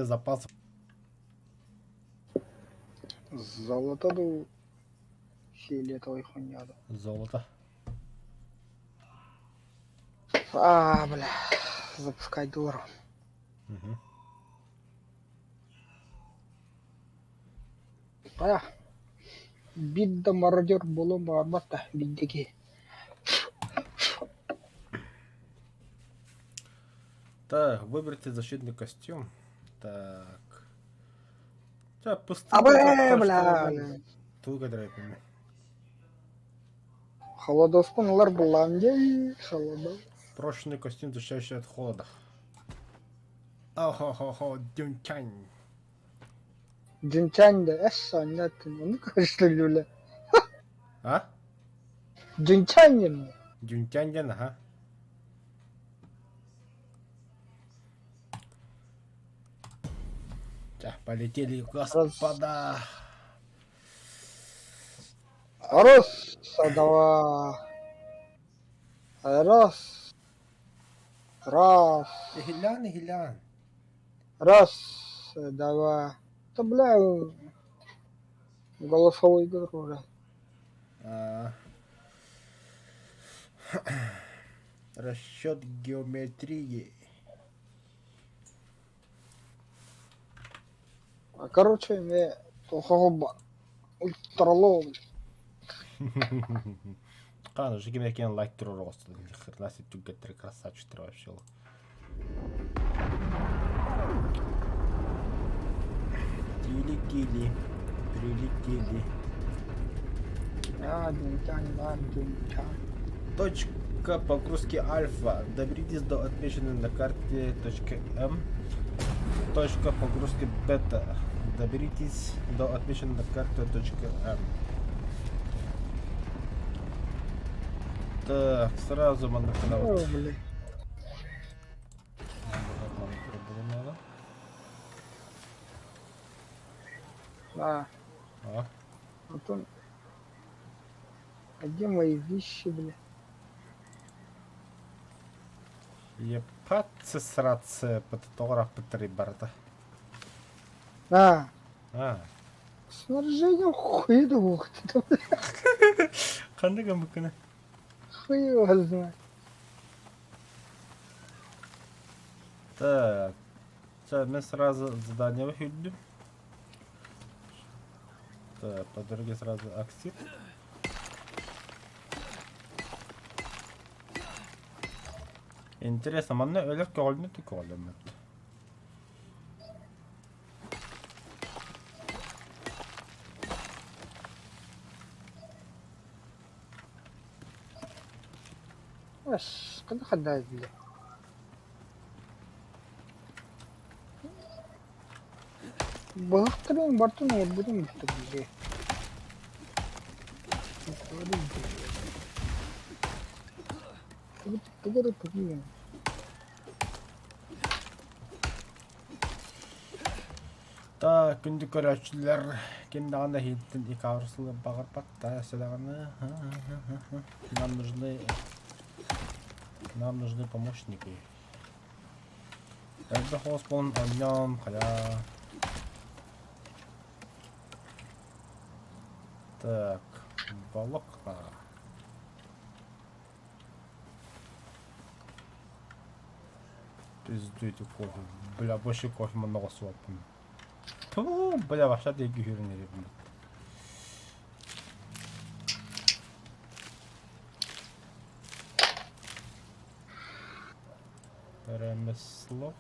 запасов. Золото ду фиолетовый хуйня. Золото. Бля. Запускать дуру. Угу. Бидда мародер болу барбата биддеки. Так, выберите защитный костюм. Так. Бля. Тугадырайпын. Холодоспунлар буланде. Холодо. Прочный костюм, защищающий от холода. Ахо-хо-хо, дюнчань. Джинчанде эссанят. Ну что люля. А? Джинчанин. Дюнчаньян, ага. Так, полетели, господа. Раз. Два. Раз. Раз. Гилян. Раз. Два. Да бля. Голосовой игру. Расчет геометрии. Короче, мне тухоба ультралоу. Ладно, же кем лайк рост. Хренasi тюгетри красавчик вообще. Прилетели. Точка погрузки альфа. Доберитесь до отмеченной на карте точки М. Точка погрузки бета. Доберитесь до отмеченной на карте точки М. Так, сразу мандраканавод. Да. Вот он. А где мои вещи, бля? Ебаться сраться пототора потребарта. Снаряжение хуй двух. Қандай мүмкін? Хуй его знает. Так. Сейчас мы сразу задание выходим. Так, по дороге сразу аксит. Интересно, мана өлек көңіліне түк олым. Когда ходать, бля? Бахтрин бартын вот будем что бля. Ты. Так, күнді көрәтшілер кендағанда хейттін екі ауырсылы бағыр патта селағаны. Нам нужны помощники. Әлбі хоос болын ойнам, қая. Так, балыққа. Пиздуйте кофе. Бля, больше кофе много свапым. Бля, вообще ты гюрни ребят. Ремесло.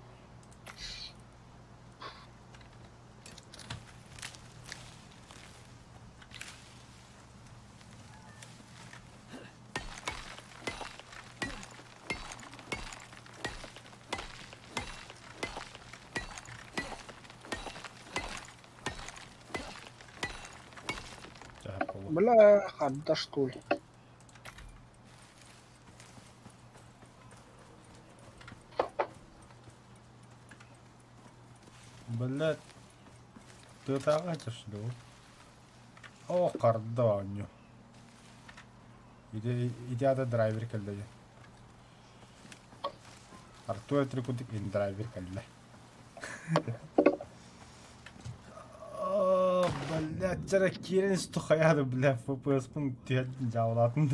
Бля, да что ли? Блядь, ты тагачишь, да? О, карданю. Иди ада драйвер калда. Артур трикутик ин драйвер калда. Жара керен стухаяды, бля, FPS-пын түйәдін жауылатын.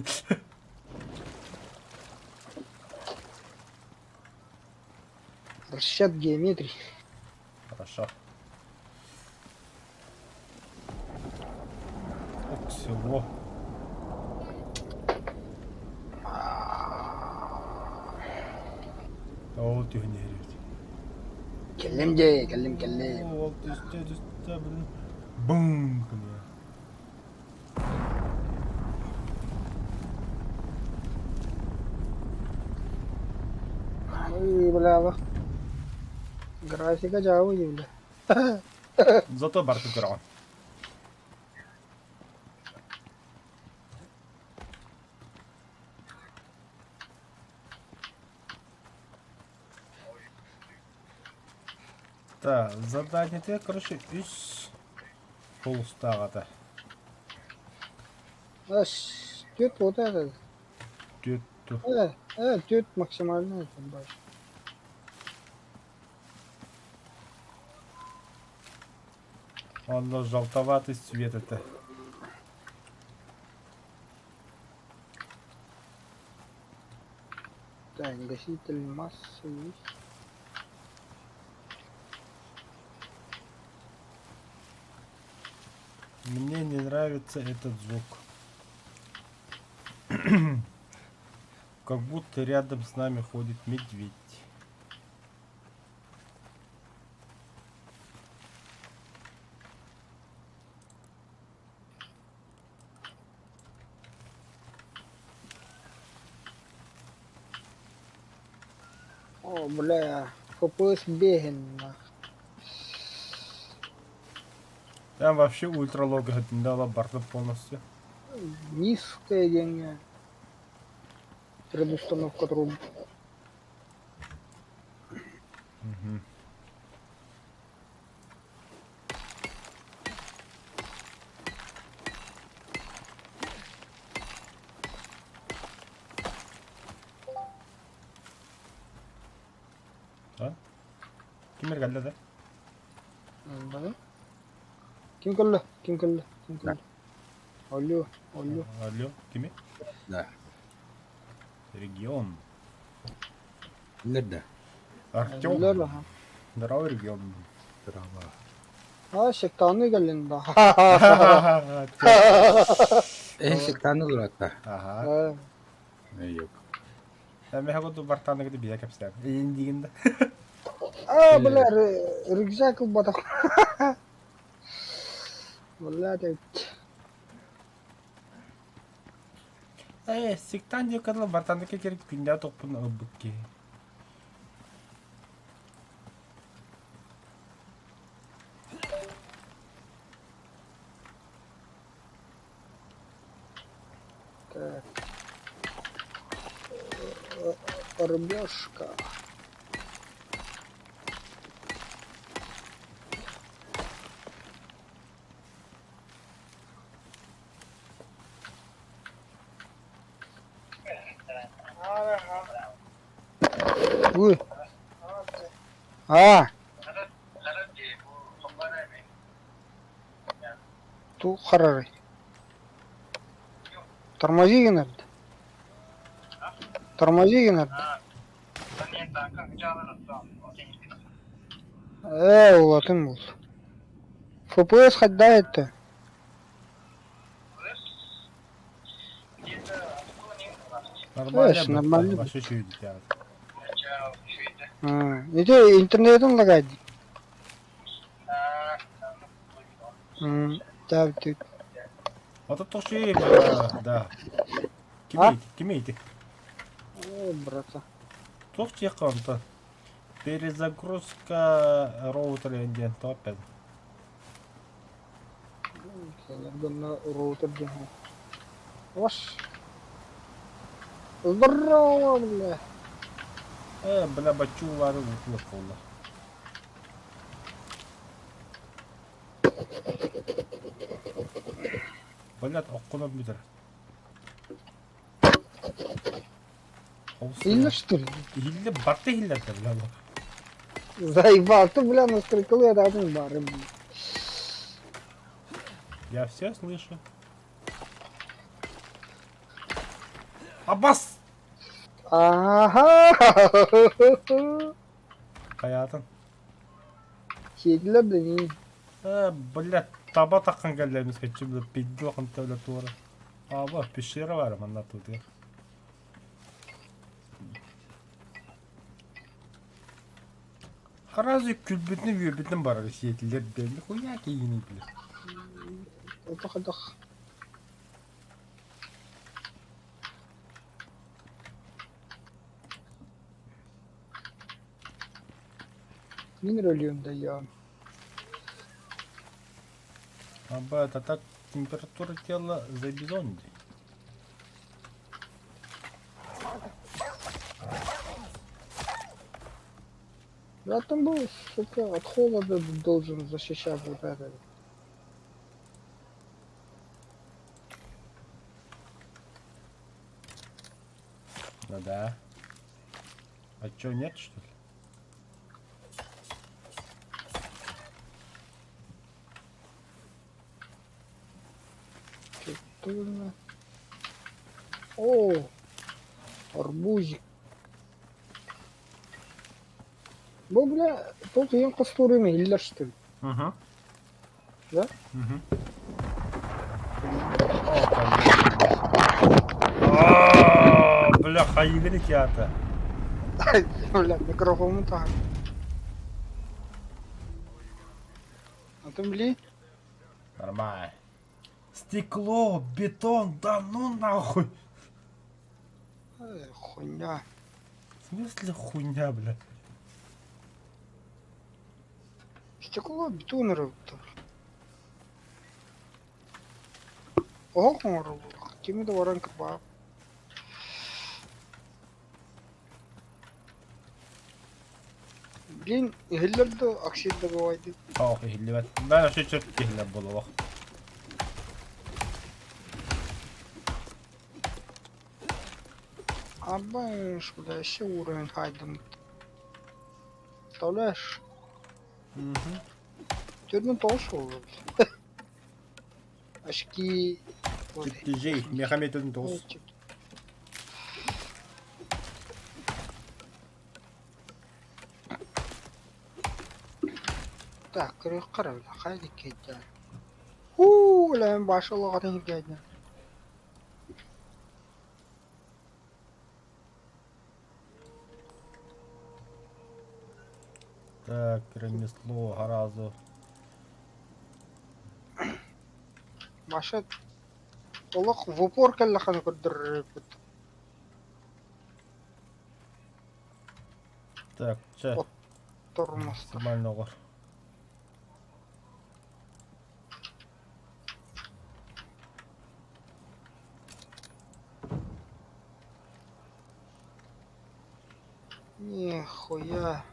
Расчет геометрии. Хорошо. Ок, всего. Ол түйіне ереді. Келем де, келем. Ол түсте, блін. Бум, бля. Ой, бля. Графика जाओ ये бля. Зато барты көрген. Так, задание, короче, үс полустағады. Аш, тет вот этот. Түтті. Тет максимально там баш. Он желтоватый цвет это. Так, гаситель массы есть. Мне не нравится этот звук. Как будто рядом с нами ходит медведь. О, бля, FPS беген. Там вообще ультралога дала барда полностью. Низкая деньги. Предустановка труб. Да? Кимер geldi de? Бля. Ким кылды? Алло. Алло, кими? Да. Регион. Nerede? Артем. Бля. Здоровый регион. Bravo. Şektanı gelin da. Şeytanı dur hatta. Ага. Yok. Мен хагоду бартаны гыды бия кепсем. Эйин дигенде. Бля, рюкзак батак. Бля, так. Сиктан деп кадла бартандыке керек күндө топун ыбыкке. Так. Рыбешка. Ui. Ту харары. Тормози генерд. Улатын бул. FPS хаддайты. Нормально. Вообще чуть делать. Иди интернетом лагать. Так, ты. Вот это тоже, да. Кимейте. Брата. Toch чеканта. Перезагрузка роутера индиан топен. Наверное, роутер делал. Ваш. Здорово, бля. Бля, бачу вары утлы полда. Блядь, оккунат битер. Сильно, что ли? Хилле барты хиллерді, бля. Заебал, ты, бля, на стрекалы это один бар, бля. Я все слышу. Аббас! Ага. Hayatım. Kediler de iyi. Блядь, таба таққан кәлләміз кетші біліп пейді оқын тәулі туыры. Аба, пешері бар манда тут я. Харазы күлбітін өйбітін бар сетілер бәлі хуя кейгені білір. Отох. Мен рөлüyorum da ya. Аба, это так температура тела забизонди. Братан был, сука, от холода должен защищать вот это. Ну да. А чё, нет что ли? Тульно. О, арбузик. Bu bile çok iyi kasturu mu hillaştı. Угу. Да? Угу. Бля, хаигри кята. Бля, микрофон так. А ты бли? Нормально. Стекло, бетон, да ну нахуй. Хуйня. В смысле хуйня, бля? Стекло, бетон рыбто. Ого, хмуру. Kimi de varan kırba. Блин, хиллерді аксидді бывайды. Ох, хиллебет. Ben şu çok hilleb bolu bak. Абаш, бля, еще уровень хайден. Представляешь? Угу. Türden толшу уже. Очки... Тяжей, Мехамед один толс. Так, кырык хайди кетті. Ләм башы лағатын келді. Так, ремесло, гаразу. Башы толық в упор кәлі қаны көрдір. Так, че? Тұрмыз. Нормально var. Нихуя.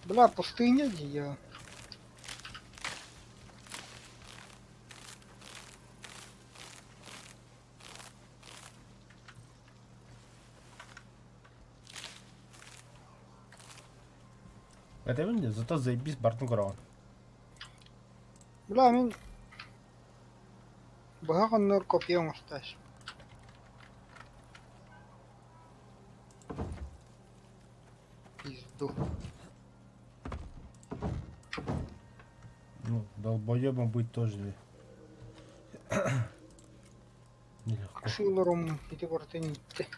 Бля, пустыня где я? Это видно, зато заебись бартын көраған. Бля, мен... Бұған нұр копия мұсташ. Пизду. Ну, долбоебом быть тоже. Нелегко. Шилором иди портените.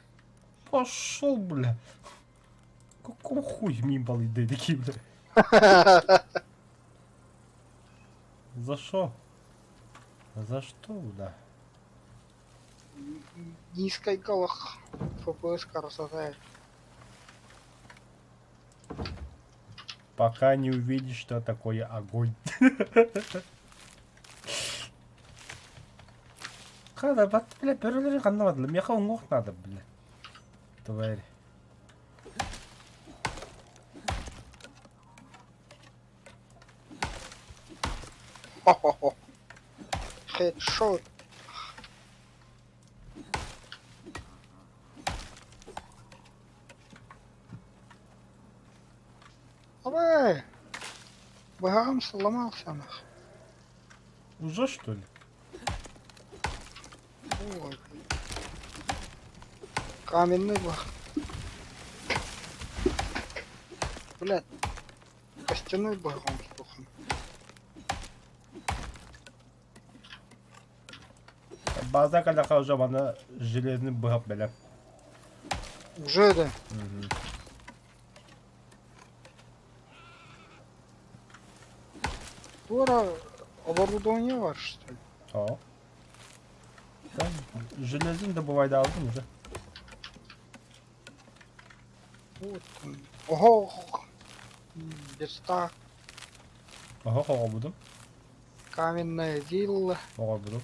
Пошел, бля. Какого хуй мимбал иди такие, бля. За что? За что, бля? Низкой голах. ФПС красота. Пока не увидишь, что такое огонь. Када, бат, бля, перелери қаннамады. Меха оңоқ надо, бля. Тварь. Хо-хо-хо. Хедшот. Давай. Багам сломался нах. Уже что ли? Ой. Каменный баг. Блядь. Костяной багом стухан. Bazı kadar уже bana железный быгап белем. Уже да. Скоро оборудование var что ли? О. Ben железин добывай да aldım уже. Вот. Ого. Беста. Ага, хава будum. Каменная вилла. Хава будum.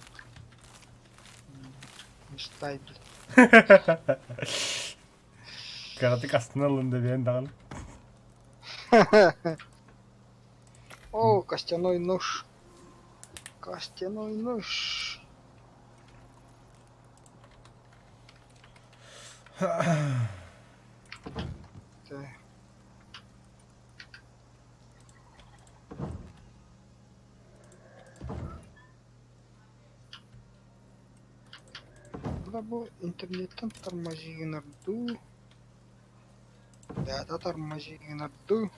Местай, блядь. Karatı aslında alındı ben dağıl. О, костяной нож. Костяной нож. Так. Burada bu internetten tarmacıgınardu. Ya da tarmacıgınardu.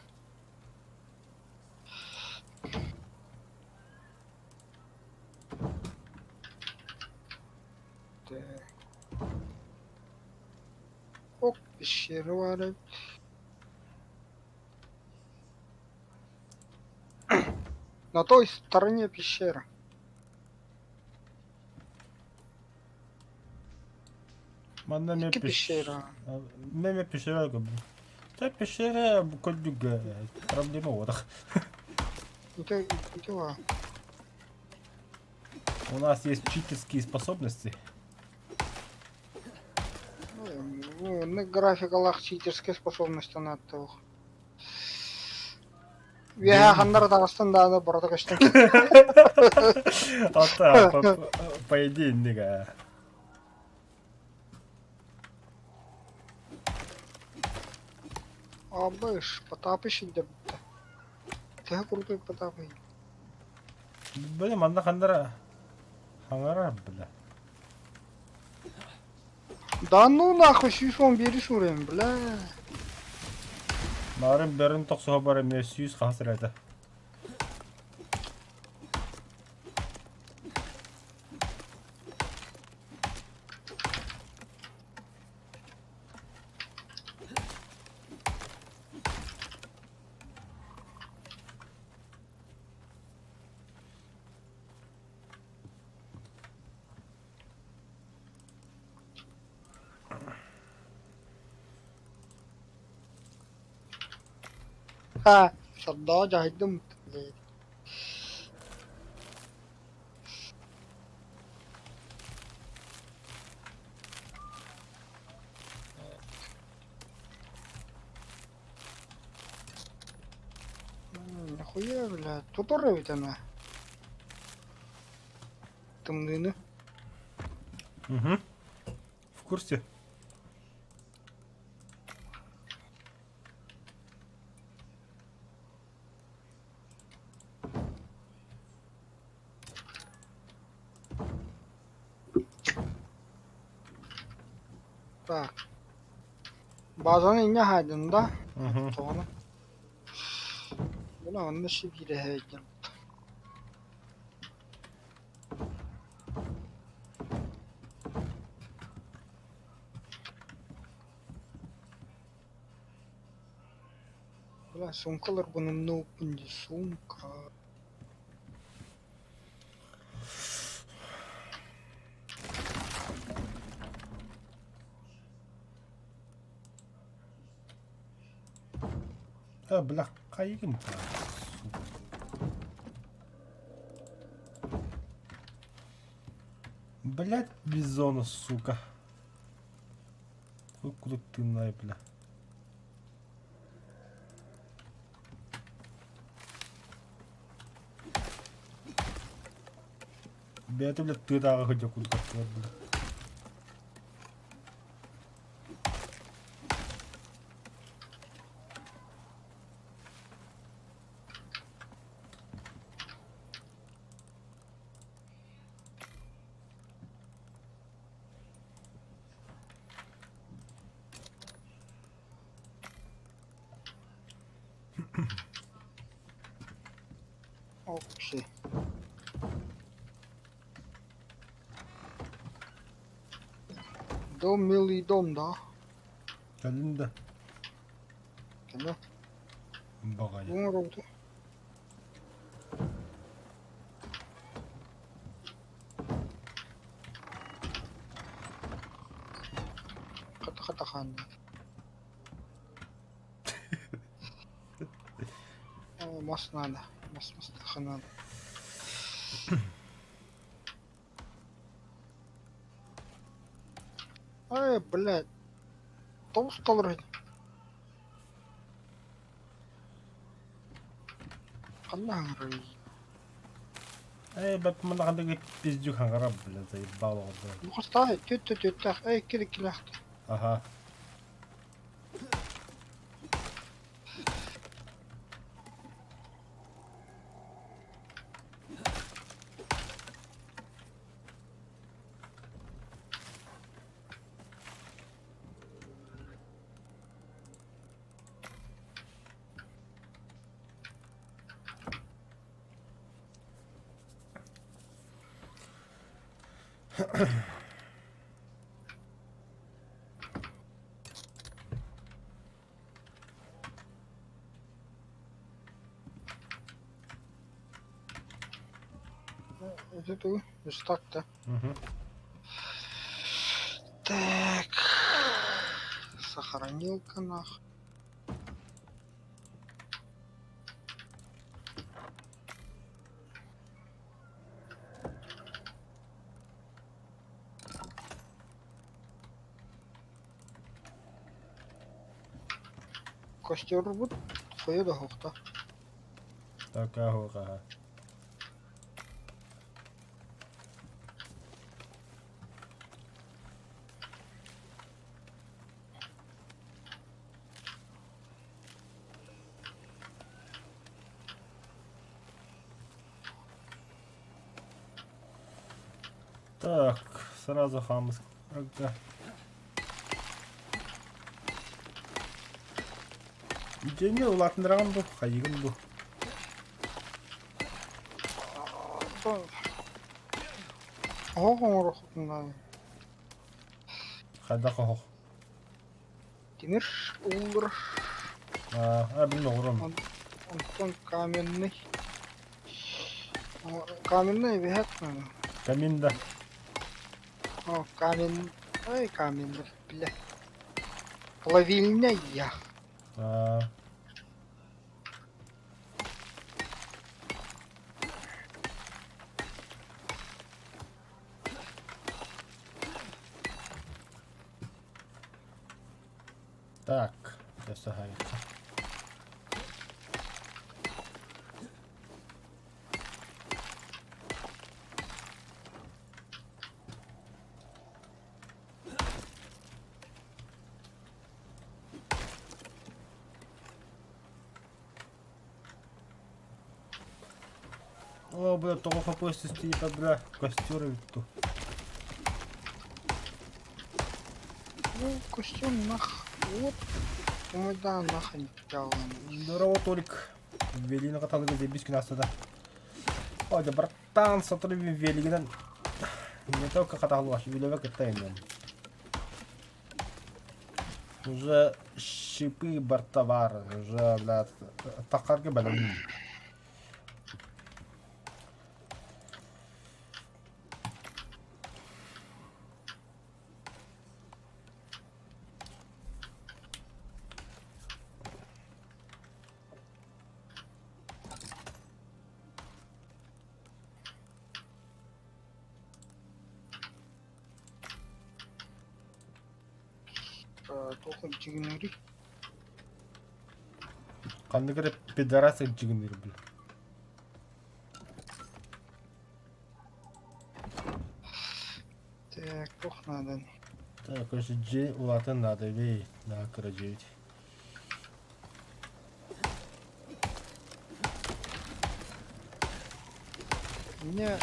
Так. Ок, пещера var. На той стороне пещера. Bana ne İki pişera. Ne pişera gibi. Та пещера кодюг проблема вот. Дела. У нас есть читерские способности. Ну, на графикалах читерские способности надо. Я хандар Дагыстан да барда каштан. Ата по идее нега. Абыш, Потапыч иде. Ты крутой Потапыч. Блин, анда хандара. Хангара, бля. Да ну нахуй, сюшон бери шурем, бля. Нарым берин токсуга бар эме 100 хасыр айта. Ha, sadda cahildim. Нахуя, бля, туторы ведь она. Тымныны. Угу. В курсе? Так. Базаны не хайдын да. Угу. Тоны. Бuna onda şibire heykel. Bula sumkalar bunun ne opunca sumka. А, бля, кайгым. Блять, бизона, сука. Куда ты най, бля. Бля, ты, блядь, ты дага хотя куда-то, бля. Окей. Дом, милый дом, да? Кәлінді. Кәлі. Бағайы. Өмір oldu. Қата қанды. Мас надо. Мас надо. Блядь. Толс толрайды. Қандай аңырай. Бәп мұнда қандай пиздюк аңғарап, бля, заебал олды. Мұқыстай, төт. Келі ақты. Аха. Это ты? Лишь так-то. Угу. Так. Сохранилка нах. Костер будет, твоя догохта. Так, ага. Так, сразу хамс. Ага. Идене улатындырған бұл, қайығын бұл. Оғын ұрықытын Қайда қоқ. Демир улыр. Білін оғырым. Антон каменный. Каменный бігет мені. Каминда. Камень. Ай, каменный, бля. Плавильня. Так, я сагаю. О, бля, того хапости стоит, бля, костер тут. Ну, костюм нах. Вот. Да, нахуй не пятал. Здорово, Толик. Ввели на каталоге заебись к нас туда. Ой, да, братан, смотри, ввели, не только каталог, ввели в таймен. Уже шипы бортовар, уже, блядь, тахарга балани. Толком чигинери. Қандай керек пидорасы жігіндер біл. Так, тох надо. Так, короче, G улатын надо, вей, на крадеють. Мне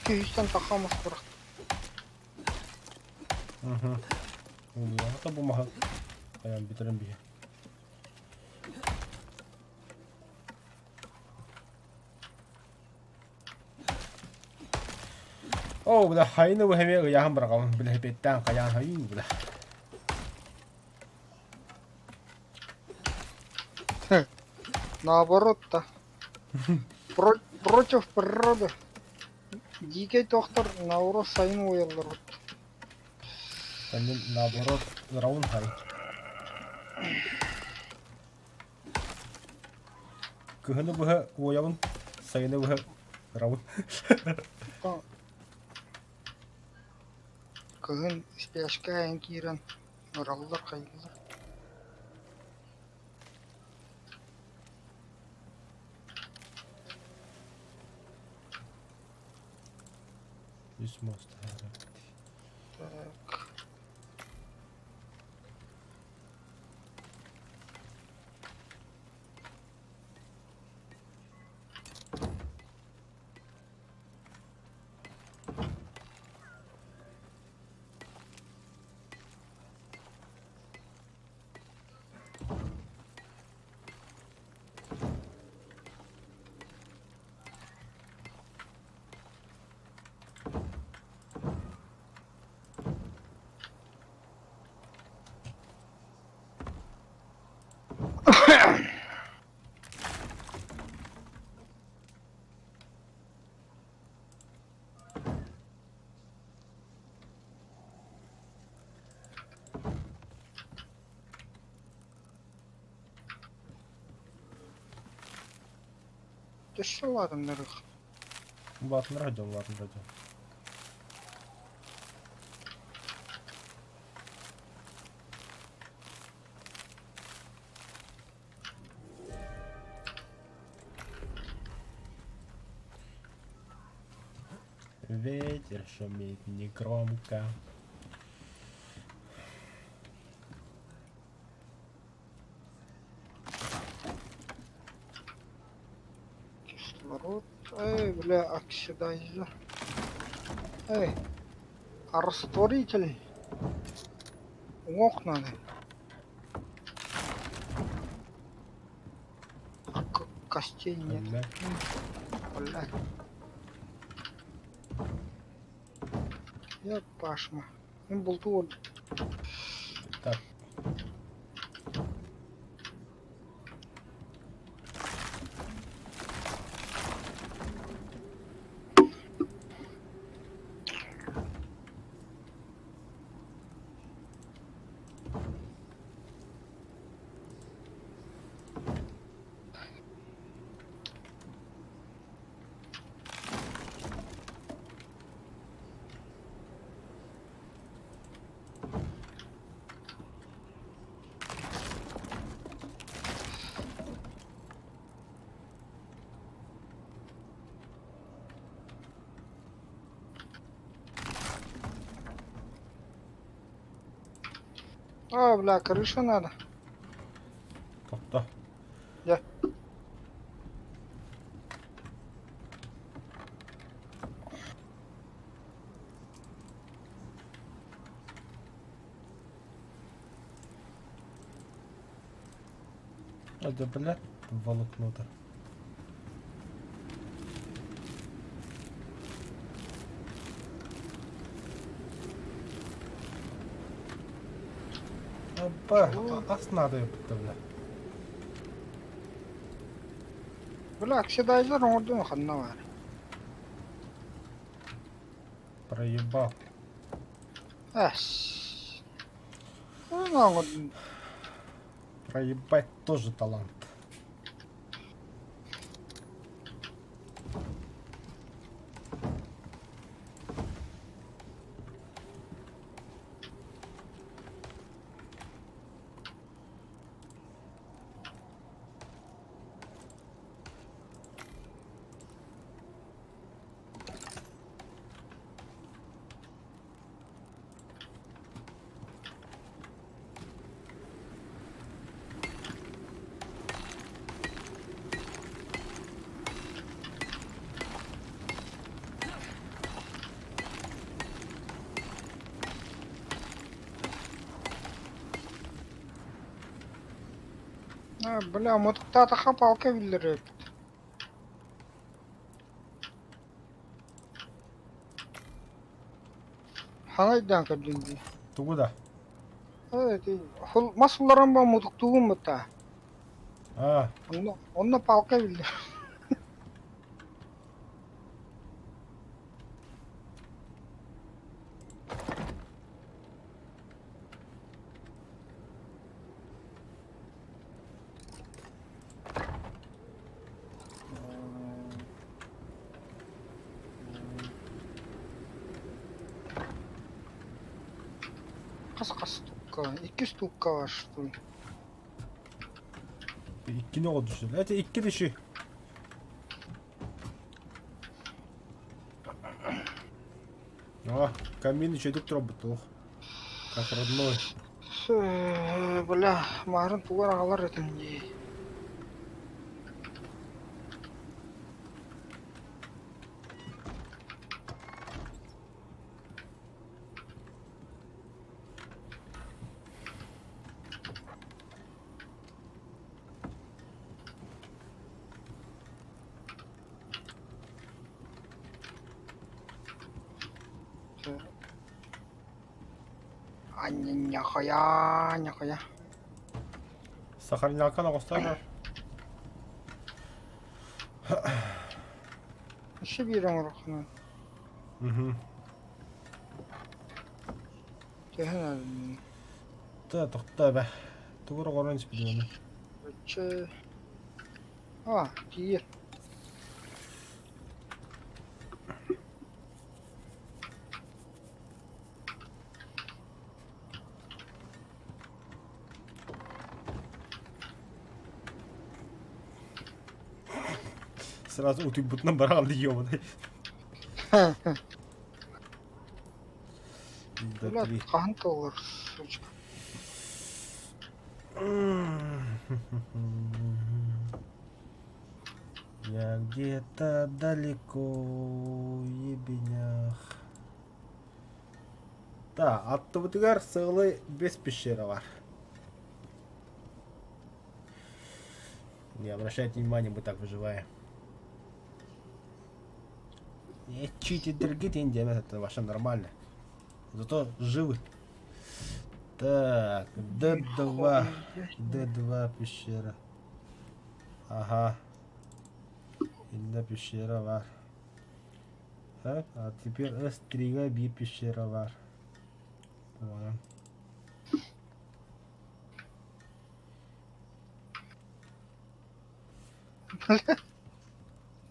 күйістен тақамыз бұрық. Ата бумага. Қаян бітірін бейе. О, бля, хайны выхеве, я хамбрагам, бля, хепеттан, каян хаю, бля. Наоборот-то. Против природы. Дикий доктор наоборот сайын уялдыр. Тәнен, наоборот, раун хай. Кыхыны быхы уявын, сайыны быхы раун. Кыгын спяшка кирен. Уралдар кайдылар. Yüz мост. Так. Düşüyorlar nereye? Ватн радио, ватн радио. Ветер шумит негромко. Кислород. Эй, бля, оксидайзер. Эй, а растворитель? Ох, надо. А костей нет. Бля. Бля. Я пашма. Был тут. Так. А, бля, крышу надо. Топта. Я. Это, бля, волокно-то. Опа, ас надо, ёпта, бля. Бля, оксидайзер орден ханна var. Проебал. Эс. Ну, вот. Проебать тоже талант. А, бля, мы тут татаха палка виллерет. Хаңайдан көрдүнді. Тугуда. Масыларан ба мудуктугун мыта. А, Онна палка билди. Кас тукка. 200 тукка var что ли. iki ne oldu şimdi? Evet, iki dişi. О, камин еще идет работал. Как родной. Бля, марын тугар агалар этинди. Няхая. Сахарняка на костана. Еще бирем рухну. Угу. Tehna. Та тохта бе. Тугура оранж билем. Че. Тир. Сразу утюг на баран ёбаный. Бля, кахан толар. Сучка. Я где-то далеко, ебенях. Да, Аттыбытыгар сığылы 5 пещера var. Не обращайте внимания, мы так выживаем. Читер гитин демет, это вообще нормально. Зато живы. Так, D2 пещера. Ага. Illa пещера var. Так, а теперь S3'ga bir пещера var. Понял.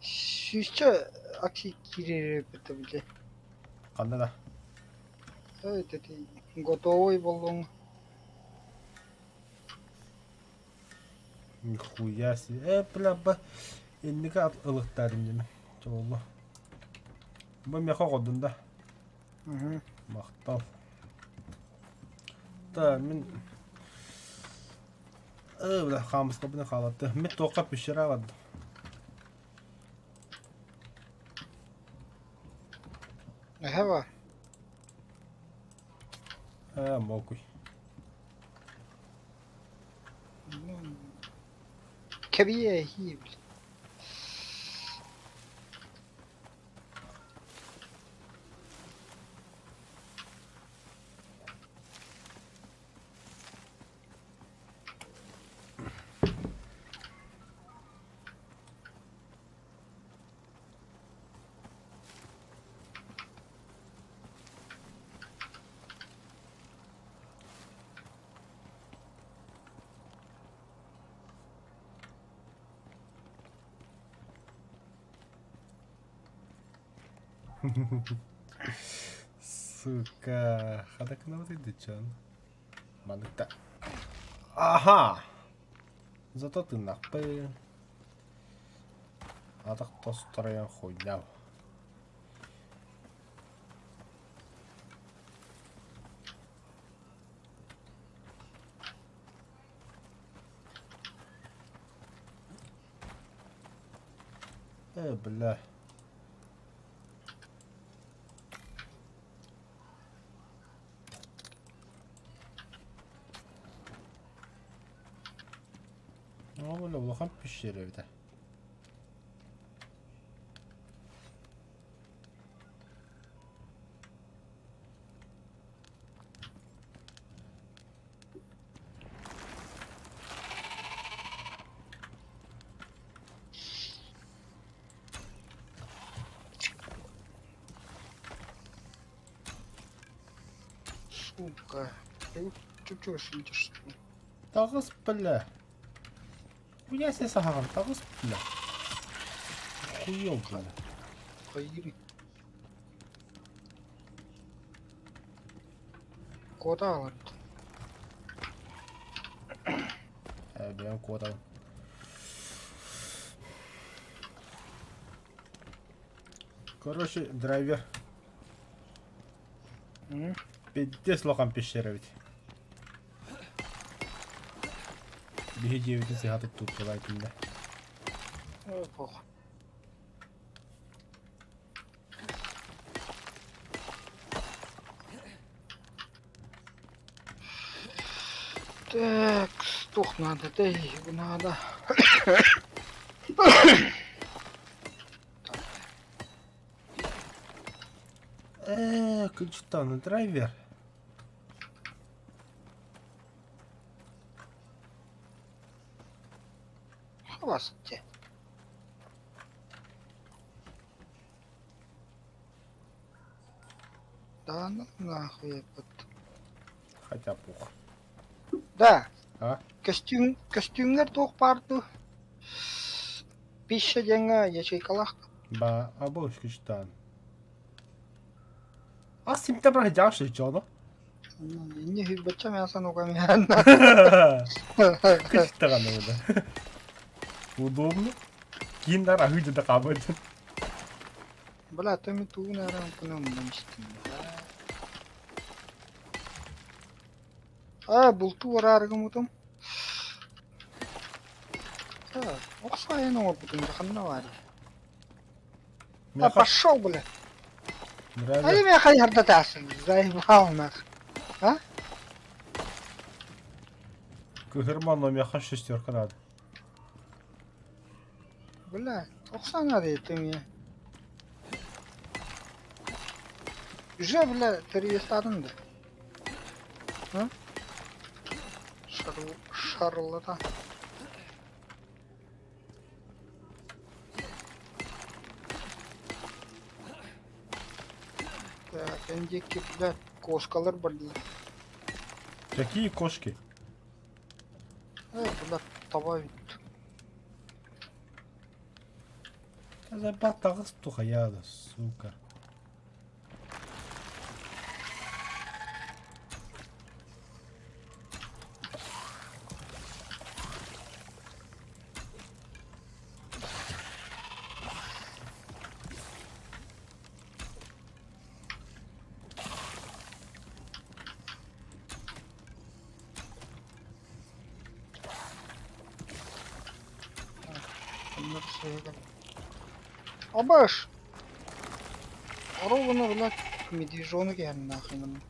Шишча акси кире бетебиле. Қандай да? Это готовый болдуң. Нихуя себе. Бля, Ендігі ылықтадым демен. Жолы. Бұл меха қодын да. Мақтал. Да, мен... Бля, қамысқа бұны қалатты. Мен тоққа пешер ағады. Hewa. Мокуй. Кабие хибл. Сука. Хадак на вот это чё? Мадык-то. Ага! Зато ты нахпы. А так то строен хуйня. Бля. Böyle ulaqan pişir evdə. Сука. Чуть-чуть сидишь. Тагыс бля. Хуя себе сахаган, тагыс бля. Хуёл бля. Хайри. Кода алады. Бля, кода. Короче, драйвер. Пиздец локам пещера ведь. Беги 9 сигаты тут желательно. Ой, похуй. Так, стух надо, да и надо. Качтан, драйвер. Хвасте. Да ну нахуй. Хотя пух. Да, А? костюмдер тоқ барды. Пища жаңа ячейкалақ. Ба, абош качтан. А симптомы жаши чоно. Не хибача мясо ногами анна. Качтан да. Удобно. Киндар ахыжда кабыт. Бля, ты ми ту нарам пунам намстин. Булту вараргам утам. Оксайын оңыр бұтын жақынна вари. Пошел, бля. Ай, мен қайырда тәсін. Заебал нах. Кыгырман номер шестерка надо. Бля, 90 надо это мне. Уже, бля, 300 да. Шарлата. Так, индики, бля, кошкалар барды. Какие кошки? Бля, табай. Забат тагыс тухаяда, сука. Абаш! Ровно, блядь, медвежонок я нахрен.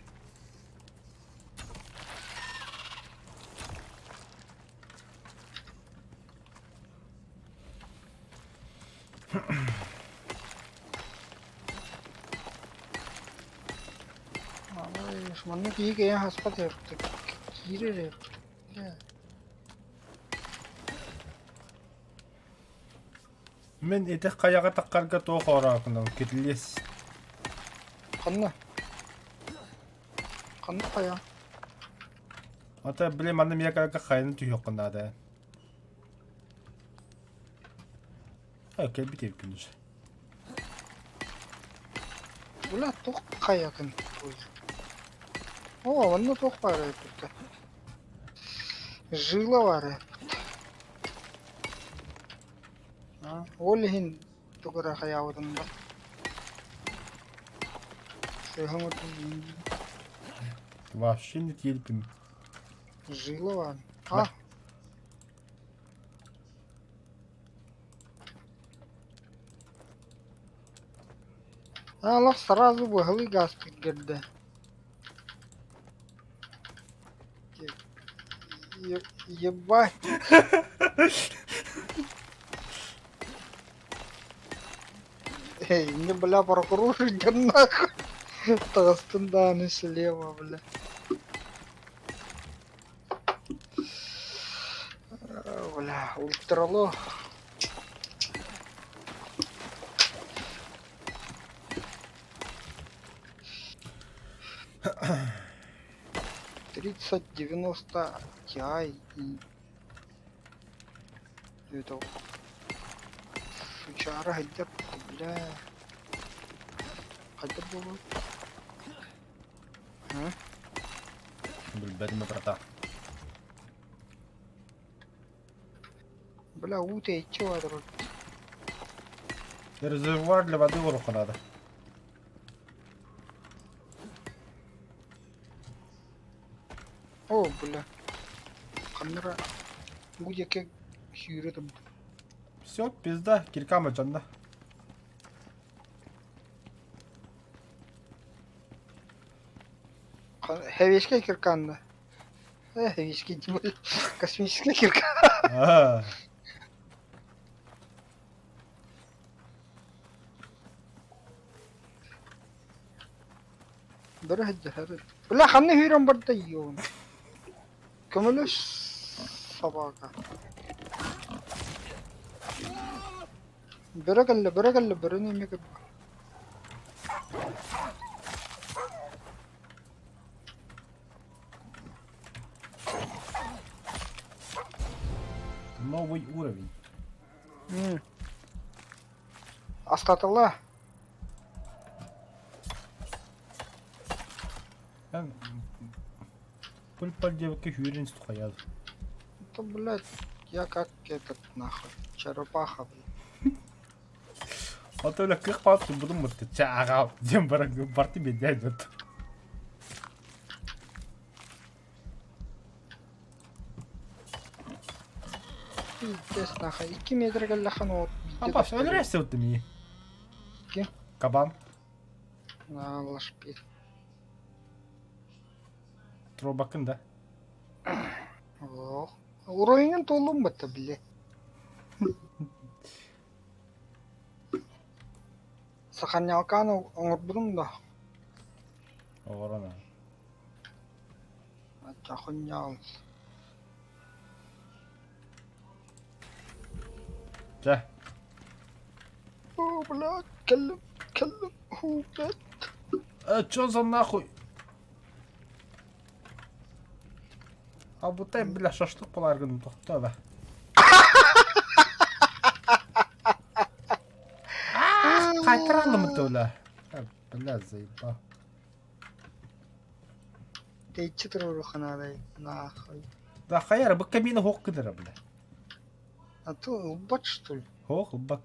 Манна की गया अस्पताल कीरे रे Мен этек каяга таккарга тоох оракынан кетилес. Канна кая Ата билем аны миякага кайны түйөккүн ада. Келбит эркиниш. Бля, тох кая кын. О, ванна тох бар это. Жила бар. Олхин тугара хаявдан да. Сехамутун Вообще не терпим. жила бар. Allah сразу выгли газ герде. Ебать. Эй, не бля, прокурор нахуй. Тагыстан слева, бля. Бля, ультрало. 3090 Ti и это сучара хайдап, бля. Хайдап болот. А? Bilmedim mi brata? Бля, уте иче вадыр. Резервуар для воды урока надо. О, бля. Камера будет как сюретом. Все, пизда, киркама canına. Хевишке кирканды. Хевишке değil. Космическая кирка. Ага. Бір бля, қандай хүйрен бар да еуін. Көмілі сабаға. Бірі кәлі, бірі неме кіп. Новый уровень. Астатыла. Ben пыль девки уверенность хуяд. Это, блядь, я как этот, нахуй, черепаха, блядь. А то ля кых пат будем мы чага, дем барак барты бедят. Пиздец, нахуй. 2 метр кәлі хан А баш, öldürerse o demi. Kim? Kaban, Allah şükür. tro bakın da. Oh. Уровень толым бітті, біле. Саханялканы оңыр бұдым да. Оğrana. Жақын ял. Gel. О, блядь, кәлім, ху, блядь. Чё за нахуй? А bu da bile şaşlık bulargın tövbe. Kaytıralım mı öyle? Bile zayıfa. Дейчі тұру қанадай, нахуй. Да хайер, bu камина хок кыдыра бile. А то ұлбат, что ли? Хок, бак.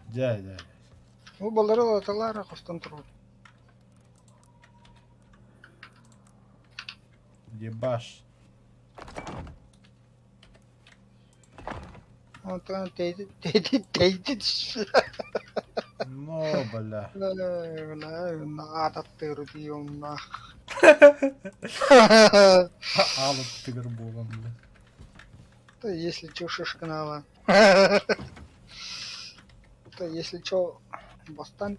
Дядя. О, балары латалары қостан тұру. Ебаш. Ondan teydi düştü. Ну, бля. Надо diyorum nah. Alıp tügür bulan bile. То если чё шишканала. То если чё бастан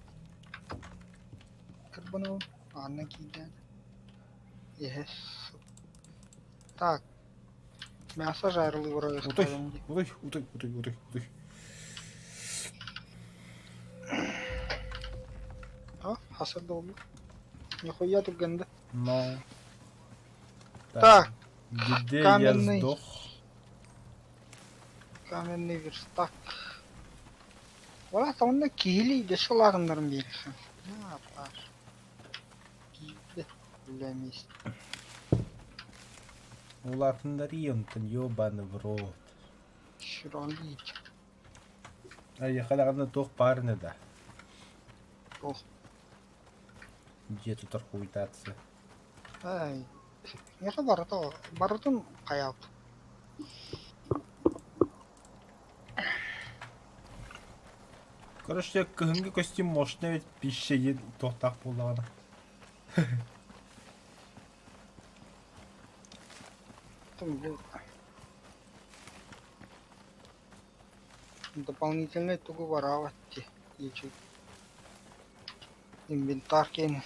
карбонов анна киден. Yes. Так. Мясо жарили вроде. Утой. А, хасар долго. Нихуя тут ганда. Но. Так. Где я каменный. сдох? Каменный верстак. Вала тамында киили дешолагындарын беришин. На, паш. Киили. Билемейсин. Улартындар ентін, ёбаны в рот. Широнли. Аяқалағында тоқ барыны да. Ох. Где тут архуитация? Ай. Яха барытын каяп. Короче, кыгынғы костюм мощный ведь пищеге тоқтақ болағына. Дополнительный тугу воровать. Ячу. Инвентарь кен.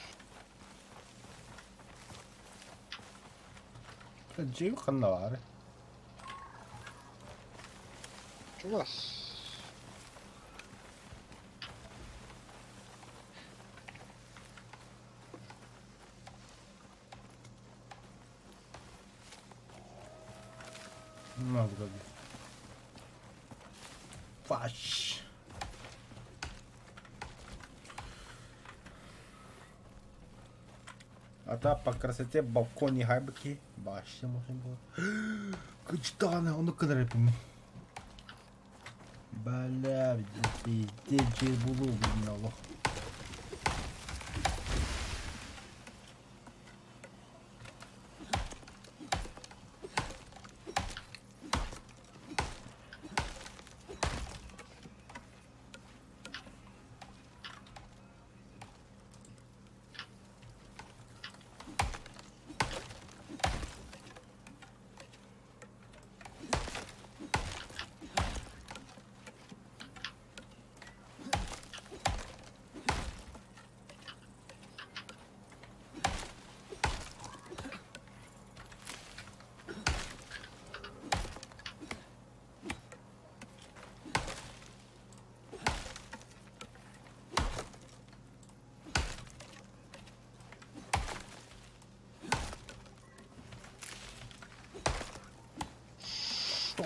Джейм қанна бары. Чувас. Hadi hadi. Baş. А та по красоте балконі гайбики. Бачите, можна було. Качтани, воно кадри помі. Бля, де було виднало.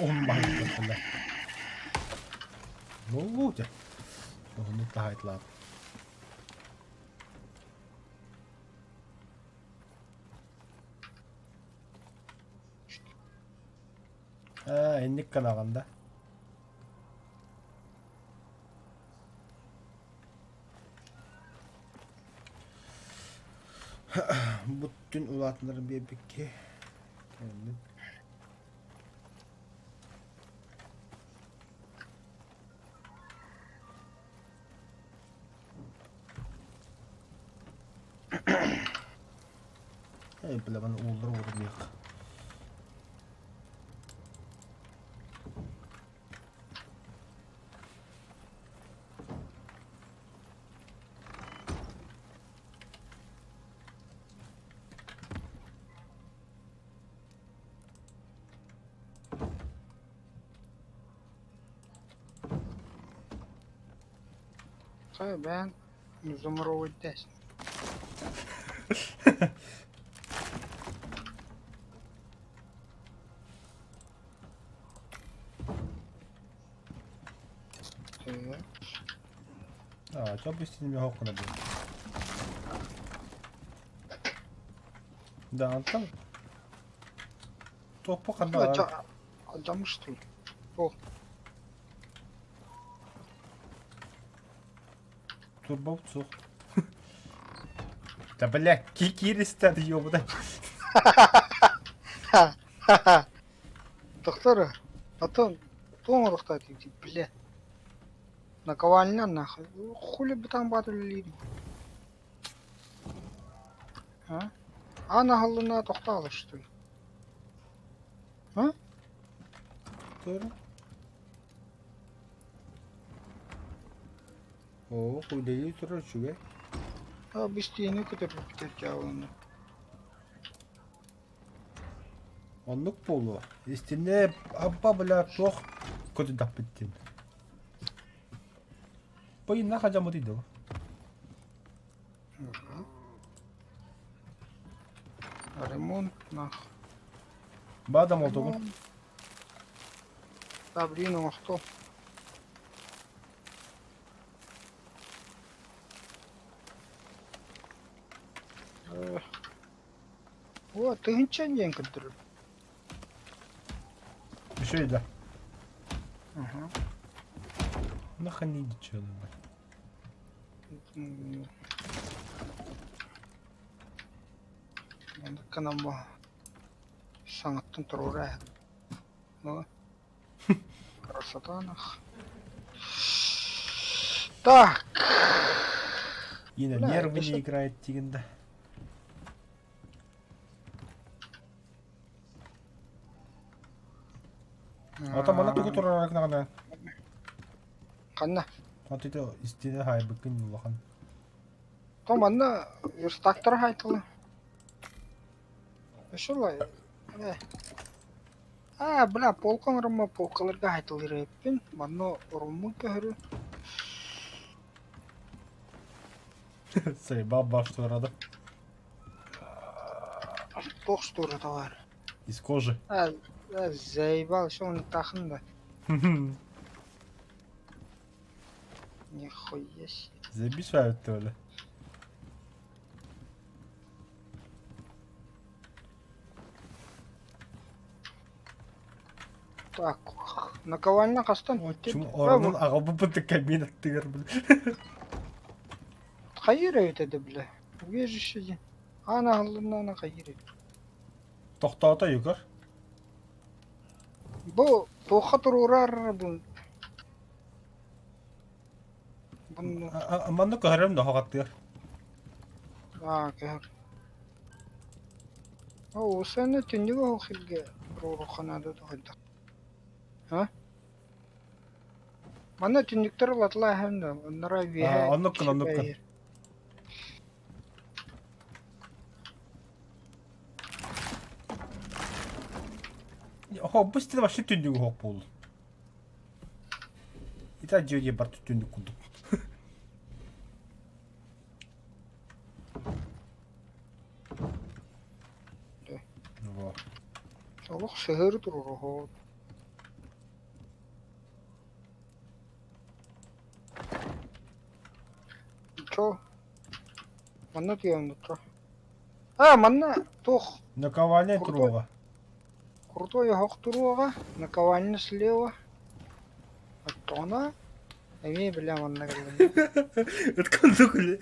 Omman kyllä. Luuja. Tuohon nyt tahit laatu. Ennik kanalında. Bütün ulatların bir peki. Evet. Bile bana olur. Hayır ben Zumrov'dayım. Çok istediğim yok ona bu. Da antam. Topu kadar. Acımıştım. O. Turbo цух. Да бля, киристер ёбаный. Доктора, а то рухтать иди, бля. Наковальня нахуй. Хули бы там батали. А? А на головна тоқтала, что ли? А? Doğru. Oo, huylayı duruyor şu be. А без тени kadar biter cevabını. Onluk bolu. İstine abba bla çok kötü dap bittin. Bu yine hacam ödeydi o. Ремонт нах. Bu adam oldu mu? Да блин, а что? О, ты ничего не контролируешь. Şöyle. Ага. Нахуй не иди чё давай. Енді канама саңаттың тұруы. Ну, красота нах. Так. Yine Bля, нервы это не играет тигенде. Ата бана тугу турарак нагана. Қанна. Ата ите истине хай быкын улахан. То манна стактор хайтылы. Шулай. Бля, полкан рыма полкаларга хайтылы реппин. Манна румун көхөрү. Sayba başlıyor arada. Тох штуры товар. Из кожи. Да, заебал, что он тахн, да. Нихуя себе. Забишают, то ли. Так, наковальня кастан. Чум оронун агабыпыты кабинет тыгыр, бля. Хайыр өтеді, бля. Убежище де. Ана ғылына хайыр. Тоқтата югар. Бұл тоққа тұрурар бұл. Бұны... Манны көһәрем да хагаттыгар. Кәр. Осыны түндегі оқилге руханады тоқылды. Мана түндіктер латла әхімді. Оннара веге... Оннуккын. Бұл стене вообще түндігі хоқ болды. Ита жерге бар түндік күндік. Олық сығыр тұрur оғыл. Чо? Манна түйемді тұр. Манна тоқ. Наковальня тұруға. Крутой хоқ тұруға. Наковальня слева. Оттона. Әме білем манна кәлі. Откуда күлі?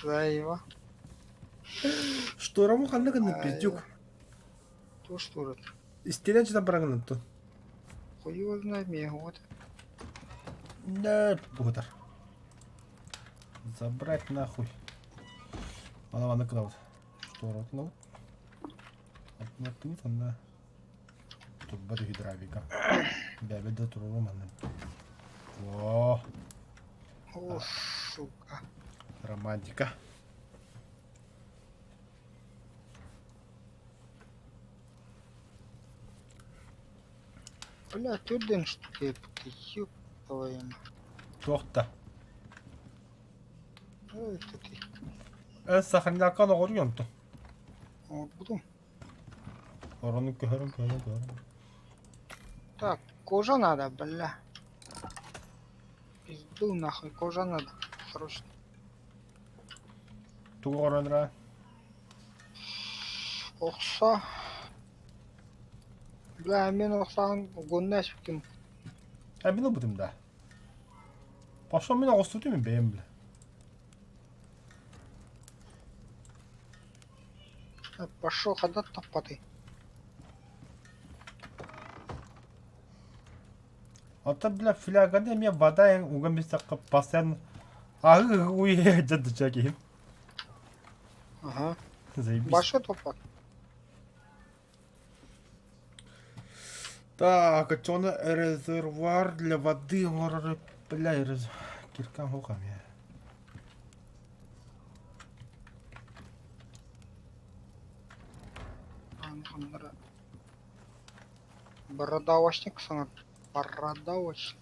Заева. Штораму қанды қанды пиздюк. Туш турат. Стенен чыдан бараңын ұтты. Хуй его знает, мне вот. Нет, бугатар. Забрать нахуй. Ана кыдабыт. Шторот лабыт. Отнаттыбыт, анда. Турбады гидравика. Бәбеде туруру маны. О, О, сука. романтика. Бля, түрден штуки, ёб твою мать. Тоқта. Это ты. Сахарнакан оғыру йонту. Вот буду. Оранын көһөрөн. Так, кожа надо, бля. Пизду нахуй, кожа надо. Срочно. Тугу ораныра. Оқса. Бля, мен оқсағын гоннаш бікім. Әмін бұдым да. Пашон мен оғыстырды мен бәйім білі. Пошел ходать топоты. Ата, бля, филяганда мен вадайын уган бестаққа постоянно ағы уе жады жагейін. Ага. Заебись. Большой топот. Так, это резервуар для воды, бля, киркам хукам я. Бородавочник санат. Бородавочник.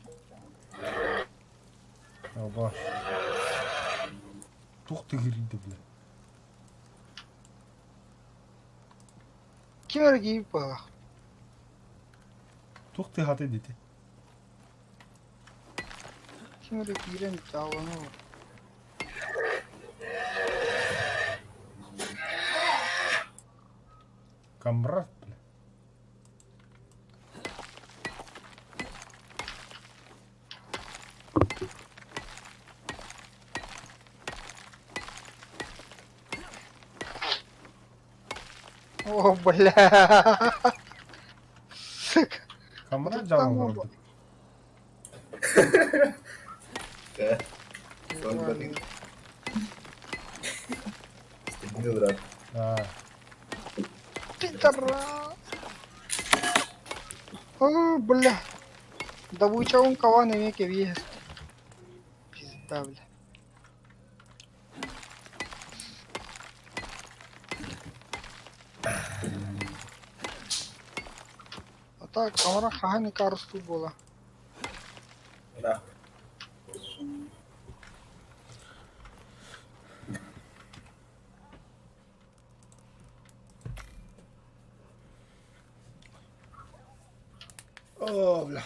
Оба. Тух ты гириді, бля. Кемерги пала. Тух ты хаты дети. Кемерги гирен талану. Камрад, бля. О, бля. Сука. Камрад Там жаным оба. вроде. Ладно. Стегни, драк. Пидора. О, бля. Да вуча он кого на веке въезд. Пизда, бля. А так, камера хахани карсту была. Да. О, бля.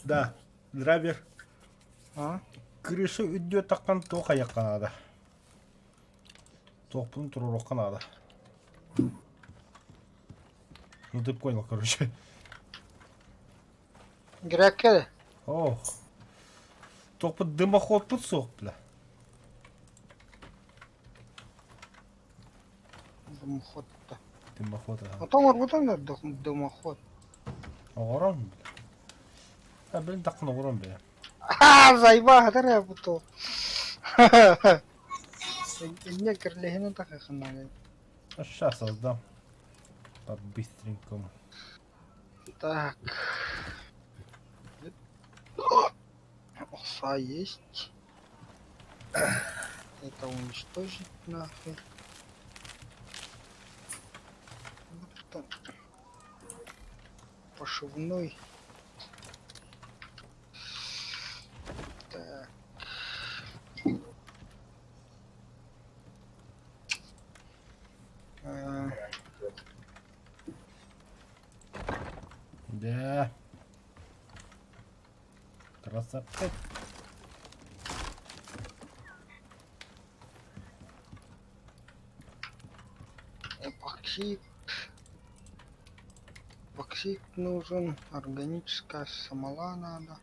Да, драйвер. А? Крыша үйдө таккан тоқ аяққанады. Тоқпын тұру қанады. Ну ты понял, короче. Грекке. О. Тоқпы дымоход тут соқ, бля. Дымоход-то. Дымоход, А ага. то вот вот он дымоход. Оғыран, бля. А, блин, тақын оғыран, бля. Заебал, это буту. Не кирлехина так их надо. А сейчас создам. По-быстренькому. Так. Оса есть. Это уничтожить нахуй. Вот это. Пошивной. Так. А, Да. Красота. эпоксид. Эпоксид нужен. Органическая смола надо.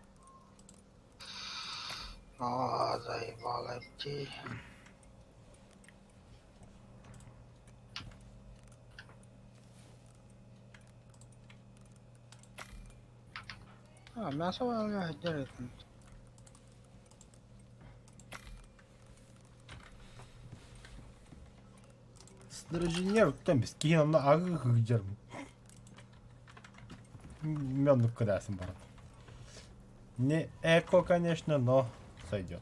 А, заебало идти. А, мясо делает. Снаряжение там без кино на агых где. Мёдну кудасим, брат. Не эко, конечно, но сойдет.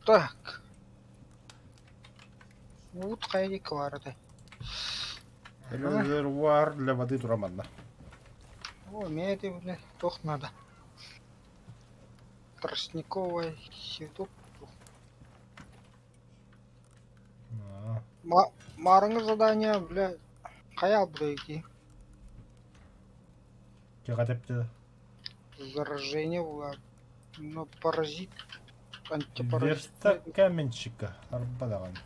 Так. Вот хайди кварды. Резервуар для воды турамадна. О, меди, блядь, тох надо. Тростниковая сету. Марыңы задание, блядь. Қая бұда идти? Тихо тепті. Заражение было. Но паразит. Антипаразит. Верстак каменщика. Арбадаган.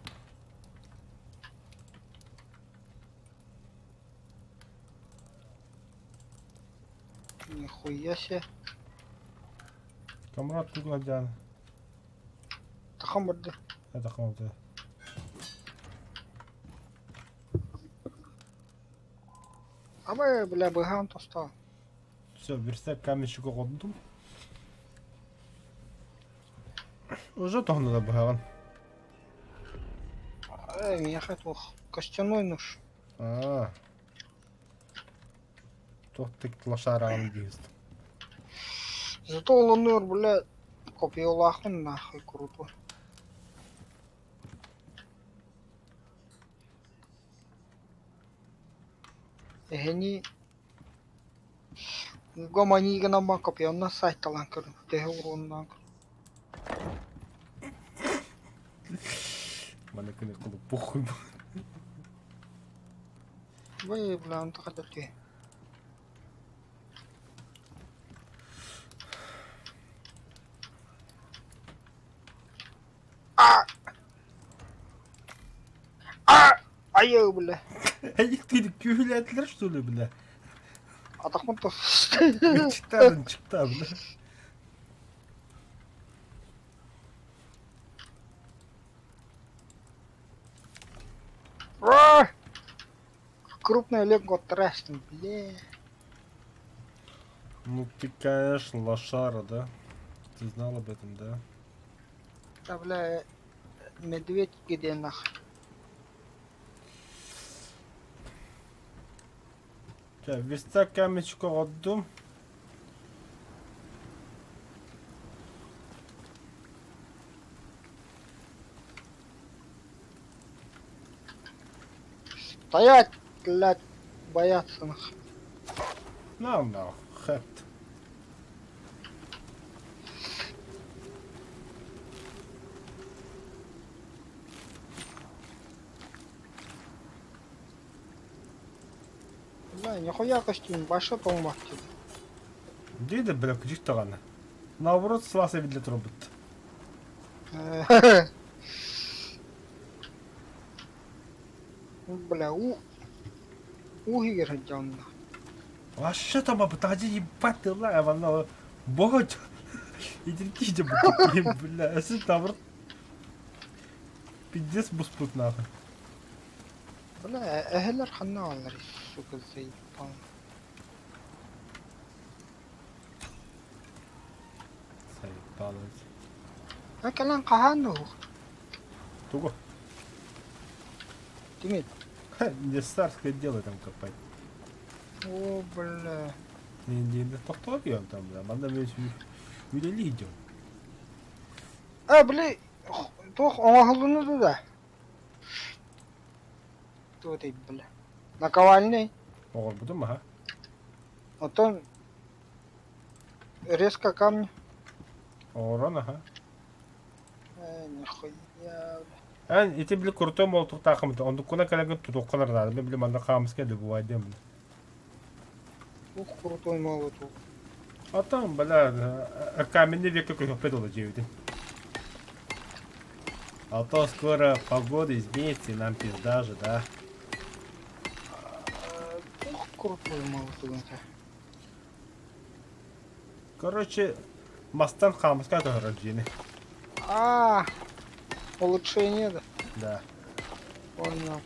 Нихуя себе. Камрад тут надян. Тахам бұрды. Это хомуты. Абай, бля, быган то стал. Все, верстак каменщика қоддым. Уже тоғны да бұғаған. Меня хотел костяной нож. Тоқтық лошарағын дейсті. Зато он нор, бля, копиолахын нахуй круто. Эхени гомани гана ма копиона сайталан кыр. Теhe уруннан кыр. Мана күні қылып похуй бұл. Бай, бля, он так те. Ай, бля. Әйектейді күйілі әтілер, что ли, бля? Атақмын то. Çıktı bля. Крупная лего трастин, бля. Ну ты, конечно, лошара, да? Ты знал об этом, да? Да, бля, медведь где нахуй. Верстак каменщика отдым. Стоять, блядь, бояться нах. No, хэт. Бля, нихуя костюм, большой полмах тебе. Дейді, бля, күжік тағаны. Наоборот, сласа видлет робот. Бля, угир хотел. А что там, подожди, ебать ты лайва, но... Богать! Идентичный, бля, если наоборот... Пиздец буспут нахуй. Бля, эһелер ханна алар, сука, заебал. Заебалось. А калан кахану. Туго. Тимит. Не царское дело там копать. О, бля. Не повторяем там, бля, надо ведь видели идем. Бля, тох, оңахылыны да. Тут и, бля. Наковальный. Оғыр бұдым, ага. Потом резко камни. Оғыран, ага. Нихуя, бля. Ан, ити білі крутой молтуқ тақымды. Онды күна кәлеген тұтуқ қанардады. Мен білім, анда қамыз кәді бұл айдем. Ух, крутой молоток. А там, бля, каменный век какой опять было девять. А то скоро погода изменится, и нам пизда же, да? Ух, крутой молоток. Короче, мастан хамас как рождение. Улучшение, да? Да. Понял.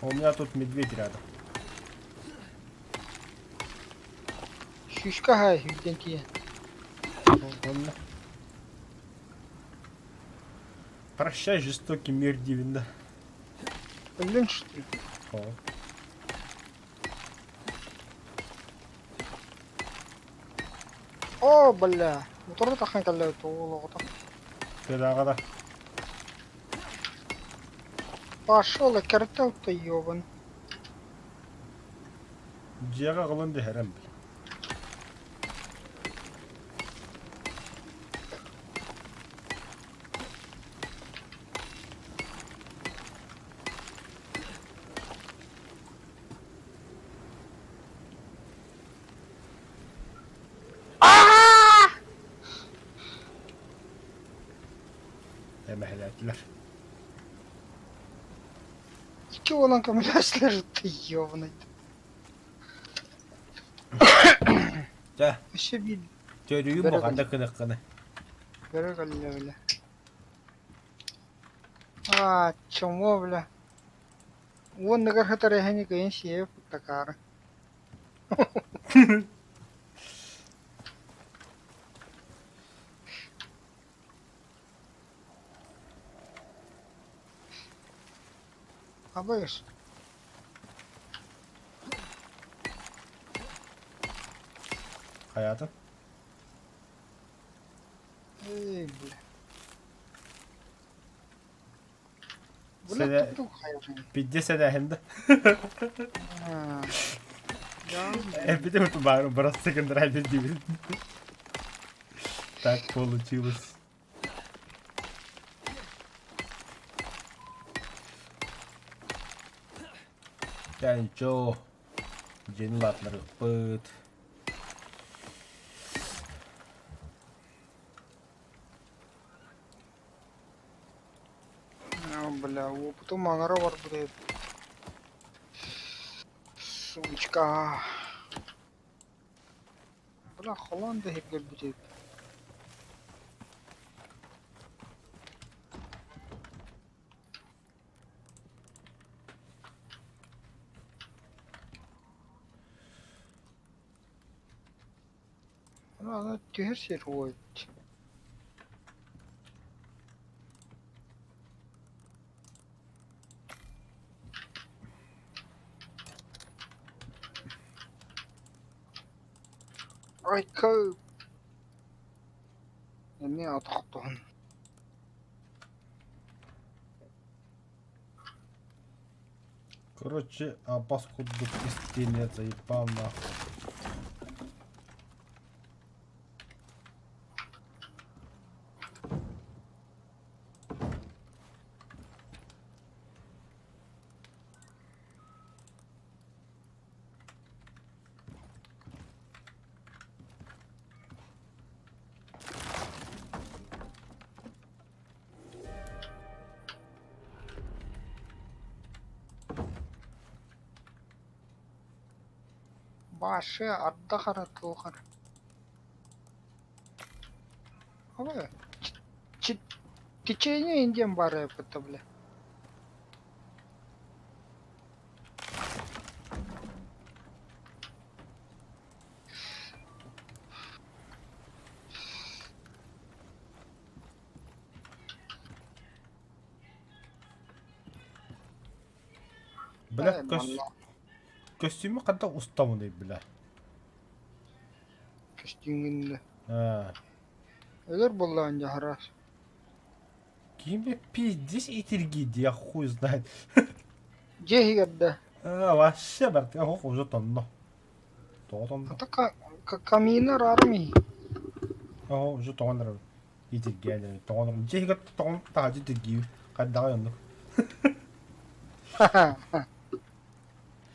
А у меня тут медведь рядом. Щучка гай, виденькие. Он... Прощай, жестокий мир дивина. Блин, что ли? О. О, бля. Моторы тахан каллай туголоғыта. Педагада. Пошел, и кертел-то ёбан. Джега голонды херем бил. Emehlettiler. Чего нам камляшляжет, ты ёбаный? Да, Вообще видно. törüyü Bırak bu kadar kınıkkını. Бля, бля. Чмо, бля. Вон на горхатаре гани каинсиев, такара. Абэш. Hayatım. Эй, бля. Сede Бля, тут хайрын. 50 senehinde. Да. Bir de bu bağırım. Burası secondary gibi. Так получилось. Я ничего. Джинлатлар ıpıt. Бля, опыту мангара бар, бля. Сумочка. Бля, Холланда хепгел битет. Она тюрсер ой. Ай, көп. Эми атактан. Короче, а паскуду пистолет заебал нахуй. Başı adda karatılır. Abi. Течение индиан бары это, бля. Бля, Ай, манна. костюмі қандай ұстамын бля. Костюминде. А, Ölür buldu anca haras. киме пиздец этергиди, я хуй знает. Джехи гадда. А, вообще, брат, я хуй уже тонно. Тоғын. Ата каминар арми. Я уже тоғын. Этергиди, тоғын. Жеге тоғын тағажы тергиди. Қайдағы янды.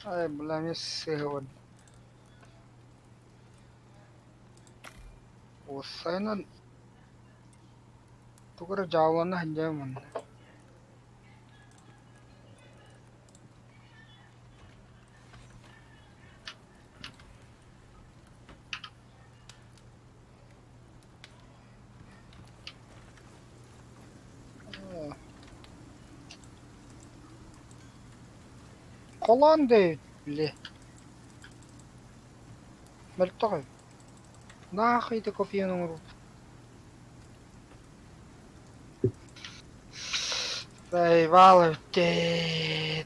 Ай, бля, мне севод. Осайна. Tukar jawana hanja man. Kolan de bile. Meltoy. Nakakita ko fiyo ng roof. Ay, vale,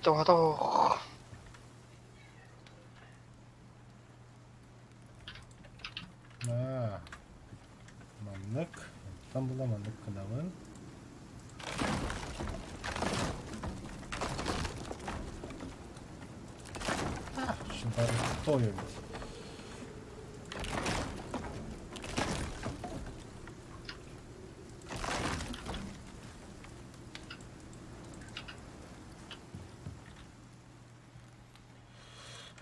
todo. А, мандык. Там была мандык кадавын. Шынтары тойы бит.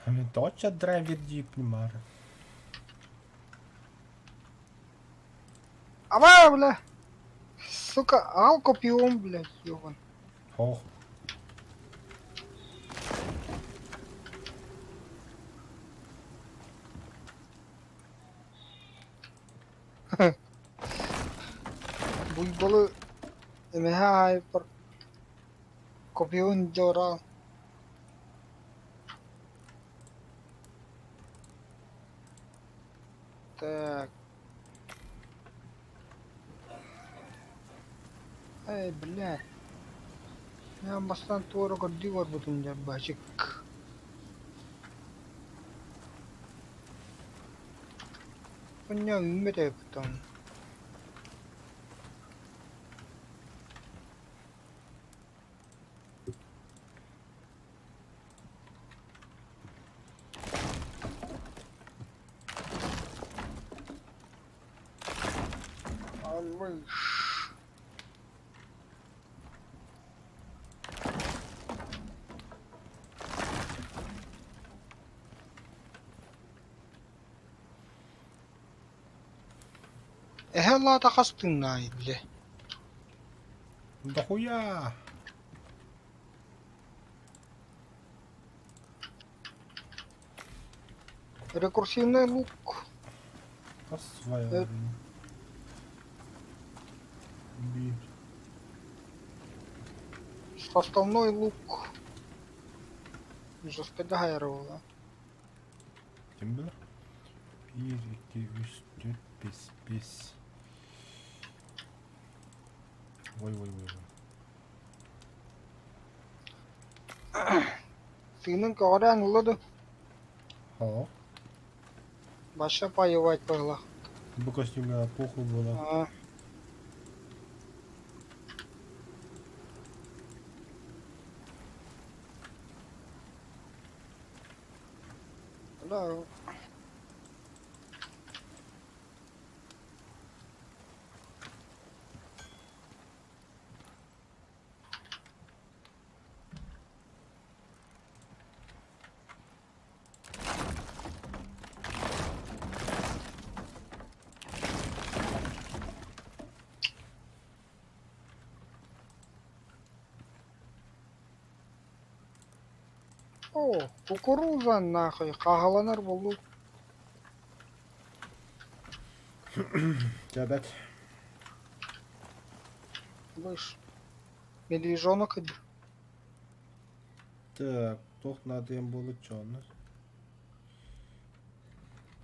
Ами точно драйвер дип не мара. Ама, бля. Сука, алкопиум, бля, ёбан. Ох. Bulbalı emeha hyper. Kopiun jora. Так. Ай, бля. Я бастан туара гадди var bu tunca başık. 그냥 인매대 그던. 아이. Ehella takastın bile. Да хуя! Рекурсивный лук. Осваиваем. Бир. Составной лук. Жестогайрова. Kim bilir? 1, 2, 3, 4, 5, 5. Vay vay vay vay. Senin kadar anladı. Ha, Başa поевать было. bu kostüme похуй было. А. Бля, о, кукуруза нахуй, кагаланар болду. Тәбәт. Слышь, медвежонок иди. Так, тоқнадыем болу чоны.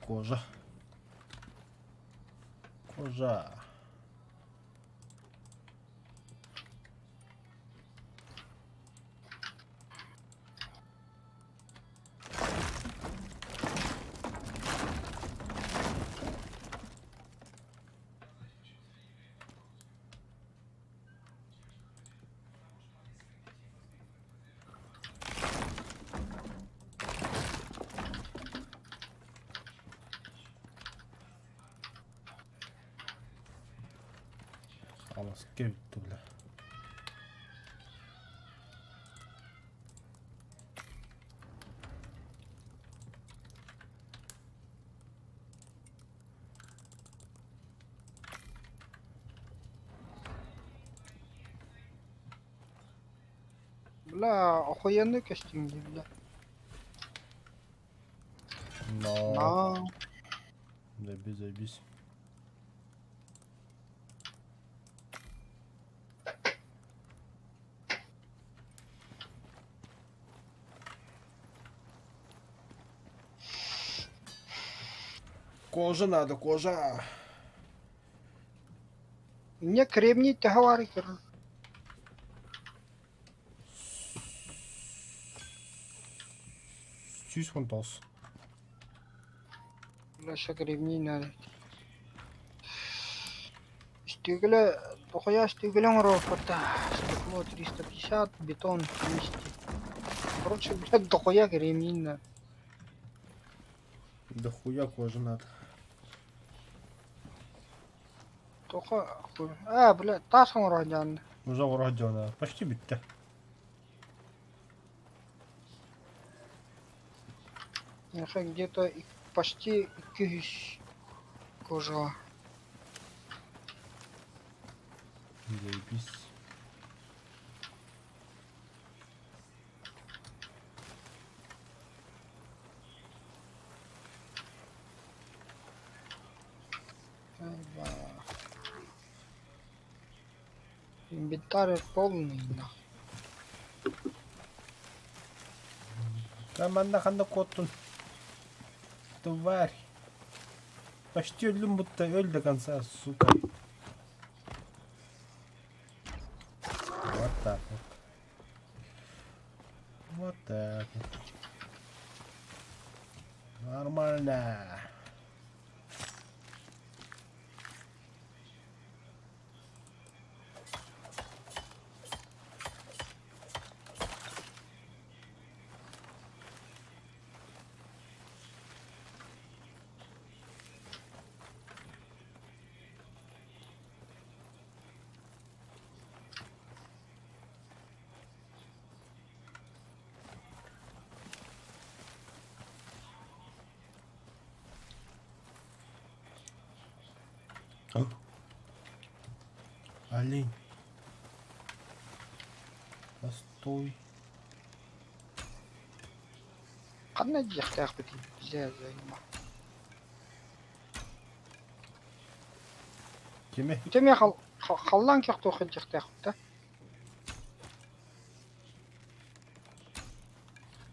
Кожа. Кожа. Халас, кевітті, бля. Бля, охуенный костюм, бля. Но. На. Забись, забись. Кожа надо, кожа. Мне кремний тягаварик. Чуть фунтос. Бля, ща кремний надо. Стюгеля, дохуя стюгелем рофорта. Стекло 350, бетон 200. Короче, блядь, дохуя кремний надо. Да хуя кожа надо. Тоха, хуй. А, блядь, тасом родян. Уже урожденная. Почти битте. Нахуй где-то почти 200 кожа. Заебись. Ебать. Инвентарь полный, нахуй. Там одна ханда коттун. Тварь. Почти ölüm будто ölь до конца, сука. Вот так вот. Вот так вот. Нормально. А? Олень. Постой. Қандай жақтақ бітейін, бля, займа. Кеме? Үтеме қаллан кек тоқы жақтақ бітті.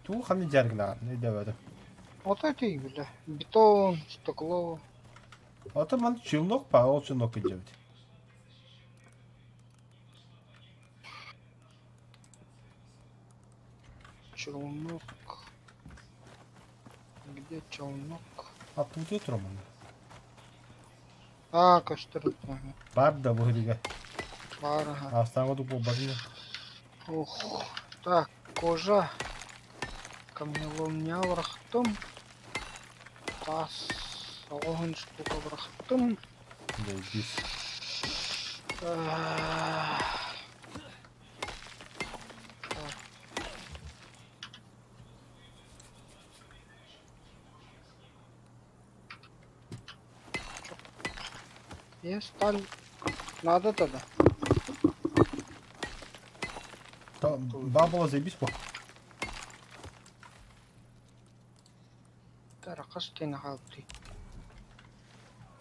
Ту ханы жаргна, не девады. Вот это и, бля. Бетон, стекло. Ата ман челнок па, ол челнок идет. Челнок. Где челнок? А тут утро ман. А, костер. Бар да бухрига. Барага. А останалото по барина. Ух. Так, кожа. Камнелом няврахтом. Тас 9 штука бырактым. Заебись. Есть сталь. Надо тогда. Бабла заебись по. Таракас ты нахалти.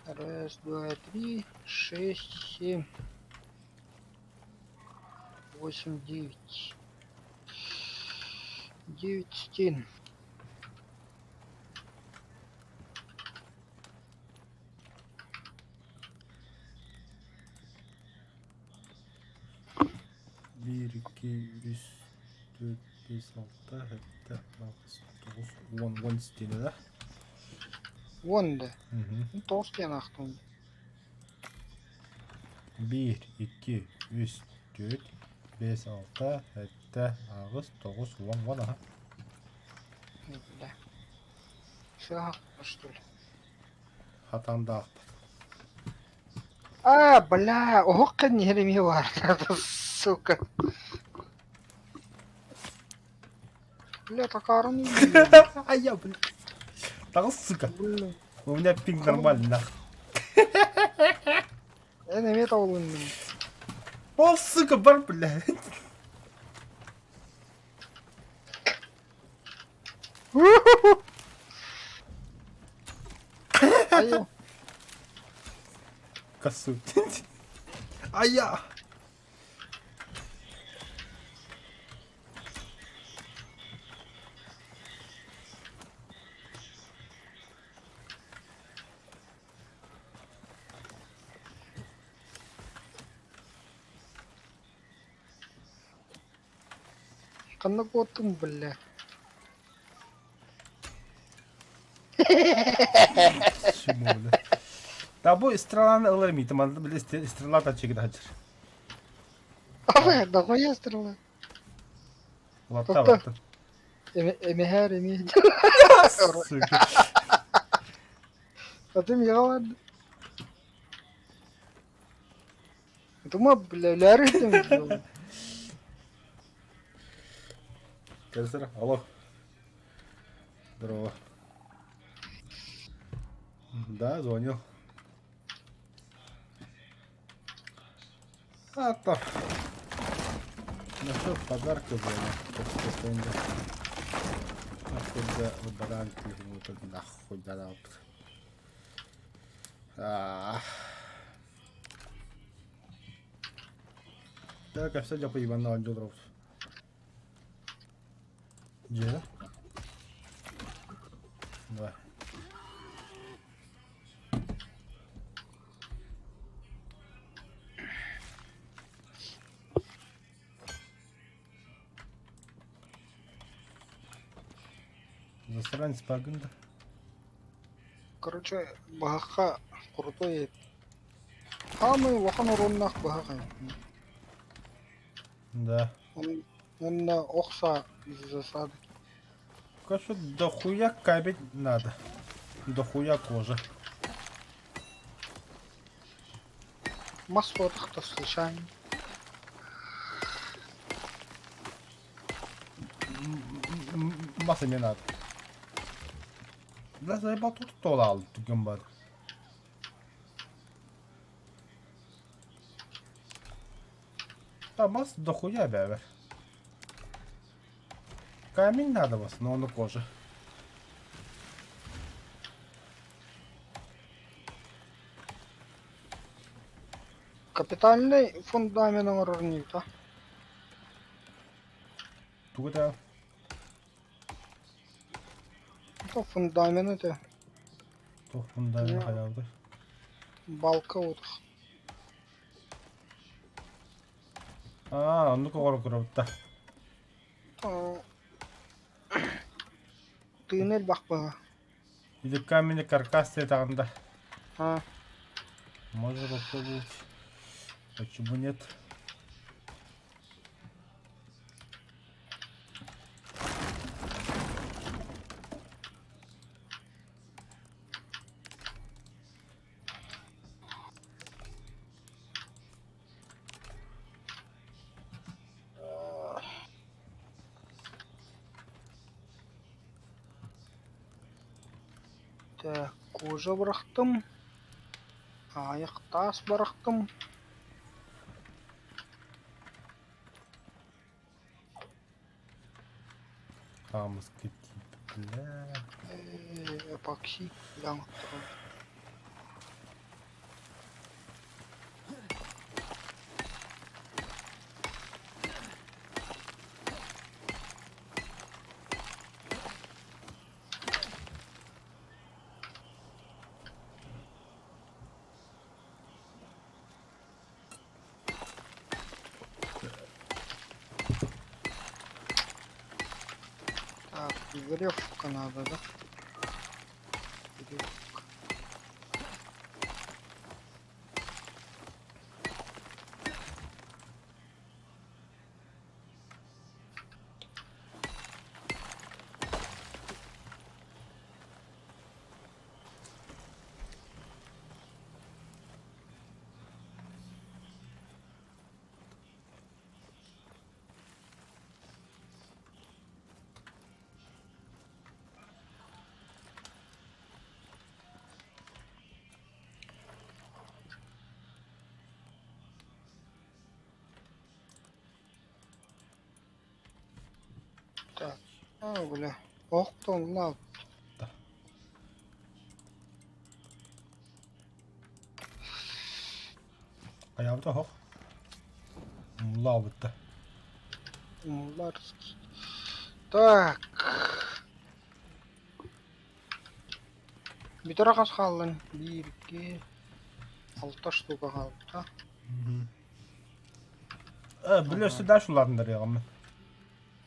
Раз, два, три, 6, 7, 8, 9. 9 стен. Bir, iki, üç, dört, beş, altı, hatta 10 стены, да? Вон да. Угу. Толстый нахтун. 1, 2, 3, 4, 5, 6, 7, 8, 9, 10, aha. Да. Все, что ли? Hatanda aktı. Бля, ох, не ремевар, сука. Бля, такая не А я, блин. Так, сука. Блин. У меня пинг нормальный, нахуй. Я не метал лунным. О, сука, бар, блядь. Ай, Косу. А я. қандай қотым, бля. Почему, бля? Да, бой, страна ылырмый, там, бля, стрела тачек дачер. Абай, нахуя стрела? Лапта, Тоқта. лапта. Эмехер, эмехер. Сука. Потом я ладно. Думаю, бля, ляры там делал. Кажется, алло. Здорово. Да, звонил. А то. Насчет подарка звонил. Постоянно. Нахуй да баранки, вот нахуй да лапт. Так, а все я поебан на Анджелов. Где? Давай. Засранец пагында. Короче, баха крутой. Самый лохан уроннах баха. Да. Он на окса из засады. Короче, дохуя кабель надо. Дохуя кожа. Масло то случайно. Масса не надо. Да заебал тут толал, тугамбар. А масса дохуя бебер. Камень надо вас, но он на коже. Капитальный фундамент уронил-то. Тугда. Это фундамент это. То фундамент хаялды. Балка вот. Ну кого кровта. Тынель бахпа. Или камень каркас тагында. Можно попробовать. Почему нет? Так, кожа бырактым. Аяк тас бырактым. Хамыз кетті. Бля. Эпокси. Яңыт туралы. Так, веревка надо, да? Веревка. Так, бля. Ох, кто на. Ayağımda hok. Лабытта. Муларский. Так. Битара кас калдың. 1, 2, 6 штука kaldı da. Biliyorsun da şularındır ya ama.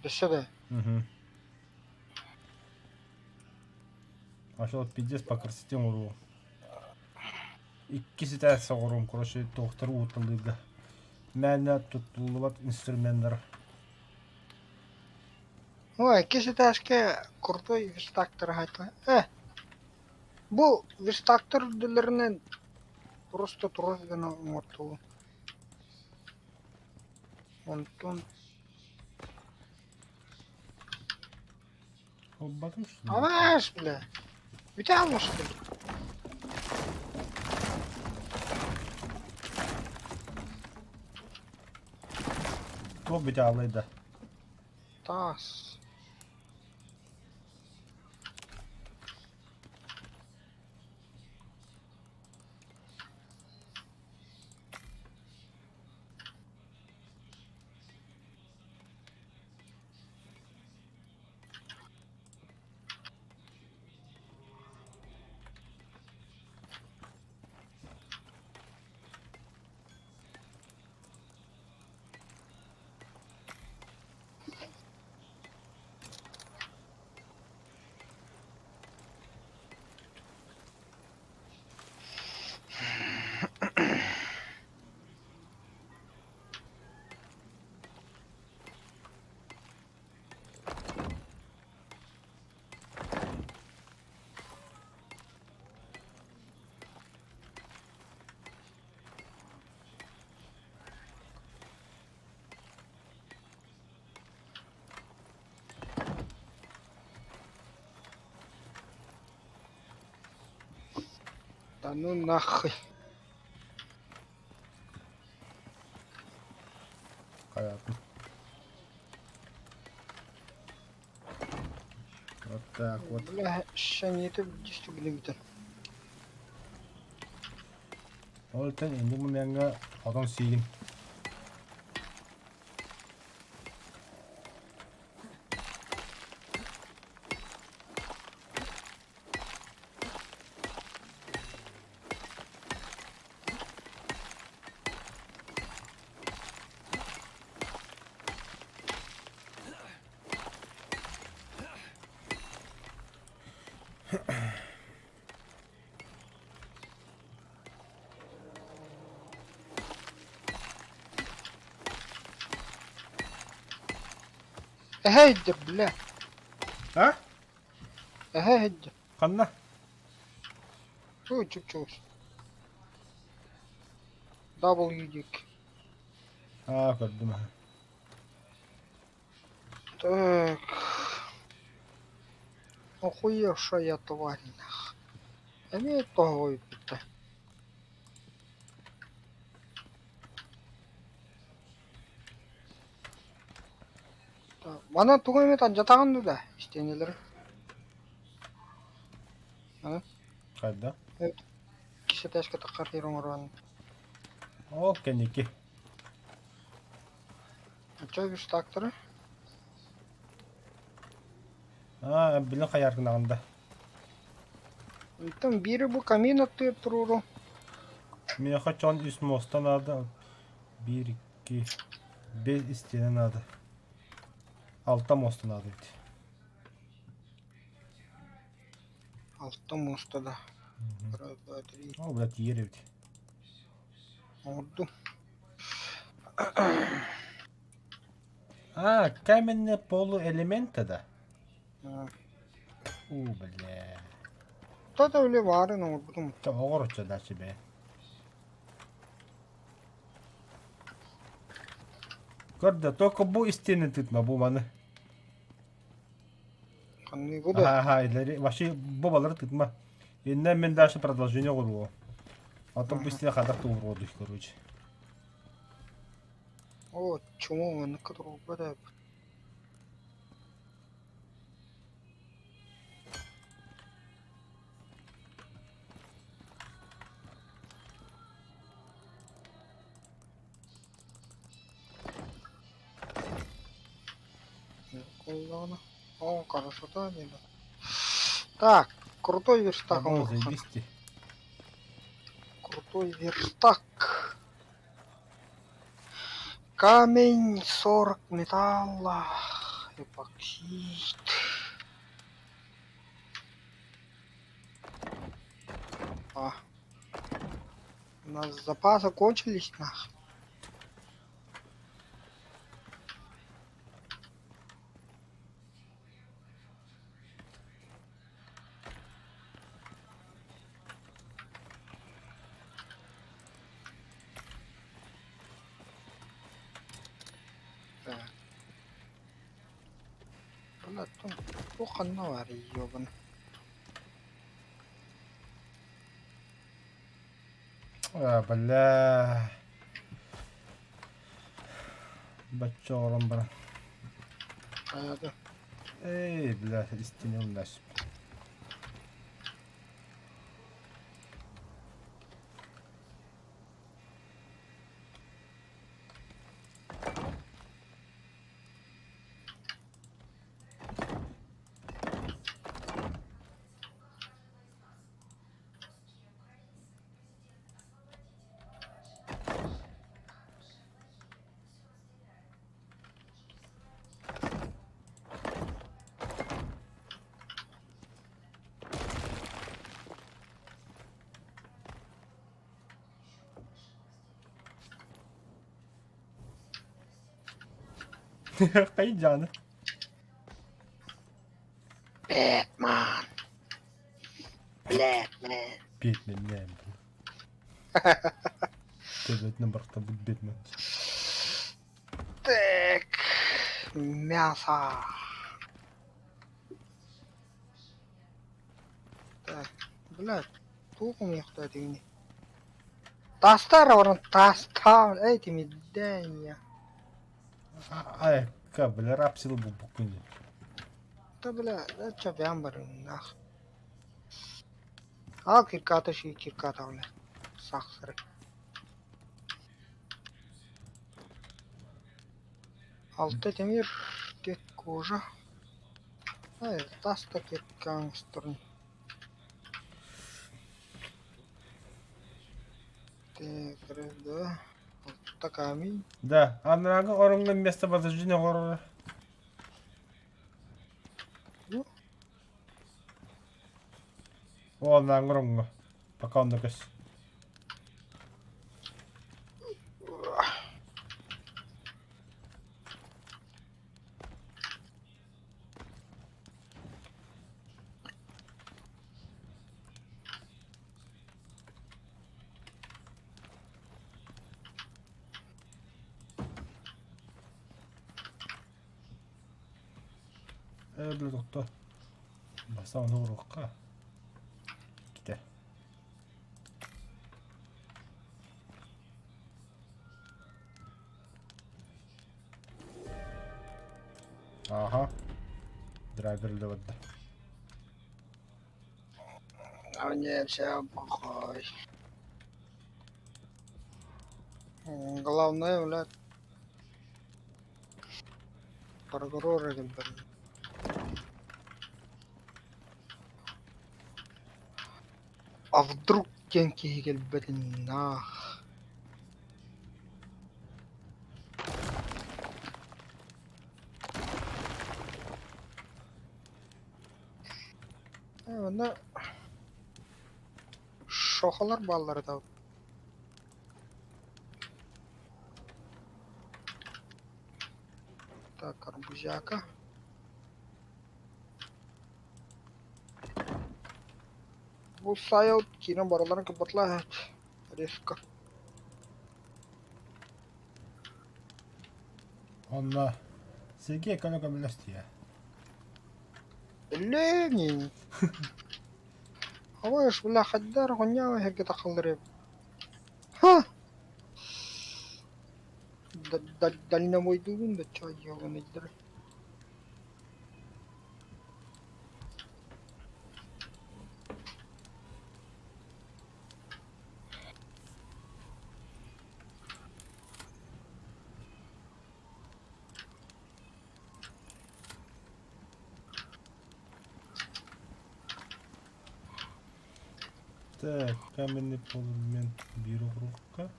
Dese de. Aşağı pideceğiz bakır sistem olur. İkisi de sağırım kuruşu doktor utuluydu. Mənə tutulubat instrumentler. Ой, кisi taşke kruтой вистактор hayta. Bu вистактор dillerinin просто турозгана моту. Онтон. Olmadım şu. Аваш, бля. Виталмыш, бля. Çok bir ağlıydı. Тас. Да ну нахуй. Hayatım. Вот так вот. Бля, ща не это 10 миллиметр. Olten indi bu menga adam silin. هيد بلا Ha? هيد Kanna. شو تشوف دبل يديك Ha gördüm ha. Так охуевшая тварь нах. Эми тоогой битта. Мана тугаймет анжатаган да истенелер. Қайда? Кише ташка такар хироморан. О, кенеки. Чой биш тактыры. Білін қаярғынағында. Там бири бу камин аттыр туруру. Мен қачан үс мостан ады. 1, 2, 5 істенен ады. 6 мостан ады. Алтта мостада. Раз, два, три. О, блядь, ері бит. Орду. Каменный полуэлементы да. Бля. Та өле бары ордум. Та оғырыча да себе. Көрді, только бұл істені тұтма, бұл маны. Канны гуда. Вообще, бұл балары тұтма. Енді мен дальше продолжение құру. Потом быстрее қадақ туғыр одыш, короче. О, чому мене кадру бада. Коллана. О, хорошо, да, не да. Так, крутой верстак. О, заебисти. Крутой верстак. Камень 40 металла. Эпоксид. У нас запасы кончились, нах. Блядь, тут хана вари, ёбан. Бля. Бачором, бля. Да. Эй, бля, истинный у нас. Кайдяна. Бэтмен. Бэтмен. Бэтмен, не, блин. Бэтмен, брата, будь Бэтмен. Так. Мясо. Так. Блядь. Туку мне кто это не. Тастар орон тастар. Эти медания. Бля, рапсил был буквально. Да бля, да чё вямбар нах. Кирката ши кирката бля. Сахсары. Алты темир кет кожа. Таста кет гангстерн. Так, да. Таками. Да, анаға орынға место возрождения ғоры. О, анаға орынға. Пока он накас. Бля, тоқта. Баса оны ұрыққа. Кете. Aha. Driver da wadda. А нет, все похуй. Главное, блядь, прокуроры, блядь. А вдруг тенки блядь, нах. Мына шохалар баллар да. Так, арбузяка. Bu saya kina baralarına kapatla hiç. Riska. Allah. Сергей, коlega millasti ya. Ленин. Хаваш бля хаддар гонява هيك تخلرب. Ха. Дальна мой дун да чай его не др. Так, каменный полумент беру в руку.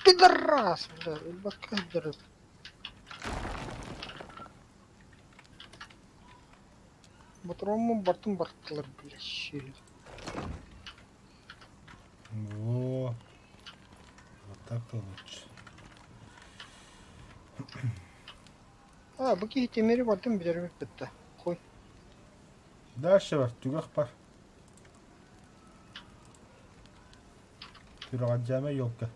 Пидорас, бля, бакадр. Батрому бартын барттылар бля щели. Во. Вот так-то лучше. А, баки темери бартын бедербек битти. Кой. Дальше бар, түгөх бар. Түраған жаме елка.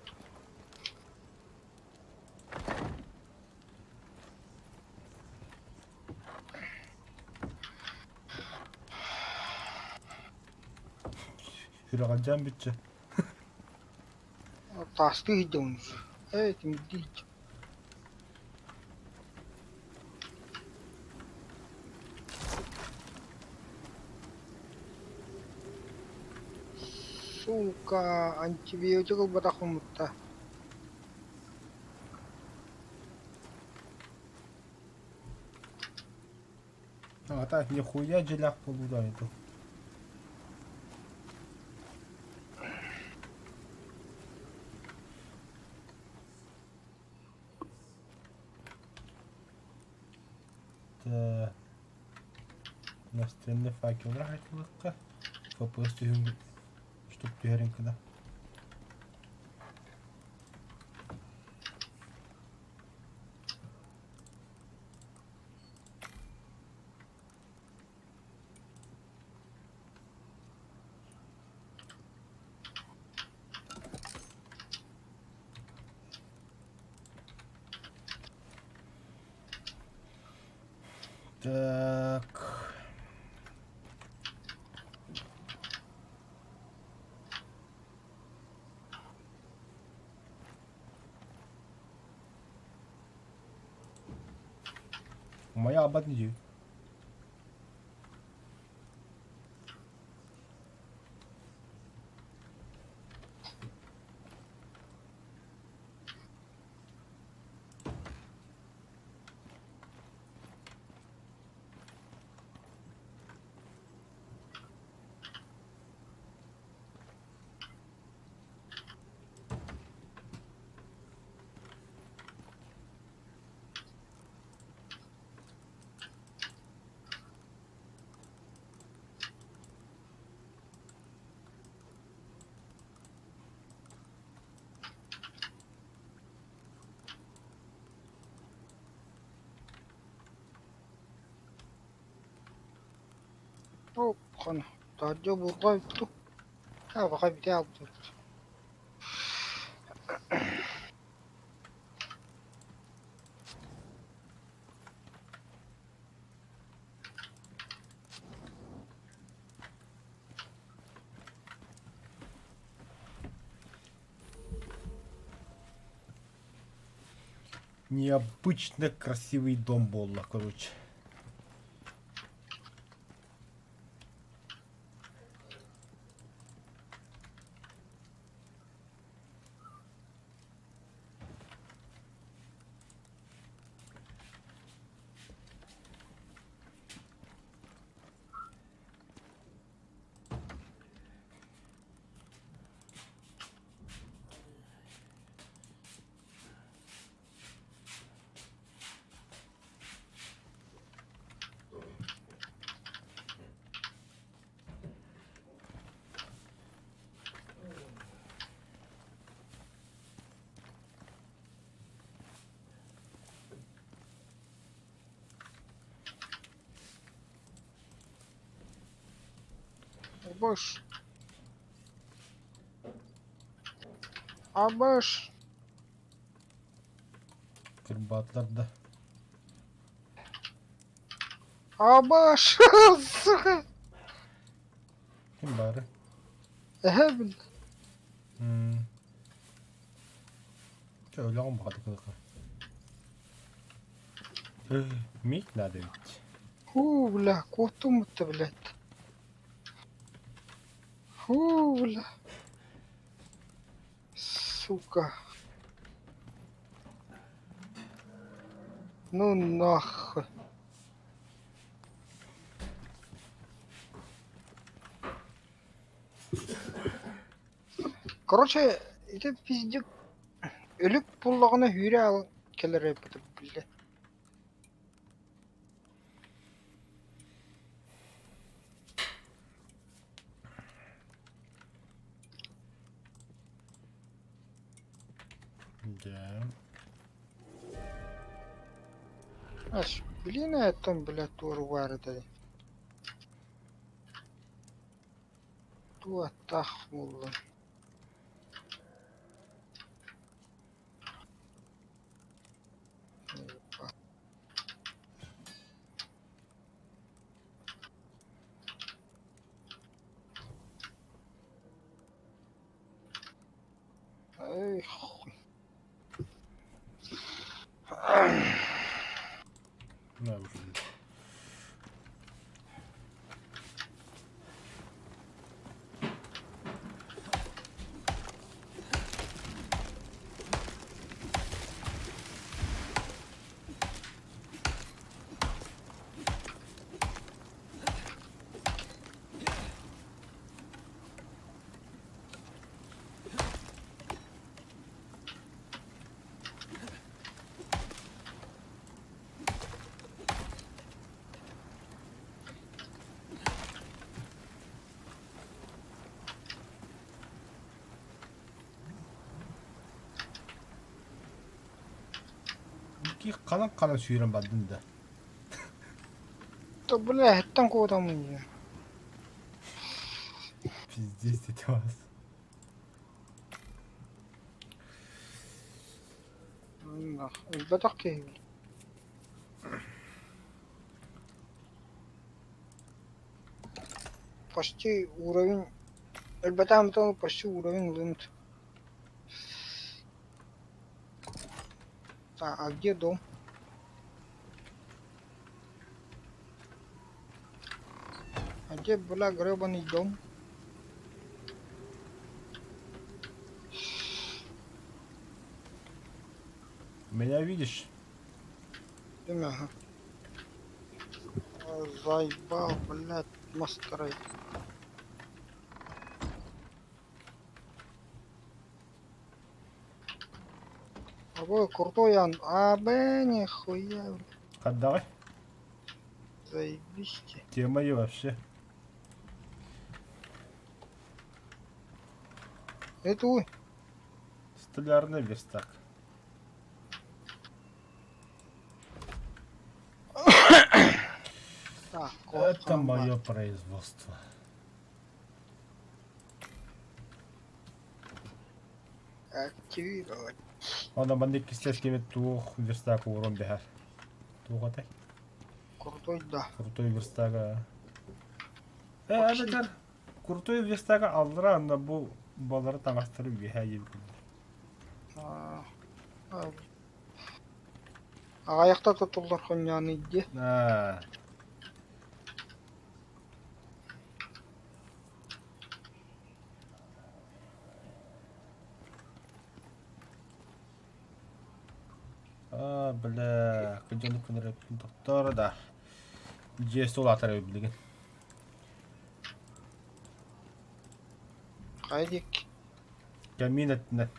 Түраған жам бітші. Таски гидонuz. Evet, müdhiş. Сука, антибиотиков батахумутта. А так, нихуя желях полуда это. Так. Настенный факел рахайтлыкка. Попусти хүн штук түйерін кіна. Так. Моя абат не дию. О, хан. Таджо бургай ту. Ha, bakay bir şey aldım. Необычно красивый дом был, короче. Абыш. Абыш. Кырбатларда. Абыш. Сука. Kim bari? Bil. Öyle olmadı kanka. Миг надо ведь. Фу, бля, котум-то, блядь. Фу, бля. Сука. Ну нахуй. Короче, этот пиздец ölüp pullağına hüre al keller yapıp bile. Да. Аж, блин, там, блядь, тур vardı. Tuo tahmulla. Ay, Ne yapayım? İki kalan kalan suyuran badın da. то, блядь, там кого там не. Пиздец, это вас. Нахуй, батарки. Почти уровень. Эльбатам там почти уровень лимит. А где дом? А где была гребаный дом? Меня видишь? Ага. Заебал, блядь, мастера. Какой крутой он. А, нихуя, блядь. Отдавай. Заебись. Те мои вообще. Это вы. Столярный верстак. Так, Это мое производство. Активировать. Она бандит кислет кемет тух верстак урон бехар. Туғатай. Крутой, да. Крутой верстага. Вообще. Абетер. Крутой верстага алдыра анда бұл балары таңастырып беха ел. А, а, Ағаяқта тұтылдар қоньяны иде. Ha. Бля, кыжаны күніріп доктор да. Же сол атары білген. Қайдек. Камин еттінен.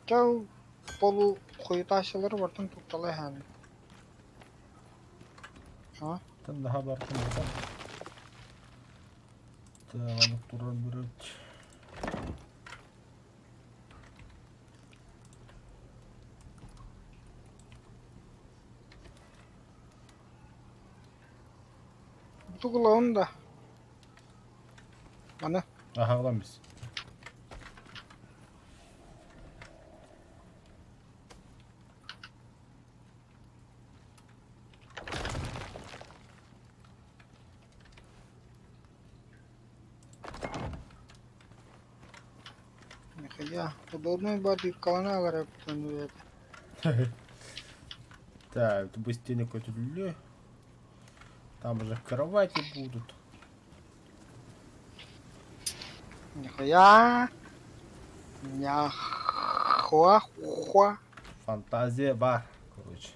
Жау болу қойыташылар бартын тұқталай хәні. Там daha бар кым. Тағаны тұран бүрет. Тұғылауын да. Аны. Aha ulan biz. Я удобный бадик калана гарап төнүет. Так, тут стены көтүлү. Там уже кровати будут. Нихуя. Няхуа. Фантазия бар, короче.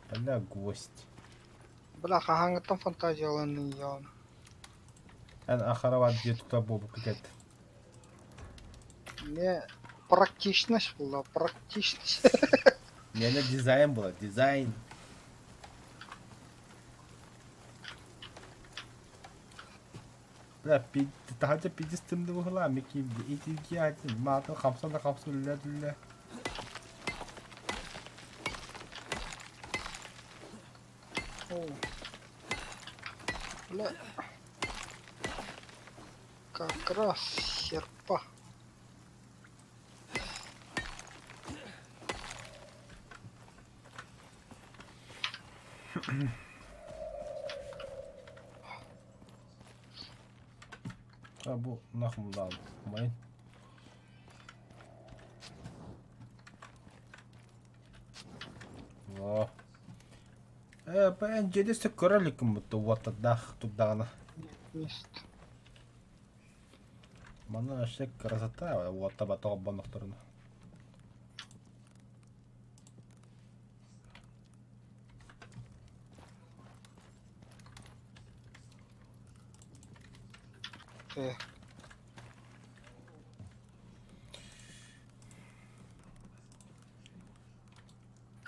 Бля, гость. Бля, хахаңыттан фантазияланын яуын. Эн ахарават где тут болуп кетет. Не практичность была, практичность. Менде дизайн было, дизайн. Бля, тахача пидистимди бухла, мики итики ати, мата хамсана хамсулля дулля. Бля. Как раз серпа. Bu nahmdan mayın. Во. Ben cedese körelikim bu tuvatta dah tudağına. Мест. Mana şey красота, вот таба тоғбанықтырына.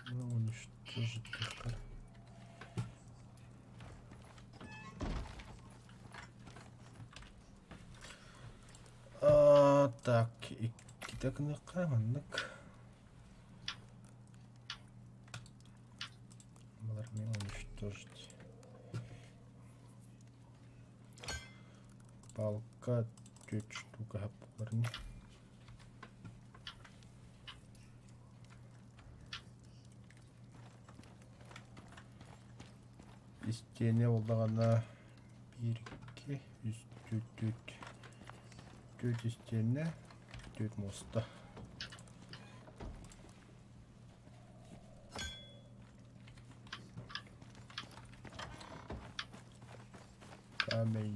Уничтожить только. Так, так не каменник. Балармен уничтожить. Палка 4 штук парни. İsteyene olduğuna 1 2 üst 4 isteyene 4 mosta. Amen.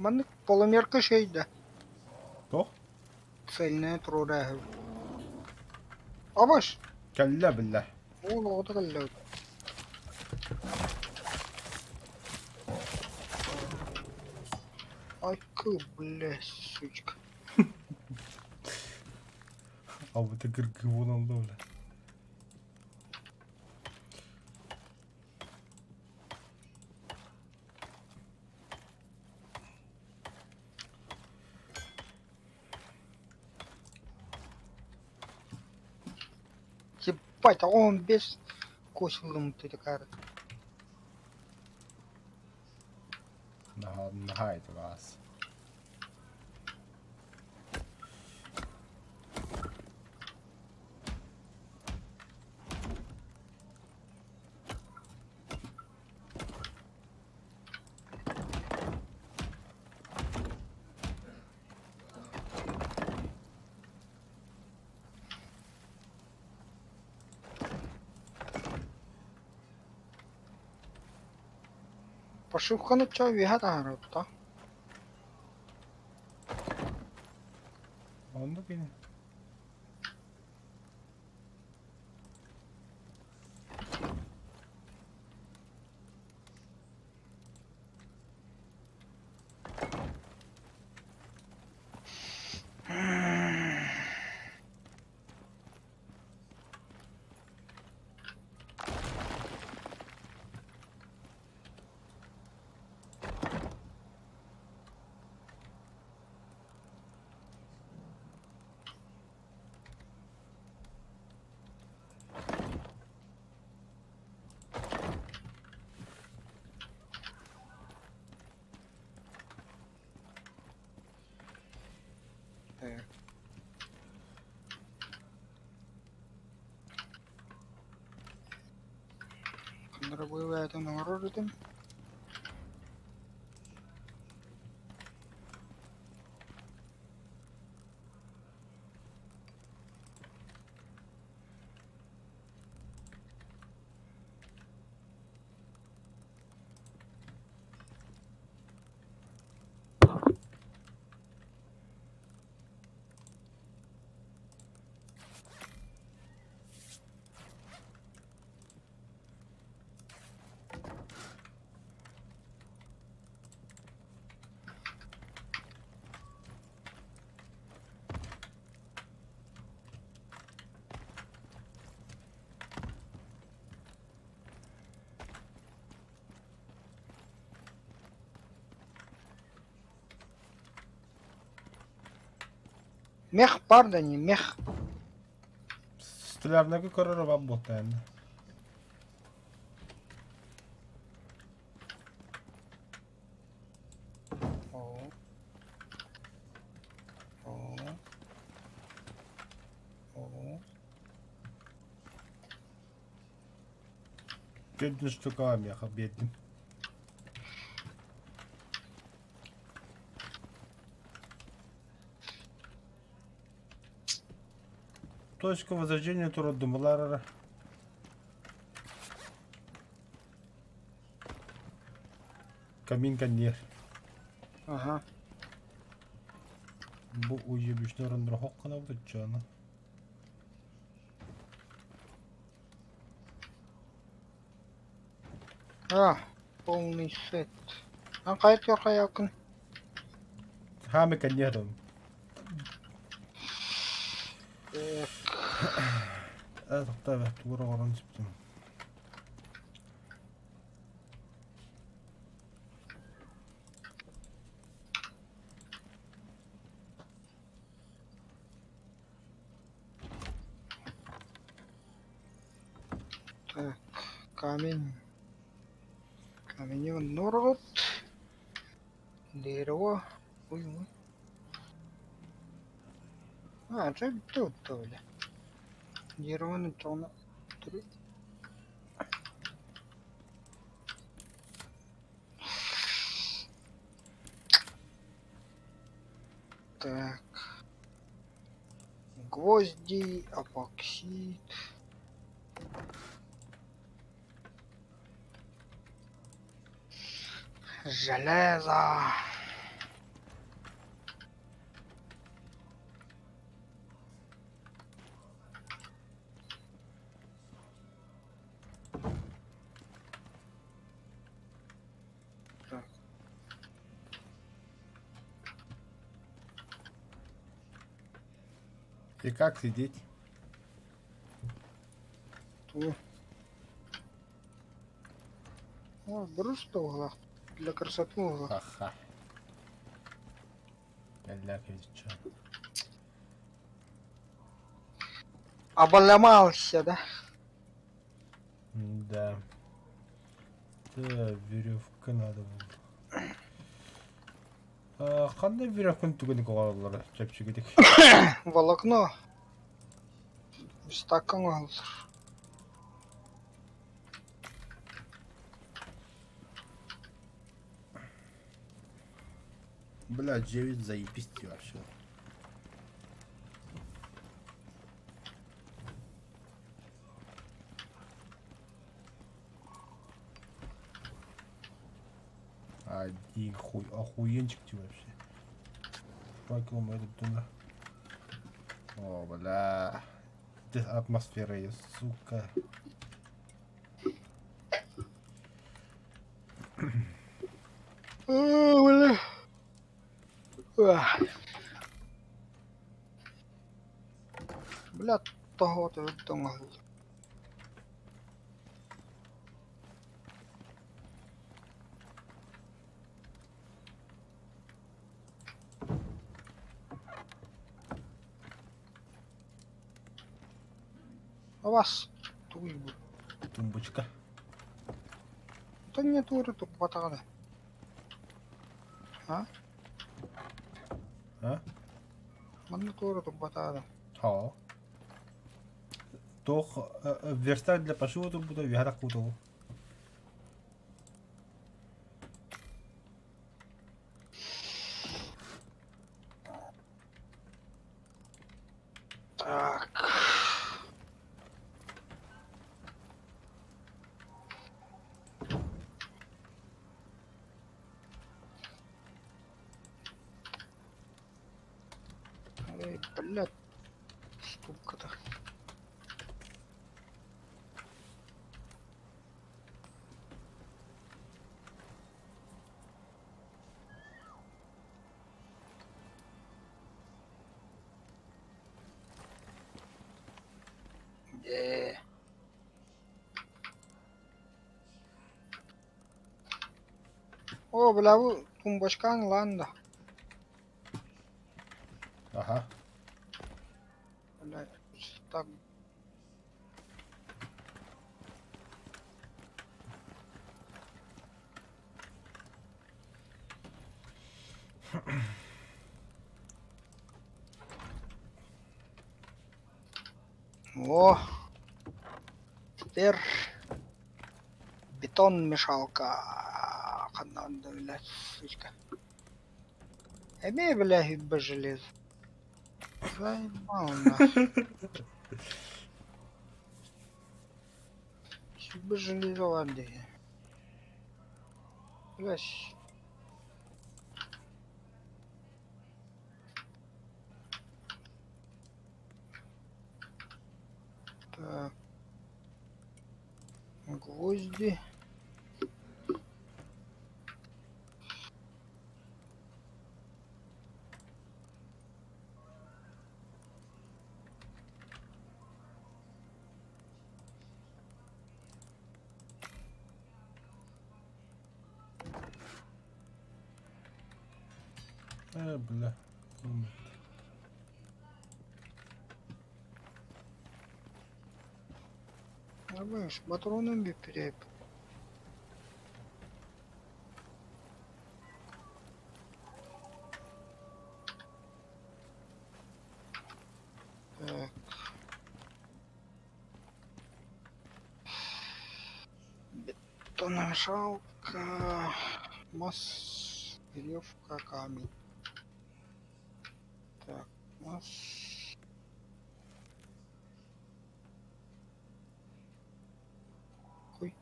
Маны полумерка şeyde. Toch? Seline tururahı. Abaş. Kella billah. Oğlum o da kalıyor. Ай-ка, бля, сучка. А вот и вон он бля. Ебать, а он без косвенным ты такая. Нахай это вас. Пошивка чого вігата грати, Он ну кинь. Так. Контрабує там нагородити. Мех, пардоне, мех. Столярнага көрөр бап ботен. О. О. О. Чуть штука меха бедным. Точка возрождения туродумалар. Камин каннер. Ага. Бу уебищнорын рохок кана бутчана. А, полный сет. А кайтер якын. Хаме каннером. Тоқта тура орон сиптим. Так, камень. Камень норот. Дерево. Ой, ой. А, это тут то ли. Дерево на тона. Так. Гвозди, апоксид. Железо. Так. И как сидеть? Ту. О, брус-то в углах. Для красоты в углах. Ха-ха. Ляковича. Обломался, да? Да. Да, веревка надо было. Қандай веревканы түгенік оғалар жапшыгедек. Волокно. Стакан алыр. Бля, 9 заебись вообще. Один хуй, охуенчик ты вообще. Факел этот туда. О, бля. Здесь атмосфера есть, сука. О, бля. Ах. Бля, того ты думал. А вас туй был. Тумбочка. Да нет, туры тут батагада. А? А? Мана туры тут батагада. Ха. Тох верстак для пошива тут буде вяра кутово. Так. Эй, блядь. Штука-то. О, бля, bu тумбочканы lan da. Ага. Бля, так. О, теперь бетон-мешалка. Надо, блядь, сучка. Имей, блядь, без железа. Заебал нахуй. Без железа, ладно. Блядь. Так. Гвозди. Бля. Знаешь, патронами переп. Так. Бетономешалка. Масс. Веревка, камень. Так, масс. Хуй.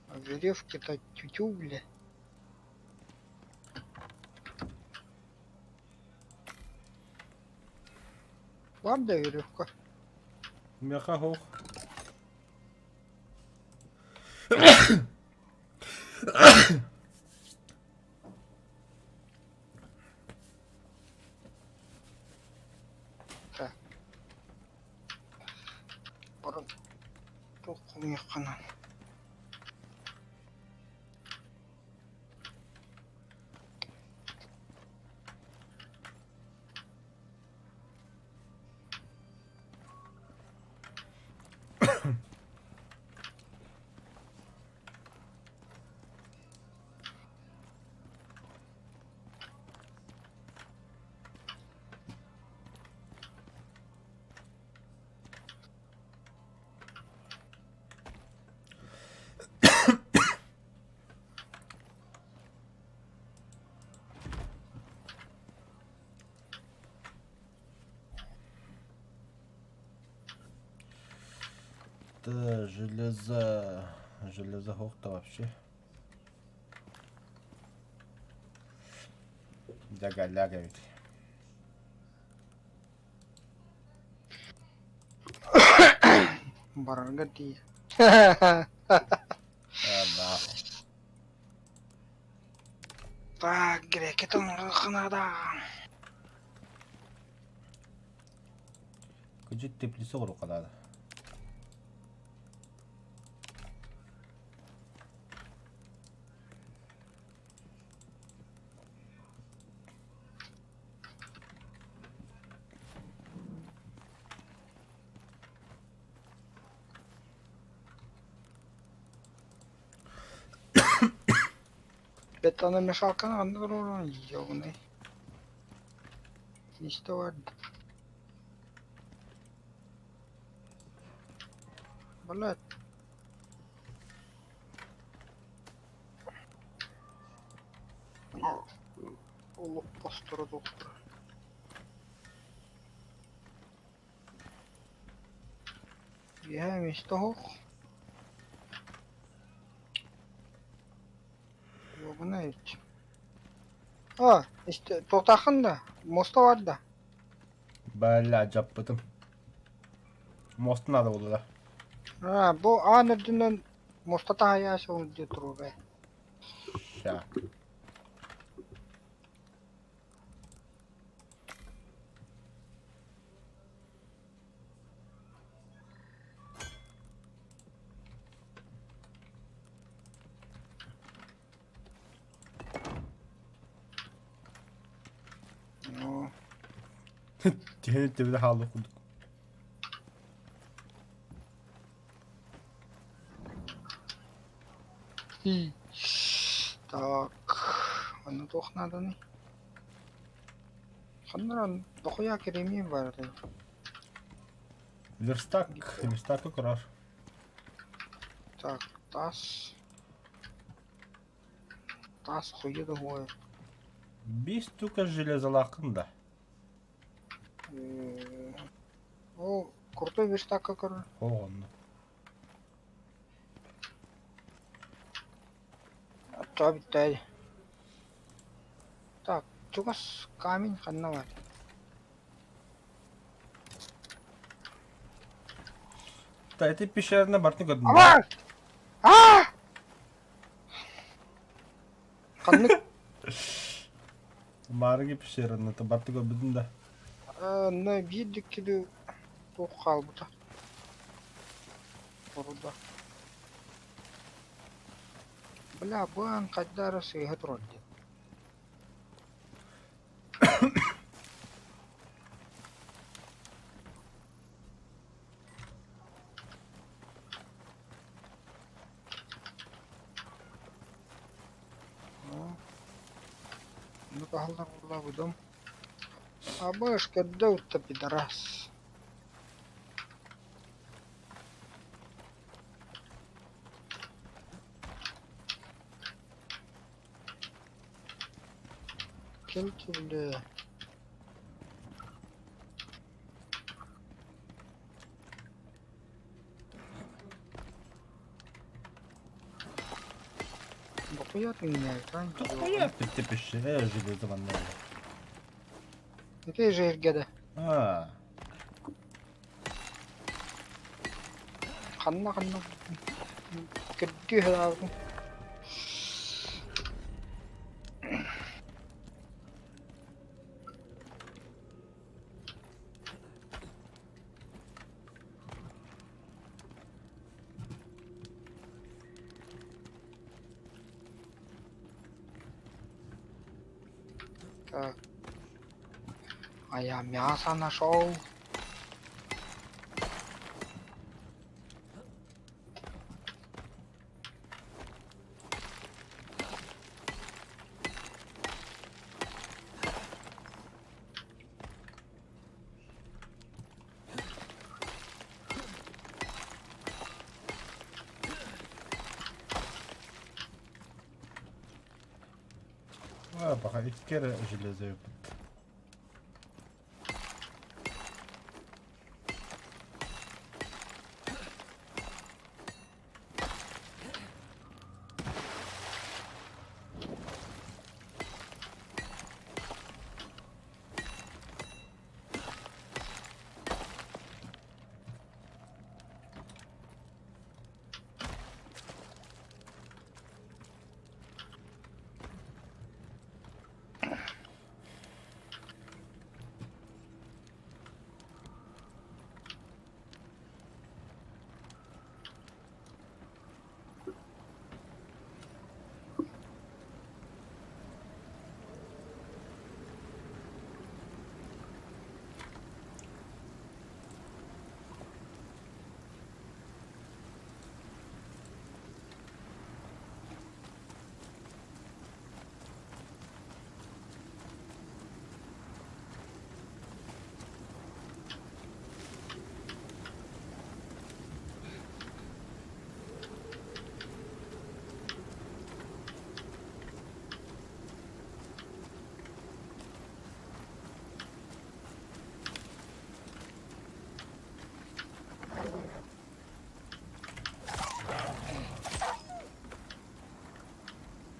А веревки-то тютю, бля. Ладно, веревка. Меха hoch. жаққанан. Да, железо. Железо хох-то вообще. Ляга ведь. Барарға тиі. Нахуй. Так, грекетін ұрықынада. Күжет теплесі құру қадады. Беттаны мешалканы қанды құруын, ебіні. Нешті варды? Блядь. Олық постыры доқтыры. Нешті хоқ? Ебіні өтші. İşte toktaqın da, mosta var da. Bella cappadım. Mostun adı oldu da. Bu anırcından mosta daha yaşı onu diye durur be. Ya. Cehennemde bir de halı okuduk. Так, оны тоқнады не? Қандыран дохуя керемей барды. Верстак kurar. Так, тас. Тас хуйды ғой. Bir штука железолақында. О, крутой верстак көрі. Оғанды. Атта биттәді. Так, чугас камень қанна бар. Да, этой пещерной бартны көрдім. Ама! Ааа! Қанны? Барыги пещерный, это бартны көрдім да. На видик кеду тоқ қалбыта. Оруда. Бля, бұған қайдары сыйғы тұрады. Ну пахалдар урла будем. А башка даута пидорас. Келки бля. Бахуя ты меня, это Хуя ты пещера железованная. Какие же иргеде? Қанна. Кірді хелағын. Так. А я мясо нашел. Пока iki kere железо yapıp.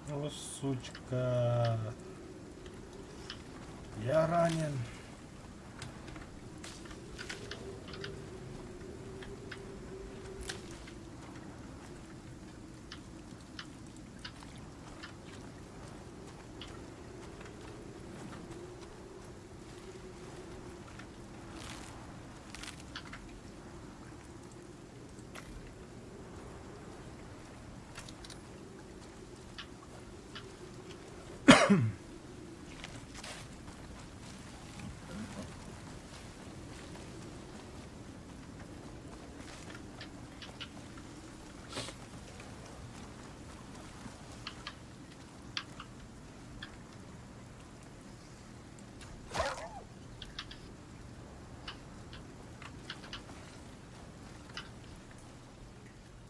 О, сучка. Я ранен.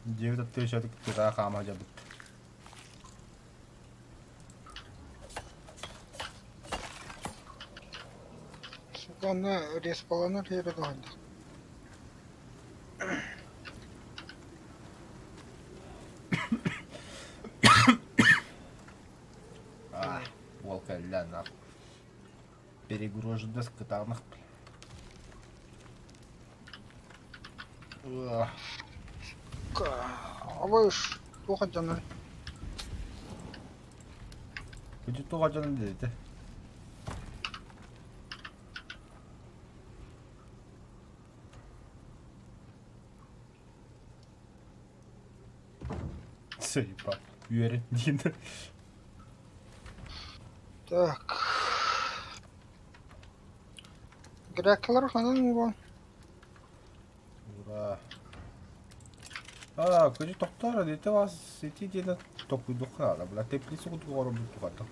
Девять отвечает, кто хама жабыт. Суганы респаланыр ері дойды. Волка ля нахуй. Перегруженность катарных. А вы ж плохо тянули. Kucu tu hocanın dedi. Сейпа. Юрий, Дина. Так. Греклер ханын bu. Ура. Kucu doktora dedi var. Seti dedi. Topu doktora. Bla teplisi kutu korum doktora.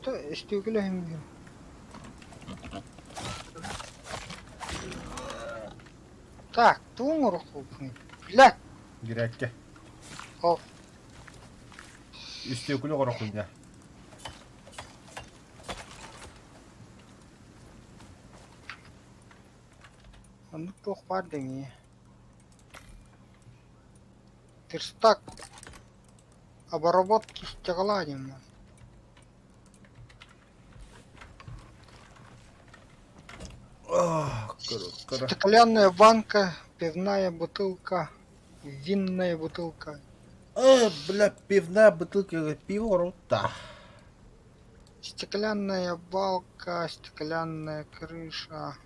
Да, isteygilerim diyor. Так, тумор хупни. Блядь, Girekke. Al. Üstü kulü koru kunya. анық тоқ бар деңе. Терстак. Обработки стекла нема. Круто. Стеклянная банка, пивная бутылка, винная бутылка. Бля, пивная бутылка пива круто. Стеклянная балка, стеклянная крыша.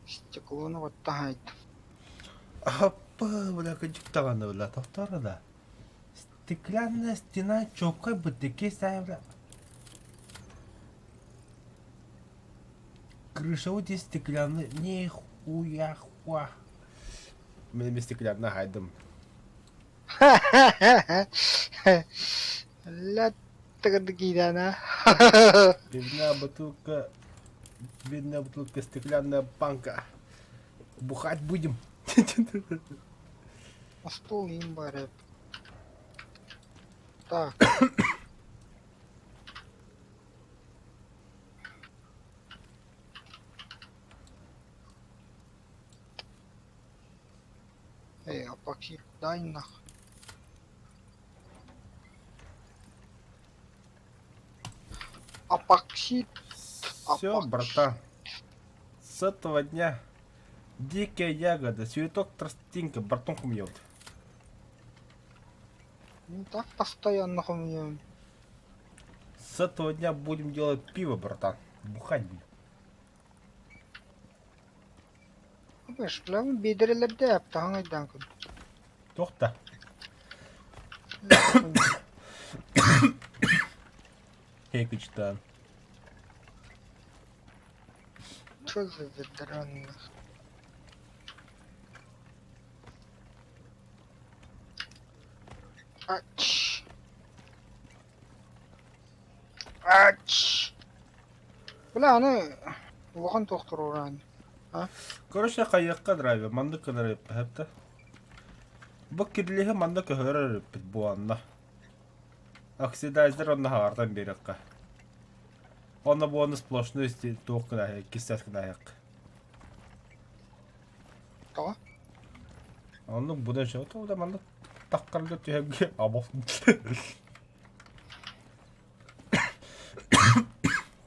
Стекло ну вот тает. бля, кадиктаганы, бля, тоқтары да. Стеклянная стена чопкой бытыки ставим, бля. Крыша вот здесь стеклянная, нихуя хуа. Мен стеклянная хайдым. Ля тагадгидана. Винная бутылка, стеклянная банка. Бухать будем. На стол им барят. Так. Эй, апоксид, дай нах. Апоксид. Все, братан. С этого дня дикая ягода, цветок тростинка, братом мьет. Не так постоянно хуйня. С этого дня будем делать пиво, братан. Бухать будем. Знаешь, главное, бедерлерде yaptı hangiden kız? Тохта. Хейкачтан. Что за ветераны? Ач. Ач. Бля, аны вахан тоқтыр оран. Короче, қайыққа драйвер, манды кыдырып хепті. Бұл кирлігі манды көхөрір бит буанна. Оксидайздер онна хағардан беріққа. Онна буанны сплошны туық кына хек, кистәс кына хек. Тағы? Онны бұдан шығыты, ода манды таққарды түйемге абофын.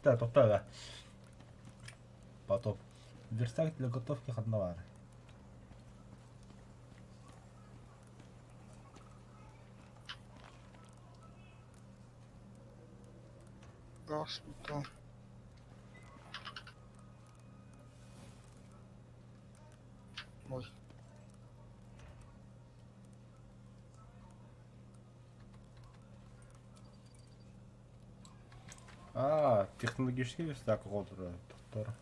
Да, тоқтаға. Потом. Верстак для готовки хаднавары. Газ, да. Ой. Технологический верстак олдыры. Тоқтар.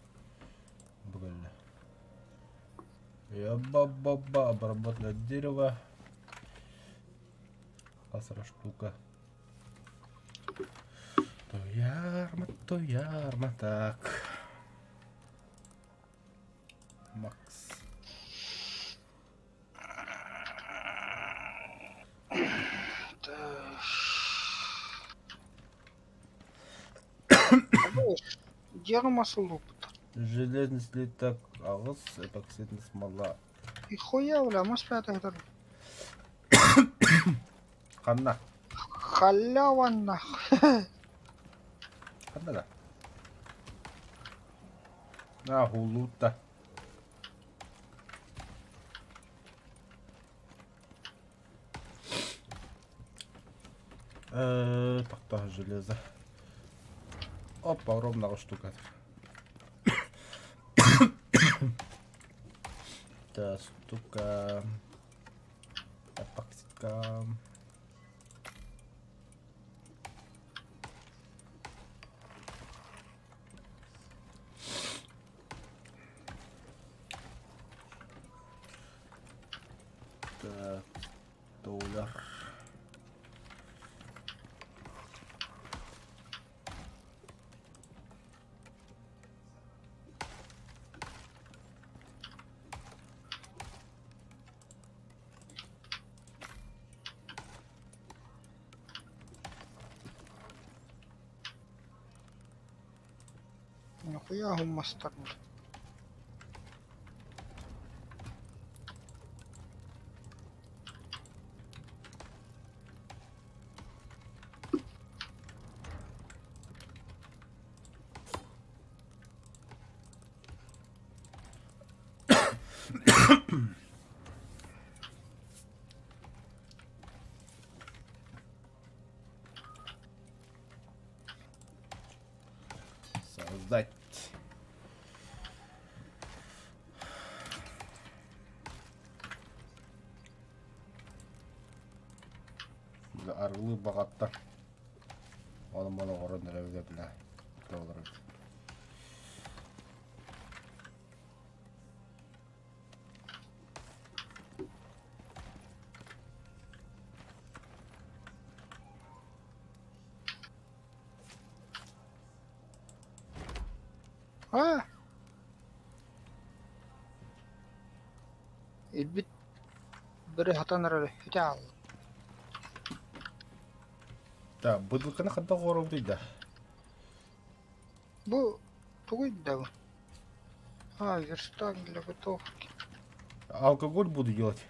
Богально. Я-ба-ба-ба, обработать дерево. Асра штука. То ярма, так. Макс. Дерево луп. Железный слиток, агыс, эпоксидная смола. И хуя, бля, мы спрятали это. Ханна. Халява нах. Ханна да. Гулута. Так, железо. Опа, ровная штука. Та штука. Эпоксидка. Так, доллар. Нихуя он мастер. Создать. аргылы багатта. Оны орон элебе биле. Доллар. А? Элбит бири хатанар хите ал. Да, быдылканы кандай коров дейді. Бу тугуй да. А, верстак для готовки. Алкоголь буду делать.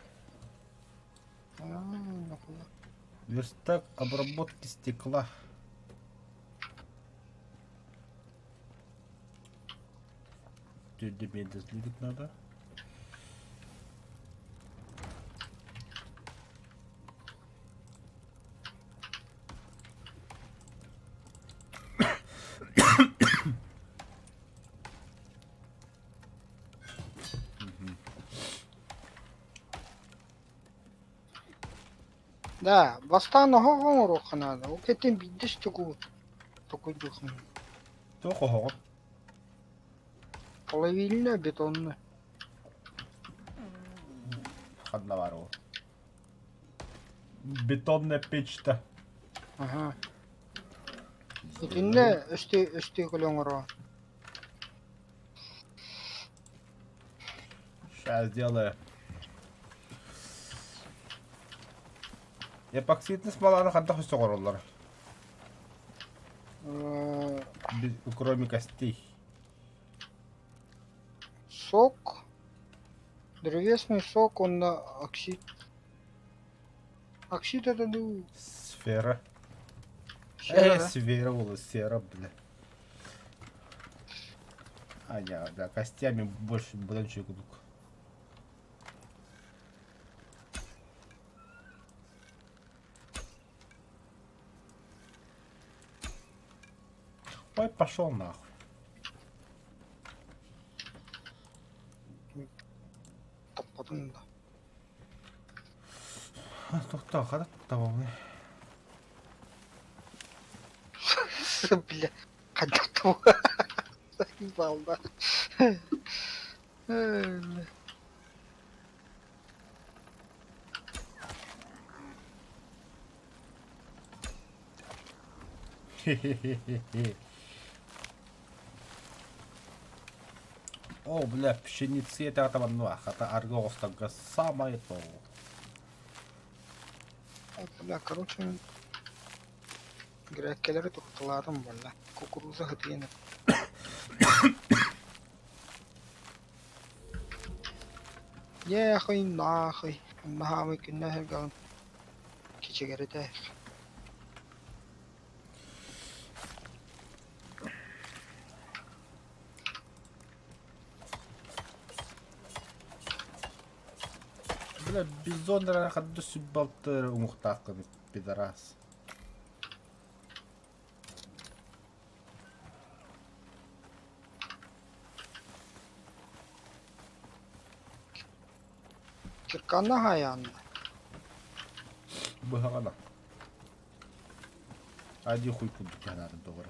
А, нахуя. Верстак обработки стекла. Тебе это сливать надо. Да, бастан хогон рухнада. Окетин биддиш тугу. Тугуй духн. Только хогот. Половильно бетонны. Одна вару. Бетонная печь-то. Ага. Итинне өсти көлөңөрө. Сейчас сделаю. Эпоксидный смоланы кандай хөстө короллар. Кроме костей. Сок. Древесный сок, он на оксид. Оксид это ну... Сфера. Сера, да? Сфера была, сера, бля. А, не, да, костями больше бутончик идут. Ой, пошел нахуй. Таппадың да. Тоқта, қада тоқтауы. Бля, қадақтау. Заебал, да. Бля. Хе-хе-хе-хе. О, бля, пшеницы это атамануа, это аргостага самое то. Бля, короче, греккелери тоқталарым бля. Кукуруза хытыйны. Яхый, нахый. Нахамы күнне хелгалым. Кичегерите. Бля, бизонра хадду сүббалтыр умухтақын пидорас. Кирканна хаянда. Быхагана. Один хуй кудук янады добра.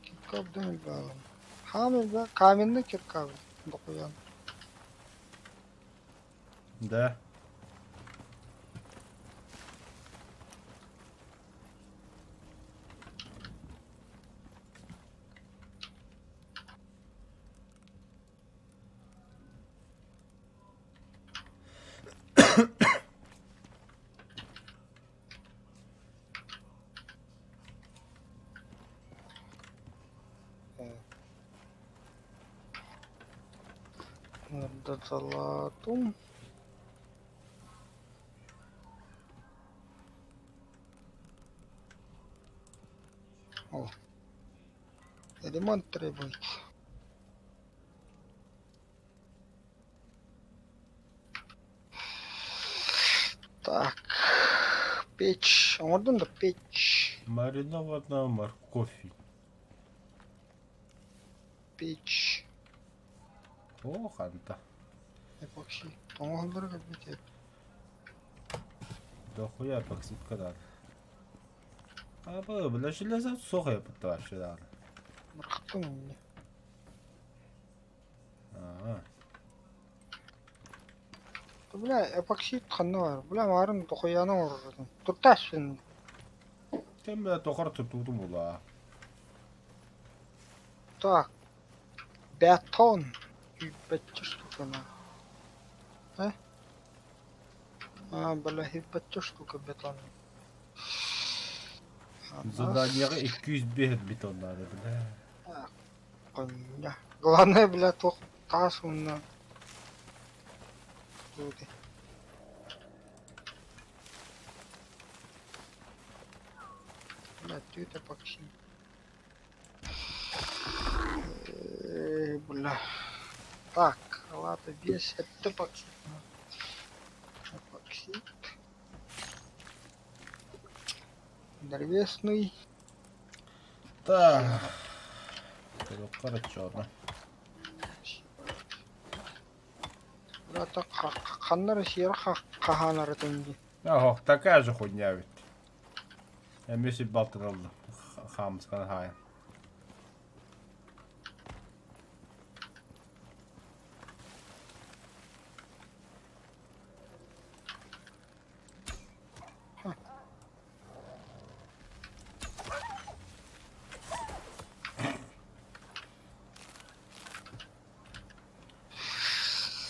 Киркабдан балым. Хамы да, каменный киркабы. Докуян. Да. Надо золотом. О. Ремонт требуется. Так. Печь. А вот надо печь. Маринованная морковь. Печь. О, ханта. Эпокси. Тоңолдор как бы Дохуя эпоксидка надо. А бля, железо сухое вообще надо. Мырхтым мне. Ага. Бля, эпоксид ханна бар. Бля, марын тухаяны урырдым. Турташын. Тем бля тохар тутудум була. Так. Бетон. Хиппетчі штука на. Бля, хиппетчі штука бетон. Заданиега 205 бетон надо, бля. Коня. Главное, бля, тох тас унна. Туди. Бля, тюта пакси. Бля. Так, ладно, весь это пакси. Пакси. Древесный. Так. Это черно. Бля, так ханнары сера хаханары тенги. Ого, такая же хуйня ведь. Я мюси баттерал хамскан хай.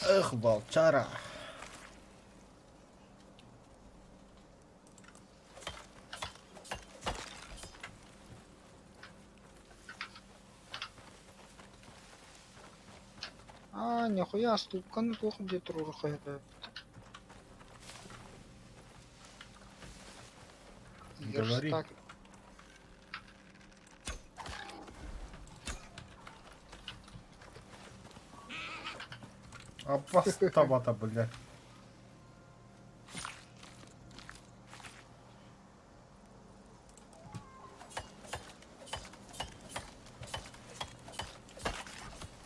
Эх, волчара. Нихуя, ступканы тух где турур хайпы. Говори. Так. Апостамата, бля.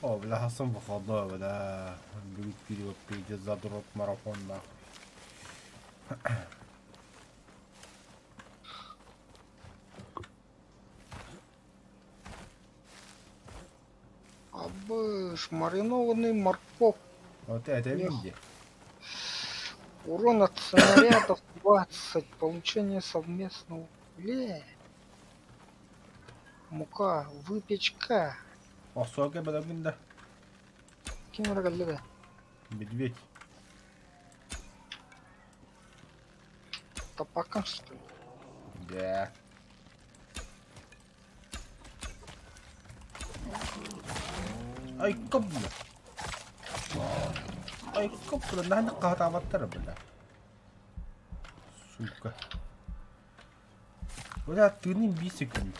О, бля, Хасан выходной, бля. Будет период, пиздец, задрот марафон, нахуй. Абыш, маринованный морковь. Вот это видите? Урон от снарядов 20. Получение совместного. Бля. Мука, выпечка. Осоге бля, да. Кем рагаледа? Медведь. Топаком что ли? Да. Ай, кап, бля. Ай, кап, бля, нахуй катаваттар, бля. Сука. Бля, ты не бисиком.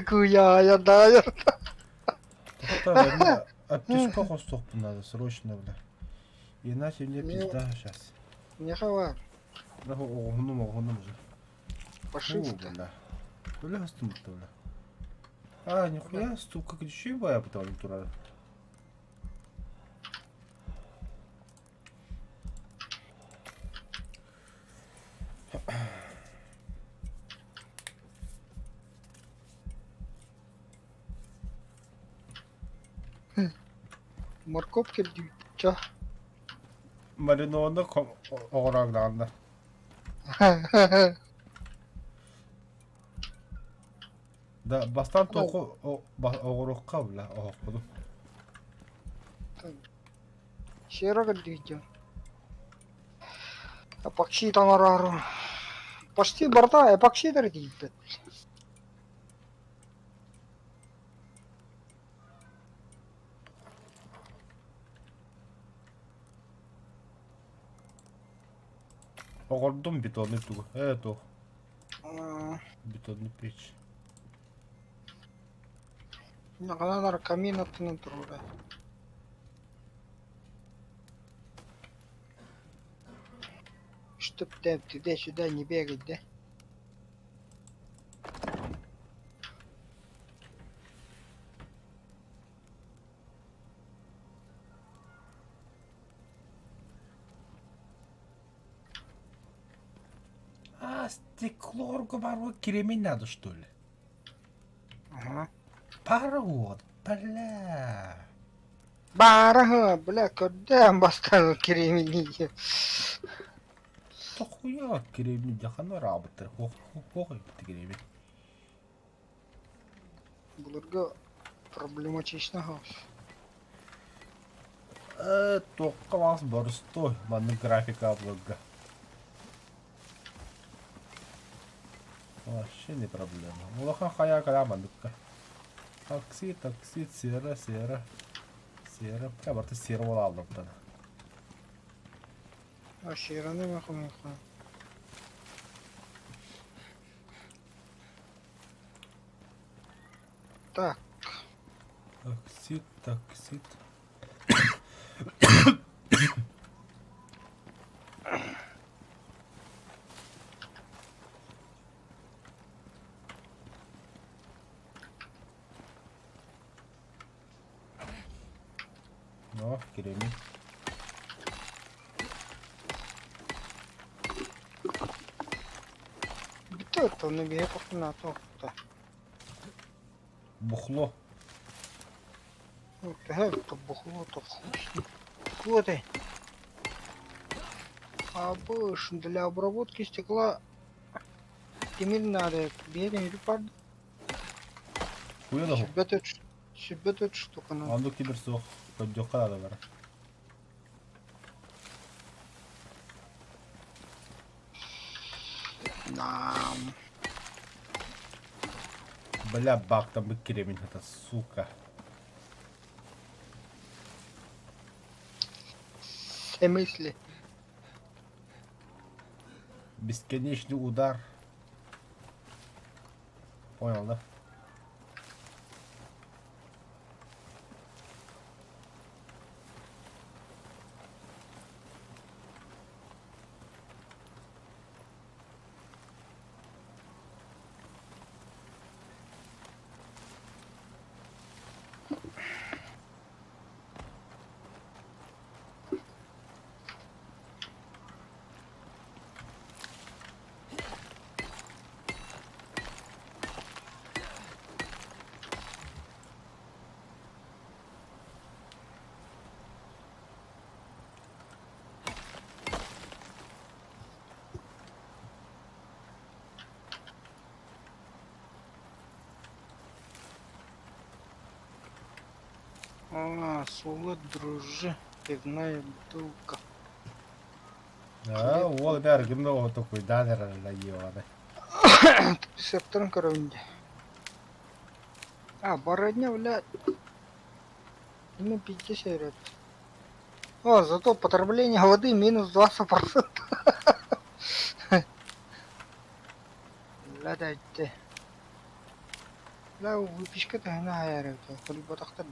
Куя, я даю. Аптечку хосток надо срочно, бля. Иначе мне Не. пизда сейчас. Не хава. Да, огнум же. Пошли. Бля. Бля, стумта, бля. А, нихуя, стука, ключи боя потом тура. Морковь кирди. Чё? Маринованный ограгдан. Да, бастан току огурукка, бля, огурду. Шера кирди. Эпокси танарару. Почти борта эпокси дорогие. Огурдум бетонный тугу. Это бетонный печь. Не kadar камин attığını durur. Чтоб ты туда-сюда не бегать, да? А, стеклорку бару кремень надо, что ли? Ага. Паровод, бля. Бара, бля, куда бастан кремени? То хуя кремень, яханы работает. Хохой кремень. Буларга проблематично хаус. Тоққалас борстой, манның графика облога. Вообще не проблема. Улахан хая кала мандыкка. Такси, сера. Сера. Я барты сера бола алдым тана. Ашираны махамеха. Так, Таксит. Ну, кремень. битто не бие на то. Бухло. Ну, то бухло, то вкусно. Вот и. А больше для обработки стекла теперь надо берем репард. Хуя да ху. Себе тут штука надо. Анду киберсох. Көддөққа да бар. Нам. Бля, бак там бы кремень, это сука. Все мысли. Бесконечный удар. Понял, да? Солод, дружи, пивная бутылка. А, ол бәрі кімді оты қойдан әрі ебаны. Септорн коровинде. Бородня, блядь. Ну, 50 ряд. О, зато потребление воды минус 20%. Ла дайте. Ла выпечка-то она аэрит. Хоть батахтар.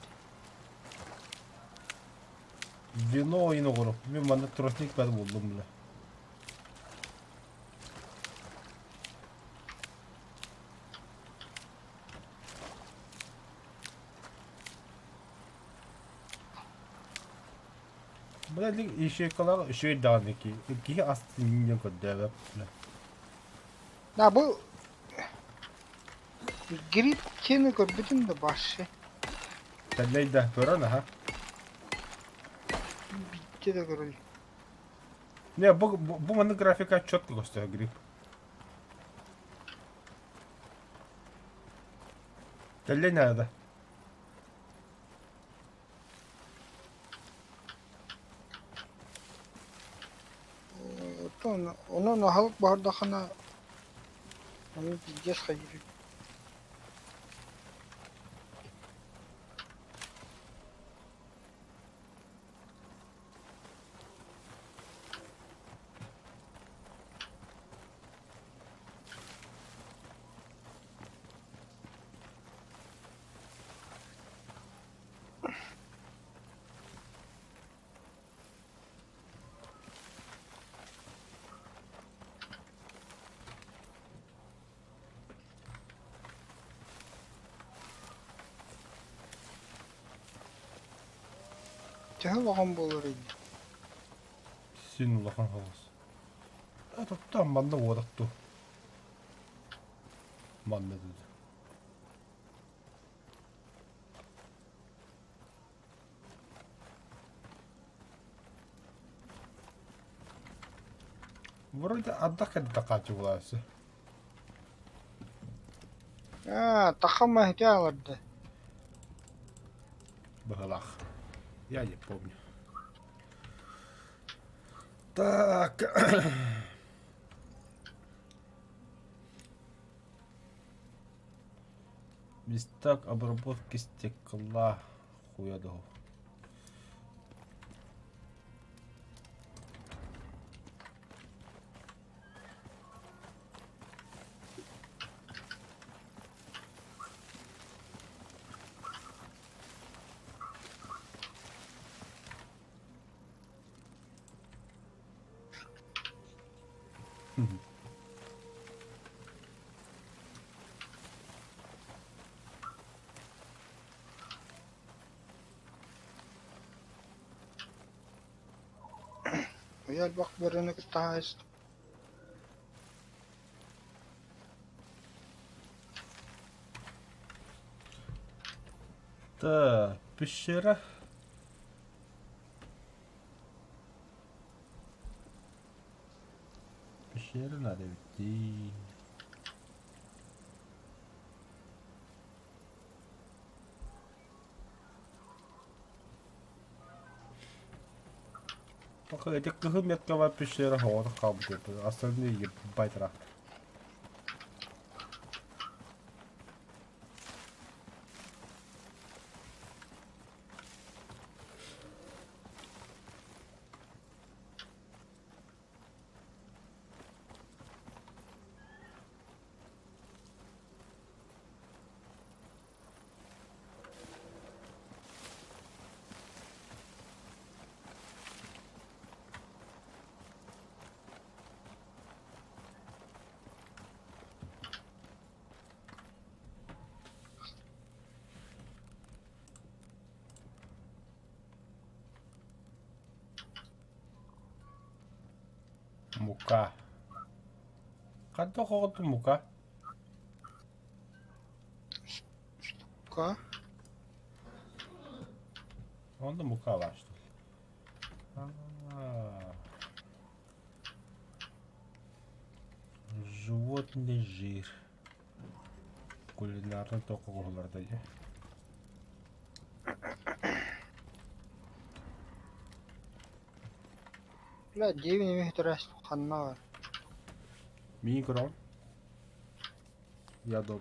Вино ойыны құрып. Мен манда тростник бәді болдым білі. Блядь, еще калага, еще и данники. Какие астынын көддәбәп. Да, был... Гриб тені көрбітін де башы. Тәлейді көрін, аха. Битте де көріл. Не, bu bana grafika четко gösteriyor grip. Telle nerede? Onu nahalık bardakına... Onu pizdes hayırı. Тәһә ваған болыр еді. Син улахан хавас. Totta manna vuodottu. Manna tyytä. Вроде отдохнуть докачивалась. Тахама тяаларды. Бахалах. Я не помню. Так. Местак обработки стекла. Хуядого. ويا الوقت برنك التعايز. Да, пещера. Пещера надо идти. Только эти метковая пещера, вот как бы, остальные ебать рак. Мука. Когда ходит мука? Ка? Он да мука ва, что ли? Животный жир. Кулинарный только голларда я. لا جيبني مهترس خنار. Микро. Я дома.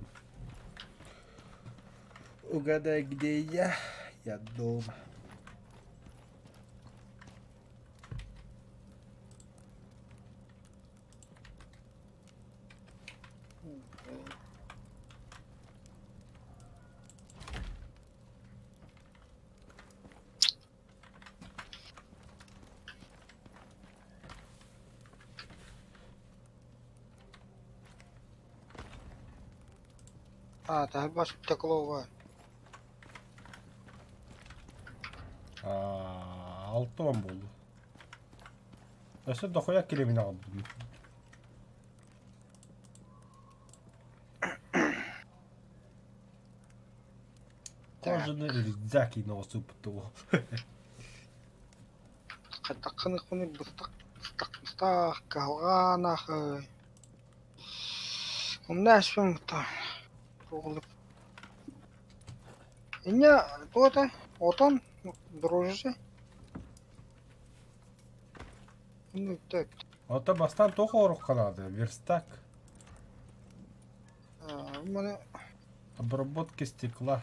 Угадай, где я? Я дома. تهبش تقلوها. Алтон болды. Өсі дохуя келемін алдым. Кожаный рюкзак и носу пту. تقني قني بستق كهوانا خي. ومناش فهم طول. إني توتا отон дружище. Ну так. Ата бастан тоқы ұрық қалады, верстак. Мене Обработки стекла.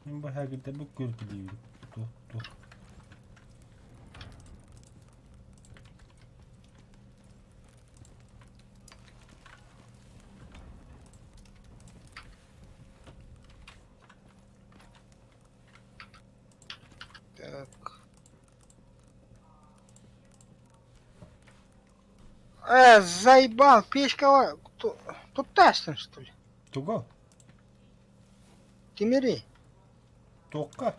Мен бахагида бұл көркілейін. Ту. так. Заебал, печка. Тут тестим, что ли? Туго? Тимири. Тоққа?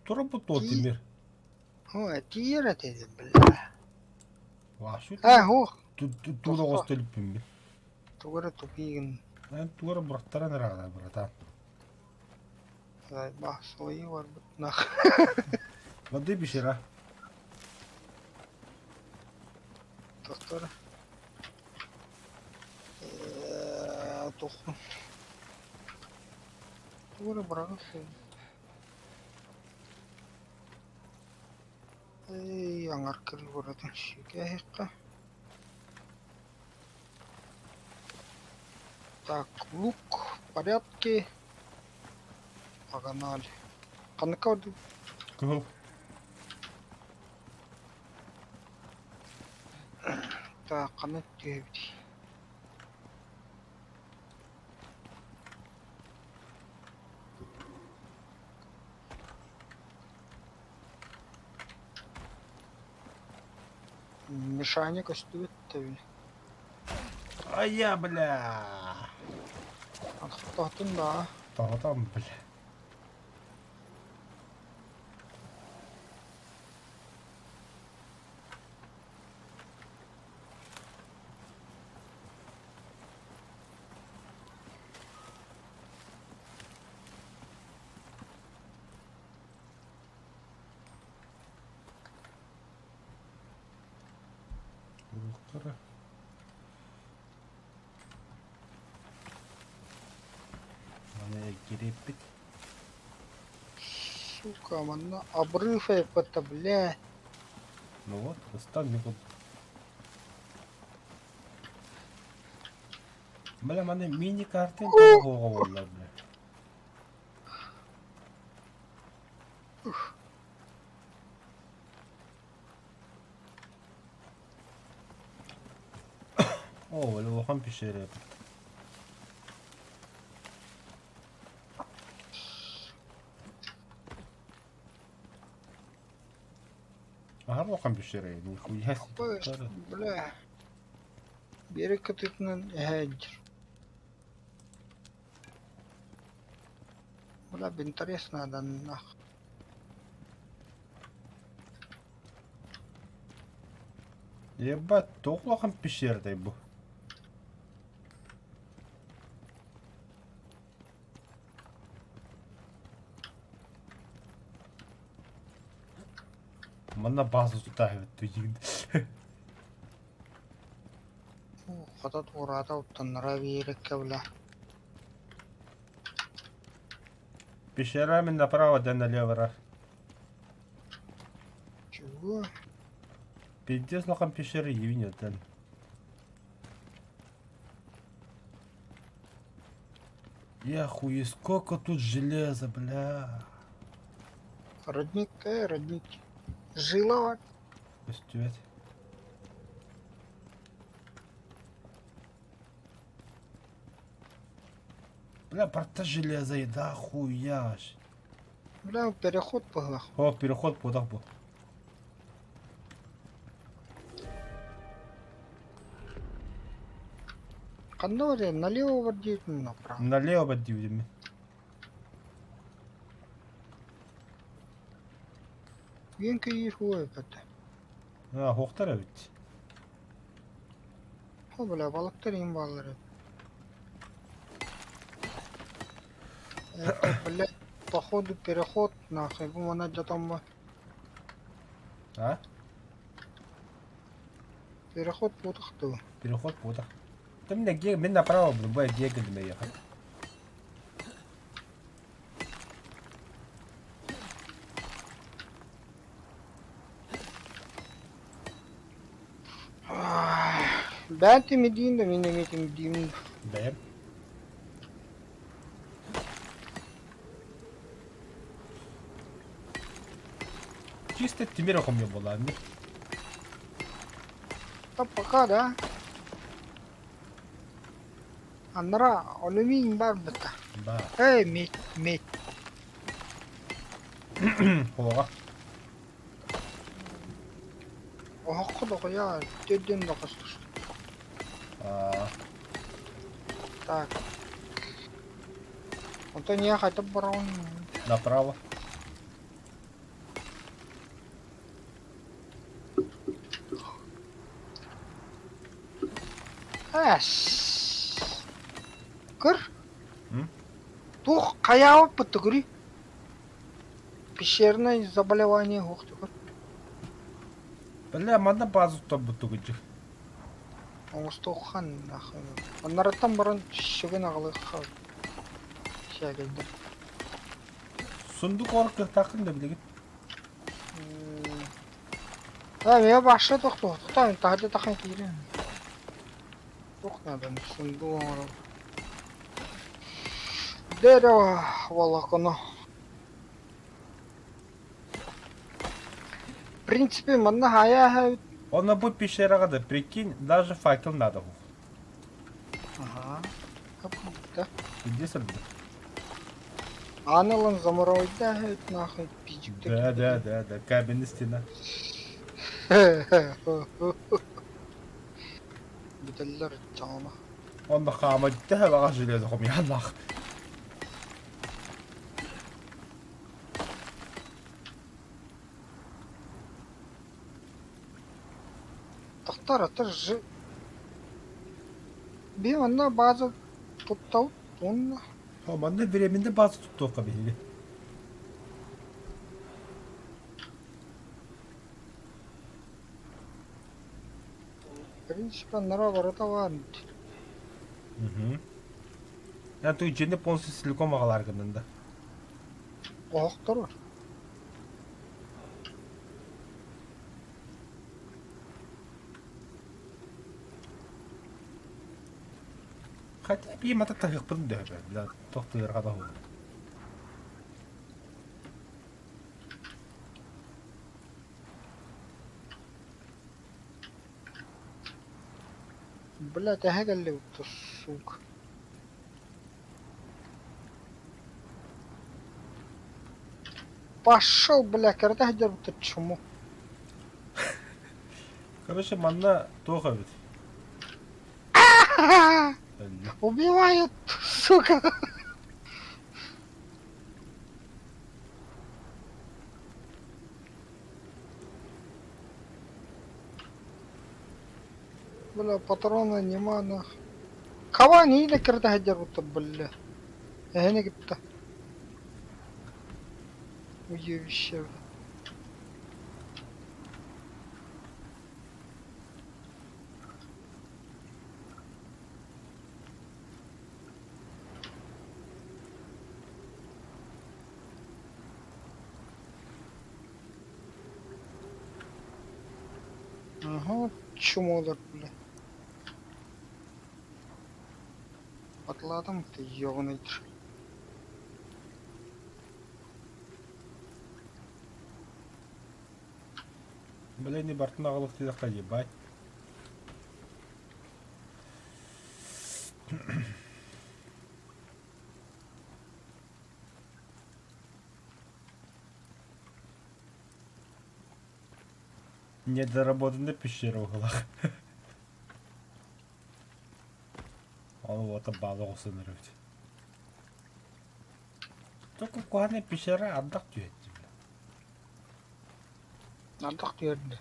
Тұра бұт ол темір. О, тиера dedi, бля. Ваа шүү. О, Дүүрээс төлөв юм бэ. тугара тупигин. Дүүрээ буртараа нэраа брата. Ай, ба, свои var нах. Воды бишера. Доктор. Туху. Тугара брагас. Эй, ангар кыр буратын шикаһикка. Так, лук в порядке. Погнали. Канкауду. Кого? Так, канат девять. Мешаника стоит таби. А я, бля. Антохтатын да. Там, бля. Доктора. Мне гирепит. Сука, манна обрыв это, бля. Ну вот, остальный год. Бля, мане мини-картин того бля. О, бля, лохан пишереп. Ага, лохан пишереп. Нихуя себе. Бля. Берекетитнен хеджер. Бля, интересно, да нах. Ебать, тоқ лохан пишереп бу. Мана базу тутаа хэвэт түйгэн. Хатат урата уттаннара берекке, бля. Пещерами направо, да налево. Чего? Пиздец, лохан пещеры евинет, да. Я хуй, сколько тут железа, бля. Родник, родник. Жила. Пустёт. Бля, порта железа, и да хуяш. Бля, переход погнах. О, переход подах был. Кандоре налево водить направо. Налево поддивим. Венка и хуй это. А, хохтара ведь. О, бля, балактарим балары. Это, бля, походу переход нахуй. Бу мана там А? переход путахту. Переход подах. Да мне направо, блин, будет гега для меня ехать. Бәнти медин да мине медин. Да. Чисто Тимиров у меня была, не? Да пока, да. Аннара алюминий бар бета. Да. Эй, медь. Хова. Охода я деден да кастуш. Так. Вот они хотят барон. Направо. Кыр? М? Тух каяп бітті көрі. Пещерное заболевание хоқты көр. Бля, мана базу тобуту гыджы. Оңысты оққан нахуй. Анараттан бұрын шеген ағылы қал. Шәгелді. Сундук оркы тақын да білеген. Мен башы тоқты. Тағды тақын кейлі. Тоқнадан сұнды оңыры. Дерево волоконо. В принципе, мана хая. Он на бу пещера да, прикинь, даже факел надо. Ага. Да. Иди сюда. Анылын заморойда нахуй пичикте. Да, каменная стена. Бітеллер чама. Он на хама дитя вага железо хом янах. Тахтар атыр жы. Bir anda bazı tuttav onunla. О, манда временде база туттука били. В принципе, нара ворота var. Угу. Я тут içinde полностью силикон вагалар гынында. Oğuklar var. Хотя би мата тахык бун дөбө. Бля, токтойрга да хол. Блядь, ага اللي وتصوك. Пошел, бля, когда дерут чему? Короче, манна тоха бит. Убивают, сука. Бля, патрона нема нах. Кого они или когда дерут, бля? Я не гибта. Уевище. Ага, чумолар, бля. Atladım da yoğunaydır. Бля, не бартына калык тиякка ебать. Недоработанная пещера в углах. Он вот базу усынырывать. Только куанная пещера отдах тюет тебе. Ардақ дерді.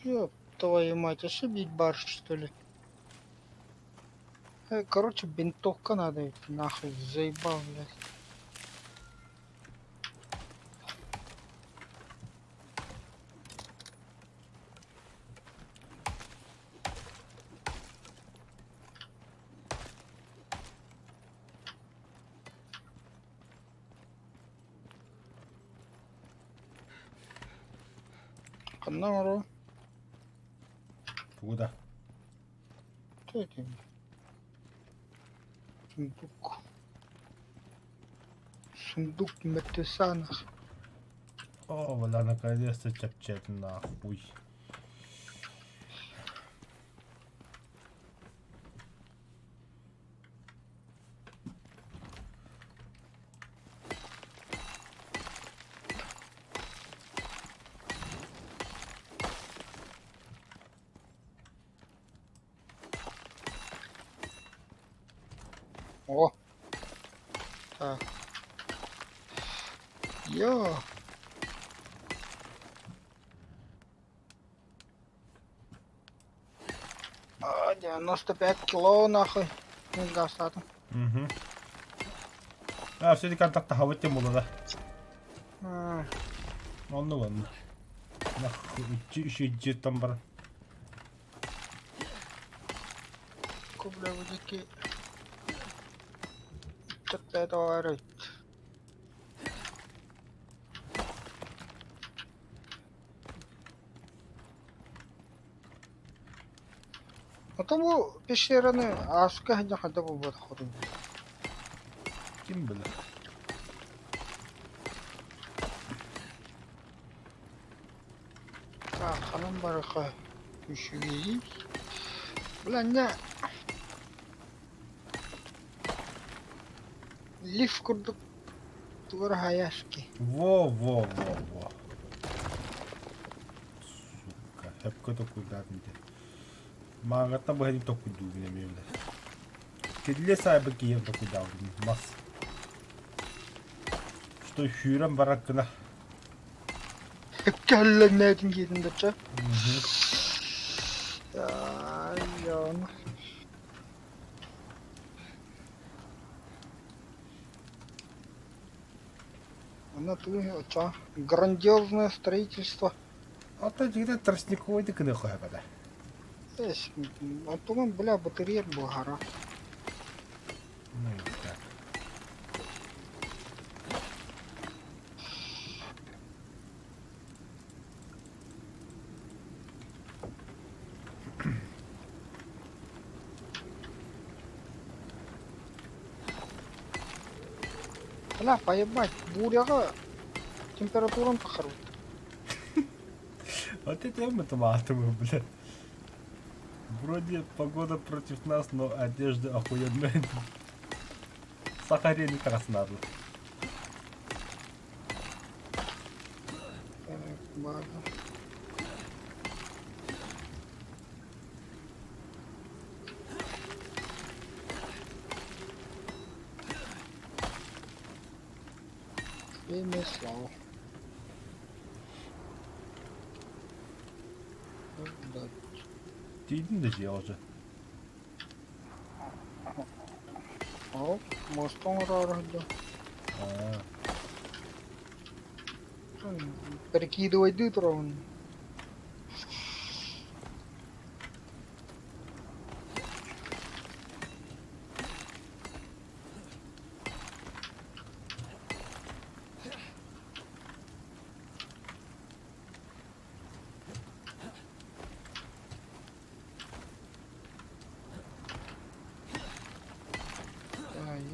Ёб твою мать, ошибить барш, что ли? Короче, бинтовка надо идти, нахуй, заебал, блядь. Канару. Куда? Что это? Сундук. Сундук мертвецанах. О, бля, наконец-то чапчет нахуй. О. Так. Йо. А, 95 кило нахуй. Нифига стату. Угу. А, все-таки контакта хавать тем было, да? Ну ладно. Нахуй, еще где там бар. Кубля водики. Что-то это орёт. А bu пещераны ашка хадя хада bu бат хору. Кем было? Так, ханам бараха. Üşüyeyiz. Ulan ne? Lif kurduk. Duvar hayaşki. Во. Сука, hep kötü kuydardı. Мангата бы они только дуги не мели. Кедле сайбы киев только давлен. Мас. Что хюрем баракна. Kelle netin gidin de ça. Ay yan. Она тут, чё? Грандиозное строительство. А то где тростниковый ты куда хуя бада. Эш, а потом, бля, батарея была гора. Ну и так. Бля, поебать, буряга температурам похорот. Вот это мы томатовые, бля. Вроде погода против нас, но одежда охуенная. Сахарин как раз надо. Так, ладно. Имя слава. Да. Ты иди доделал же. О, мостом рарда. А, Перекидывай дытрон.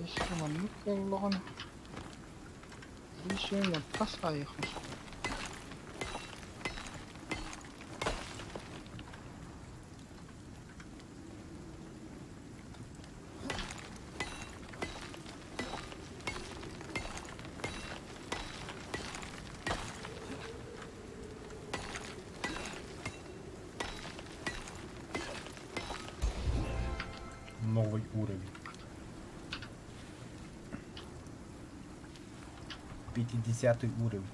Есть манук Allah'ın. Bir şey mi? Pas ayıkmış. новый уровень. 50 уровень.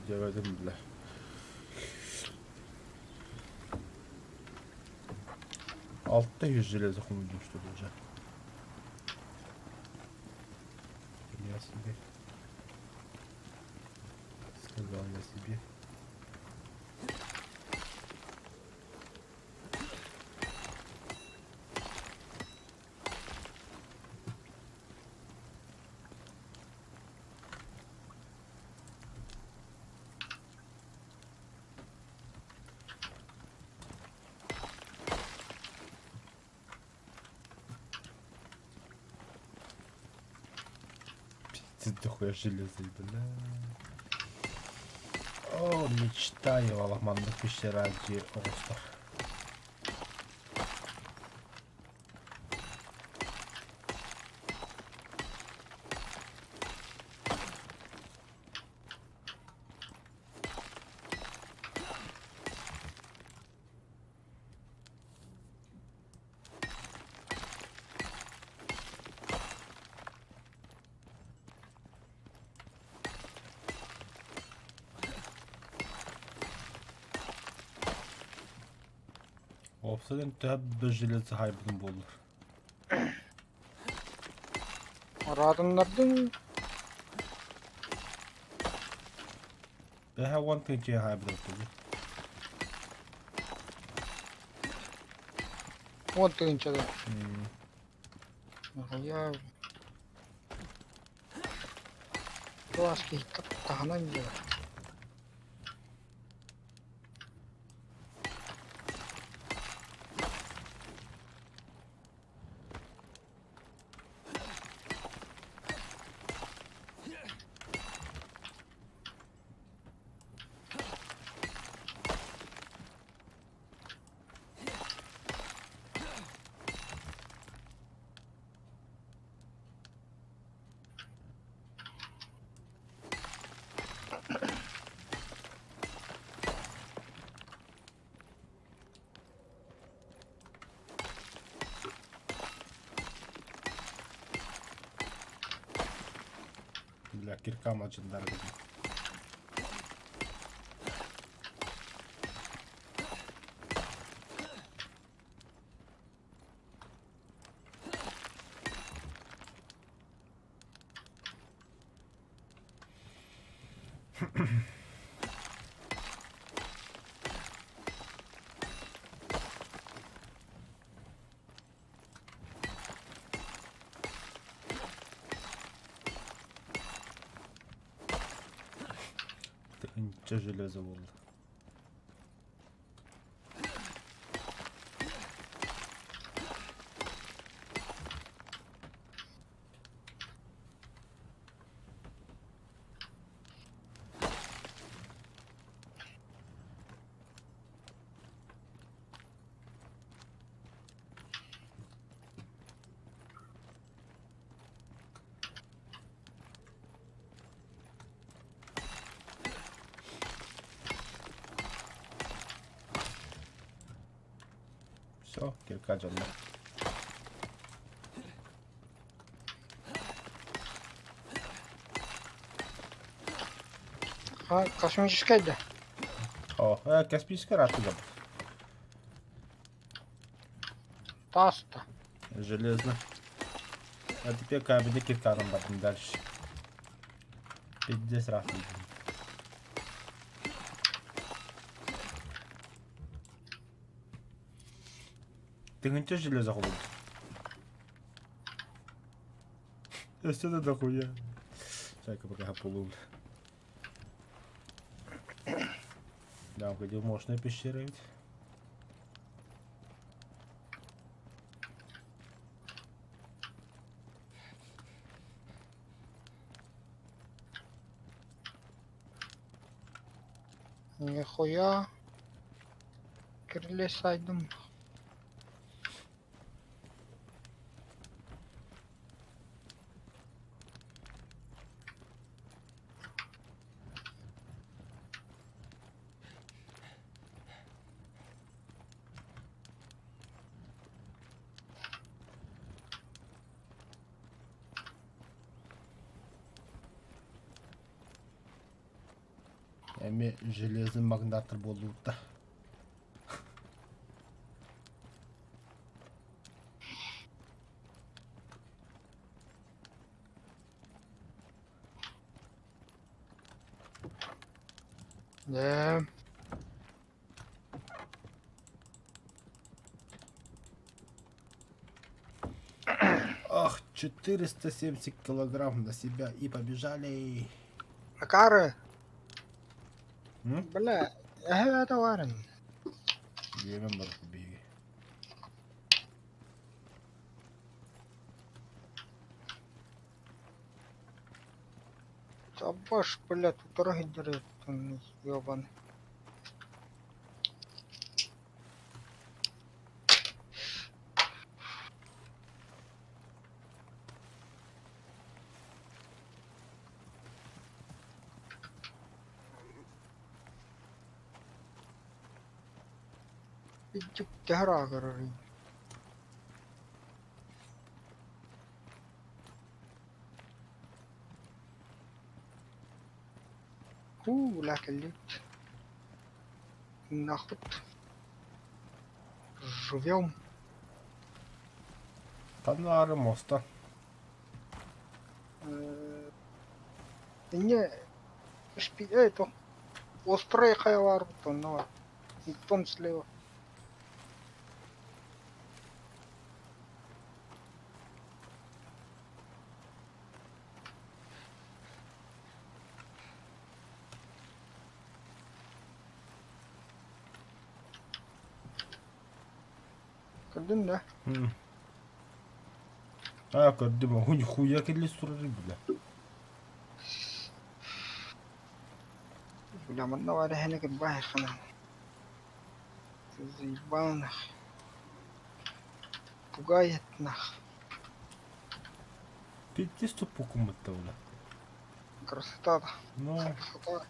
Demedim bile. Altta 100 железо хуму düştü olacak. себе. Сказал я себе. Пиздец, дохуя железа, бля. О, мечтаю о ломанных пещерах, где остров. Olsadan tabi железо хайбын болыр. Радындардың Бәһә one thing че хайбын болыр. вот тыгынчада. Я класски таханан жер. Бля, кирка мачындар bizim. Тыгынча железо болды. Все, кирка canlı. А, космическая да. О, Каспийская ратуга. Таста. Железно. А теперь кабинет кирканом потом дальше. 50 раз. Тыгынча железо холод. Если это дохуя. Чайка пока полун. Да, уходил мощная пещера ведь. Нихуя. Кирлесайдым. Эми железный магнатор болуп да. Да. Ах, 470 килограмм на себя и побежали. Акары. М? Бля, это варен. Время может беги. Табаш, бля, тут дороги дыры. Ёбан. Иди тяра, говорю. Лакали. Нахуй. Живем. Танары моста. Не, это. Острый хайвар, то, но. В том числе. Kadın da. М. А, кадыма, хуя келе сурары, бля. Бля, мадна вада хенек бахи хана. Заебал нах. Пугает нах. Пиздец тупукум это, бля. Красота-то. Ну, Красота.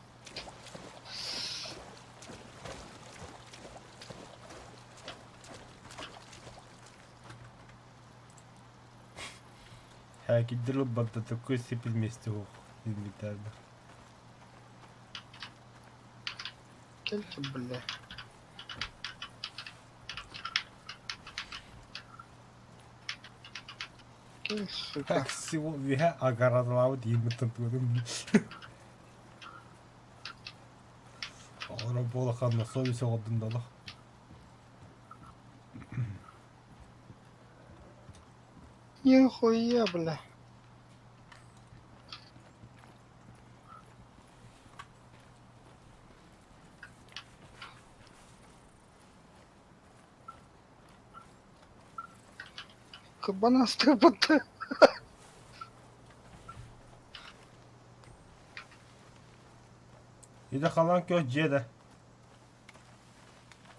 хакидер бата такой степень вместе ох. Инвентарно. Кельки, бля. Кель, сука. Как всего вега агарадлау деймін тантуадым. Ора бола ханна совесть оғадындалы. Нихуя, бля. Кабанастая бота. И да халан кё джеда.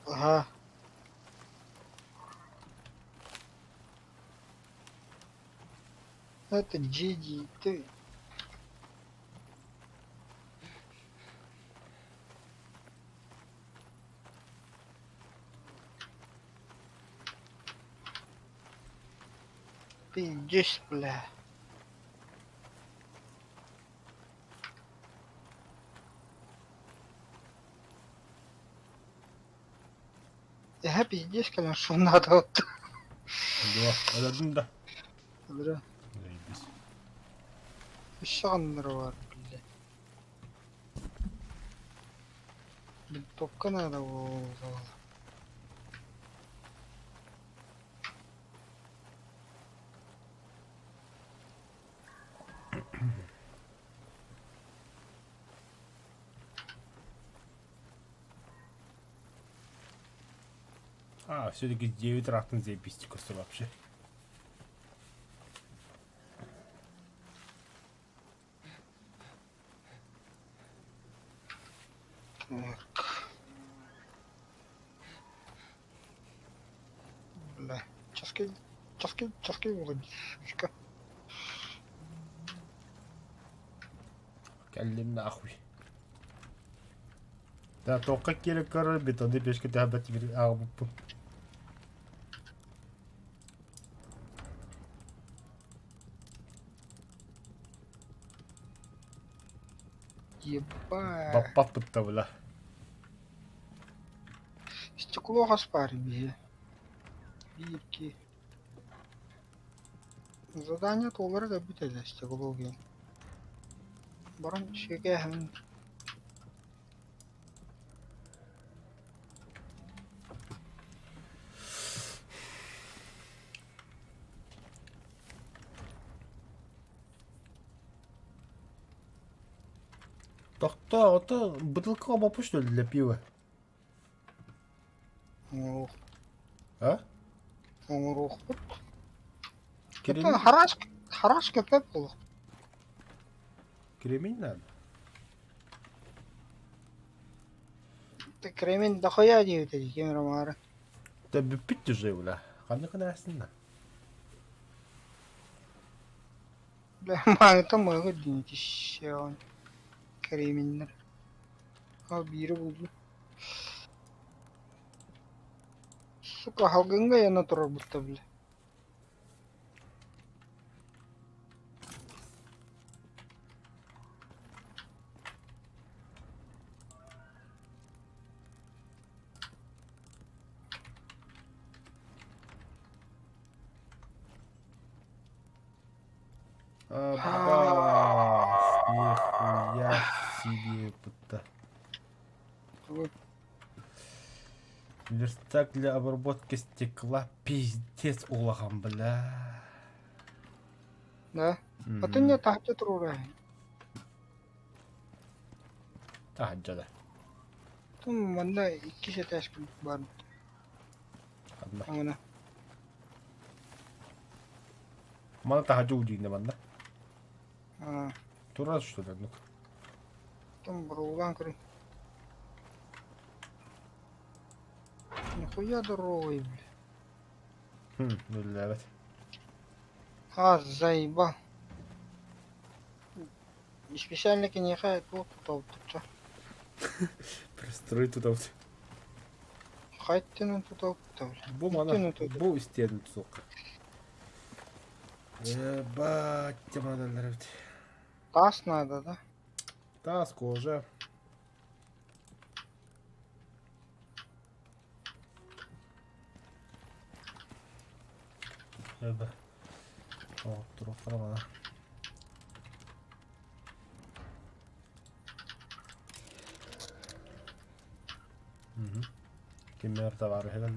Ага. Это Джиди, ты. Пиздец, бля. Я пиздец, конечно, что надо. Вот. Да, одадым да. Бля. Заебись. Шанр var, бля. Блин, топка надо было. А, все-таки 9 раз на заебистикуса вообще. Так. Бля. Часки, вроде, сучка. Кәллем нахуй. Да, тоққа керек көрі бетонды пешке тәбәті бір ағып. Ебать. Баппап бұтта бұла. Стекло гаспарим, бля. Вирки. Задание толары да бітеді стекло ген. Баран шеге хәмін. Тохто, ото бутылка бопу что ли для пива? Оңырух. А? Оңырух. Кремень? Это хараш кепеп бұл. Кремень надо. Ты кремень дохуя дейбіт еді, кемерамары. Да бүппит уже бля. Қандай қанасында? Бля, маңыта маңы дейін тише оған. Кременьнер. Ал бири бұлды. Сука, халгынға яна тұрар бұтта бля. Аббас, нихуя себе, puta. Верстак для обработки стекла, пиздец улахан, бля. Да? А ты не тахты тұрар әй. Тахаджада. Тым манда 2 сет әшкіл бар. Ладно. Аңына. Мана тахаджу удигне манда. А, Тура что ли? Ну-ка. тым бұрылған кірі. Нихуя дорогой, бля. Ну левет. А, заебал. И специальники не хает, вот тут тут. Пристрой туда вот. Хайте на тут тут. Бу Иди на мана. тут. Бу стену, сука. Ебать, тема нравится. Таз надо, да? Таску уже. Еба. О, труфа. Kimmertä varhelle.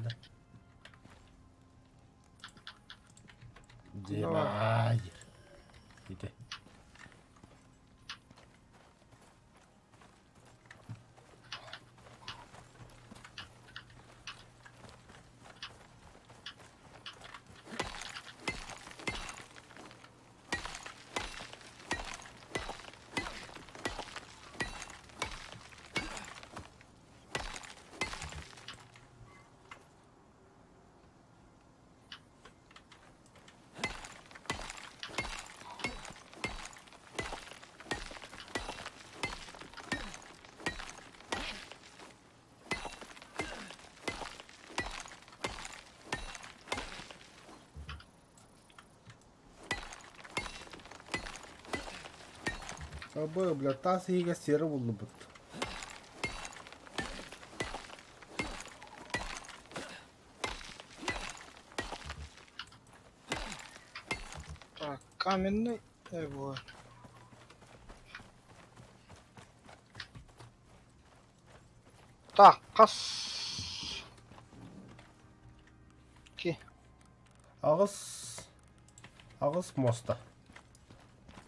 Demai. Ite. Абы, бля, таз иге сері болды бұт. Так, каменный. Вот. Так, қас. Ки. Ағыз... Ағыз моста.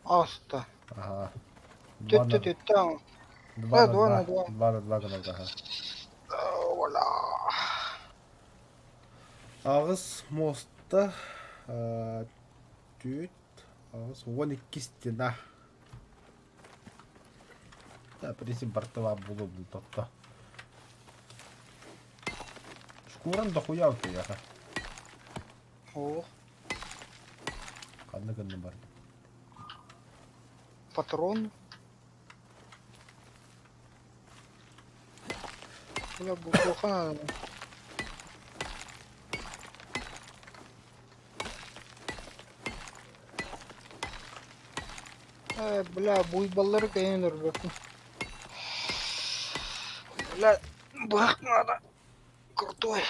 Аста. Ага. Түт. Там. Два Да, на 2 два. на 2. 2 на 2 гана, ага. Ола. Ағыз моста... Түт... Ағыз 12 стена. Да, пресі бартыва болу бұл топта. Шкуран дохуя у тебя, ага. О, Қанды бар. патрон. Бля, бутылка надо. Бля, буйбаллары кайыныр бөкін. Бля, бак надо. Крутой.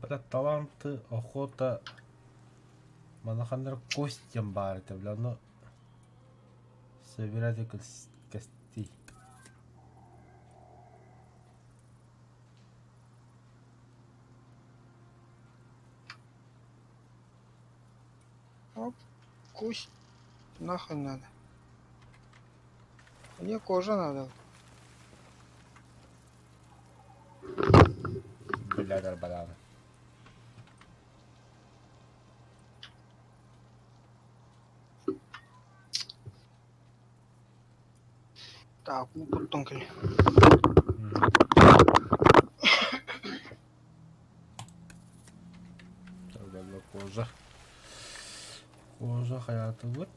Бля, таланты, охота... Манахандар костям бар, это, бля, но... Собиратель костей. Оп, кость. Нахуй надо. Мне кожа надо. Бля, бараны. Так, ну тут тонко. Тогда кожа. Кожа hayatı вот.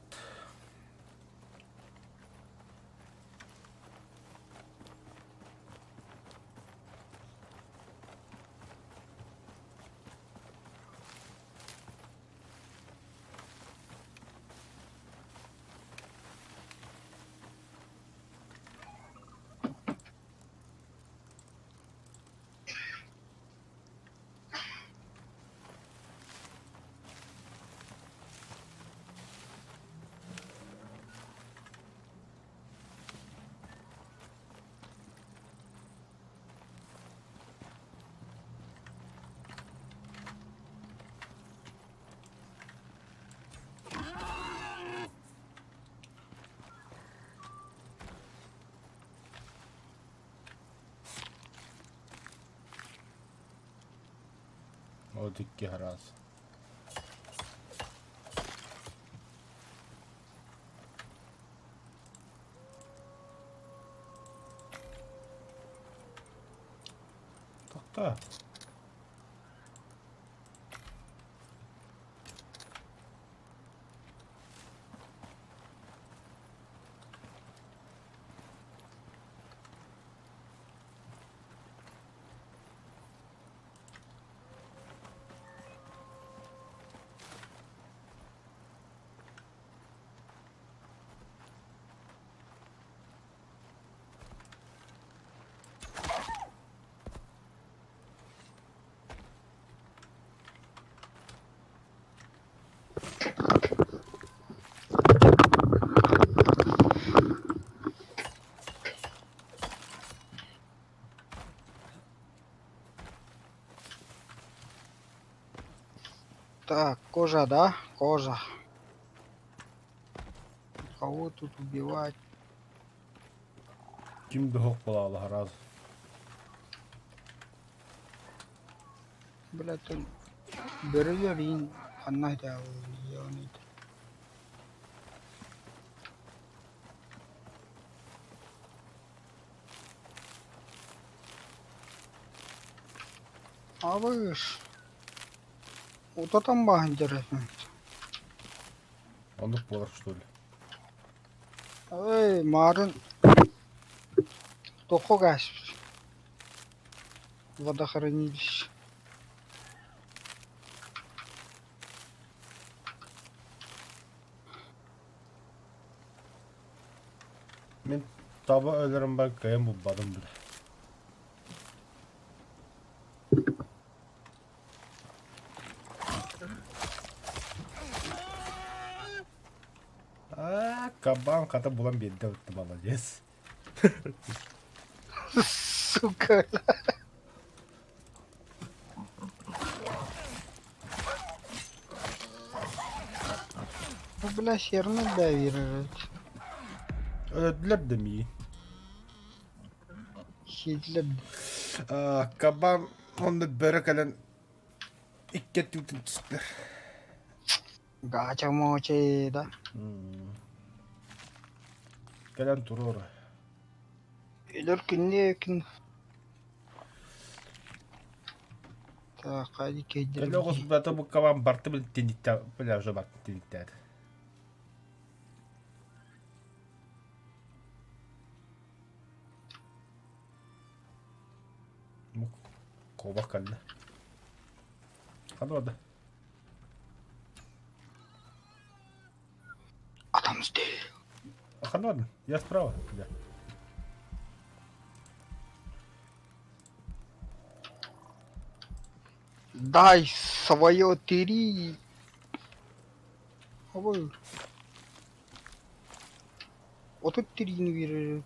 От iki раз. Так-то. Так, кожа, да? Кожа. Кого тут убивать? Kimdi hok bulalı раз. Блядь, он берет и она это делает. А вы ж... Вот это там баг интересно. Он упор, что ли? Эй, Марин. Кто хогаш? Водохранилище. Men taba ölürüm ben kayın bu badım bile. Кабан ката bulan bir de öttü balacağız. Сука. Ну, бля, херно доверить. Öldüler de mi? Хитлер. Kaban onu börek elen ikke tütün çıktı. Гача мочи, да? Gelen durur. Үйлер күнде күн. Так, hadi Gelen keydir. oğuz bata bu kaban bartı bil tinditte. Böyle hoca bartı tinditte. Bu kovak kaldı. Hadi orada. Адам здесь. Hadi orada. Я справа. Да. Дай свое три. Ой. Вот тут три не верит.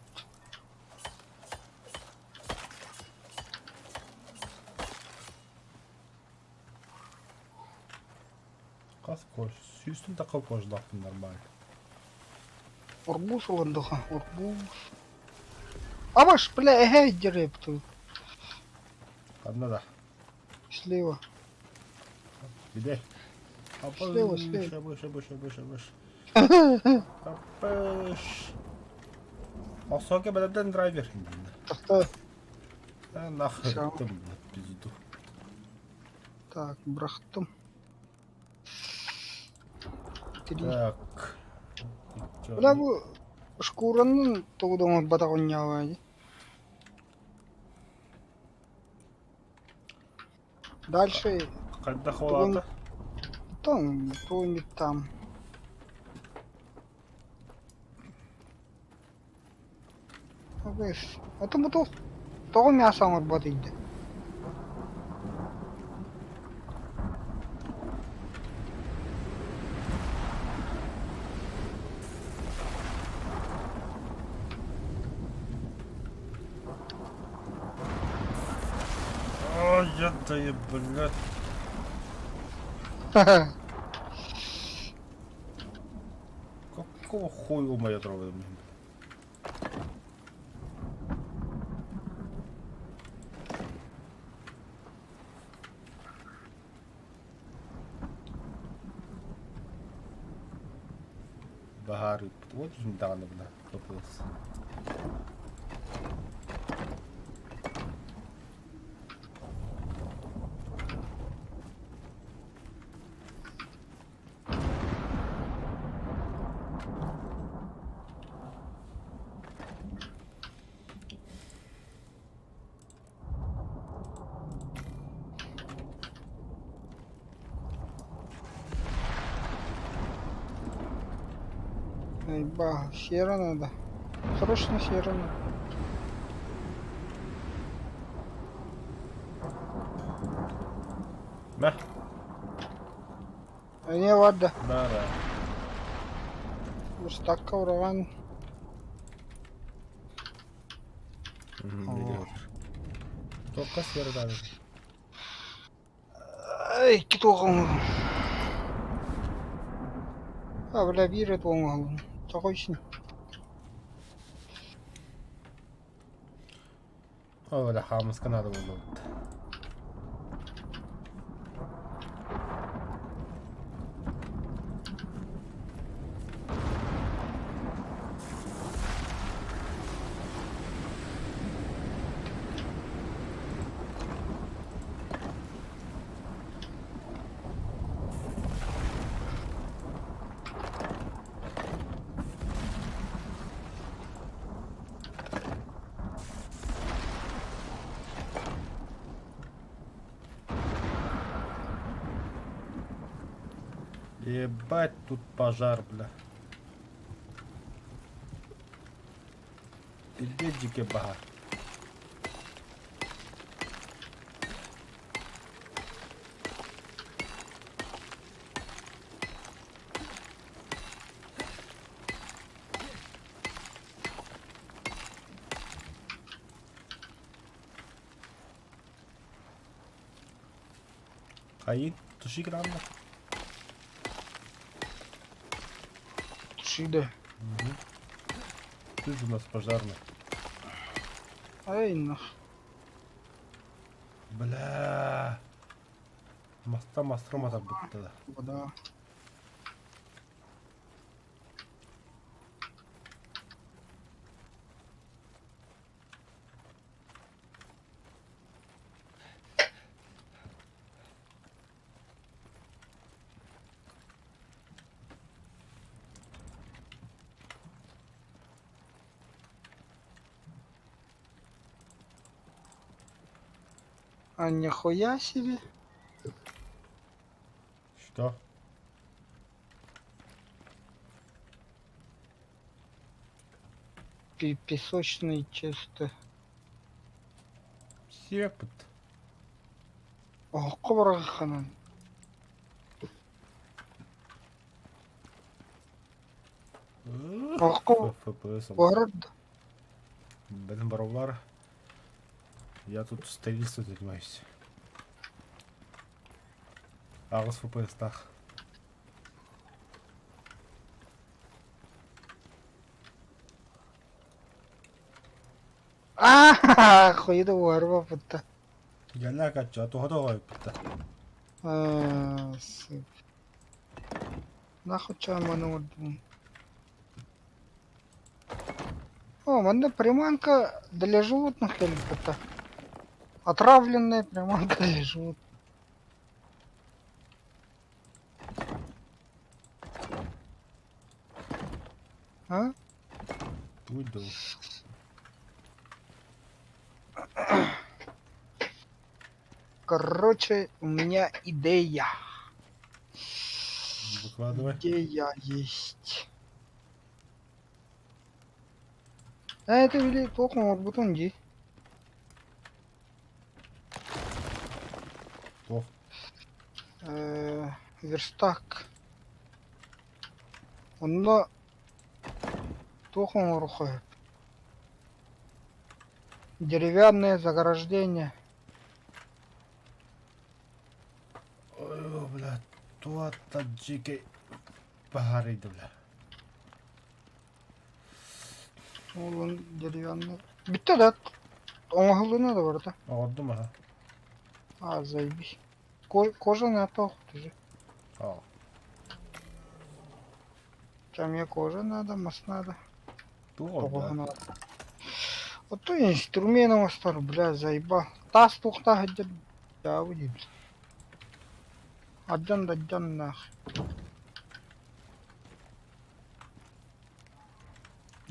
Kas koş. Üstün takıl koş laftın normal. Арбуз отдыха, арбуз. А ваш, бля, эгей директор. Одна да. Слева. Где? Слева, Выше, слева. выше, выше, выше, выше. Капыш. Осоке бәләдән драйвер. Так, Нахер Всё. иттем, блядь, пизду. так, брахтым. 3. Так. Чё, Бля, bu шкуранын тоғдоңор батагын ябайды. Дальше Кайда хвалата? там, помнит там. Это бутыл. Того мяса батыйды. Ой, я даю, блядь. Какого хуя моя трава? Багарит. Вот же недавно, бля, попался. Эй, ба, сера надо. Срочно сера надо. Мә, Не варда. бара. Устакка ураган. Видео. Только сфера даже. Эй, китогон. А, бля, бирет вон. Чахойсин. О, бля, хамас канада было. Ебать, тут пожар, бля. Иди, дикий бага. Каин, туши грамма. Тушида. Ты же у нас пожарный. Эй, нах. Бля. Моста мастрома так будто. Вода. А нихуя себе. Что? Песочный чисто. Сепот. О, ковраханан. О, ФПС. город. Блин, баровар. Я тут строительством занимаюсь. Агас ФПС так. Хуйда варва пытта. Янна кача тухадаа битта. Суп. Нахуй чай манудум. О, манда приманка для животных или это? Отравленная приманка для животных. А? Уйду. Короче, у меня идея. Выкладывай. Идея есть. А это вели плохо, вот бутон ди. Плохо. Верстак. Он плохо рухает. Деревянное заграждение. Ой, бля, туа таджики пахарыйды, бля. Он деревянный. Битте да. Оңғылына да бар да. Oldu mu ha? Заебись. Кожаная пахнет уже. Al. Чем мне кожа надо, мас надо. Doğru Погода da. надо. Вот то инструментом остар, бля, заебал. Тас тухта хадят. Да, выйди. Аджан нах.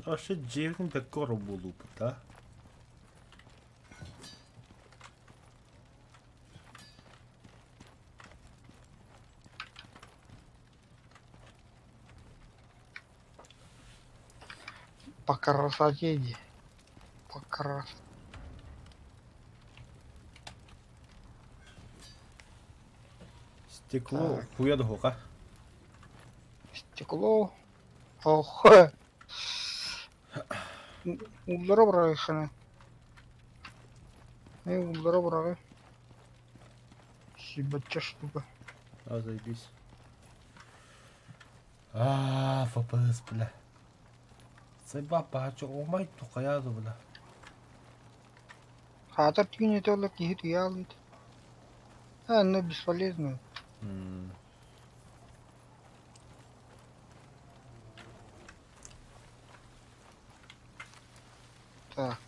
Aşı cevrin de koru bulup da. По красоте иди. По красоте. Стекло Так. хуя доха. Стекло. Ох. Удлара брайхана. Удлара брай. Ебача штука. А, заебись. FPS, бля. Заеба пачо, омай тухаяду, бля. Хатар тюни тола кихит ялит. Она бесполезная. Так.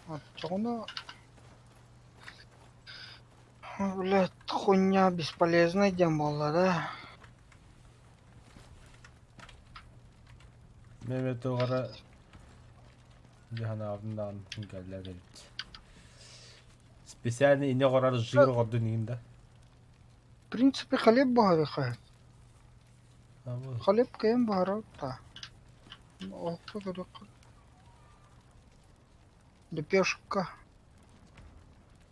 Вот чего. Блядь, хуйня бесполезная демола, да? Mehmet Oğar'a Cihan abimden geldiler dedik. Специально ине корар жигер горду нигинде. В принципе, хлеб бахарихает. Абы. Хлеб кем бахарата. Ох, как лепешка.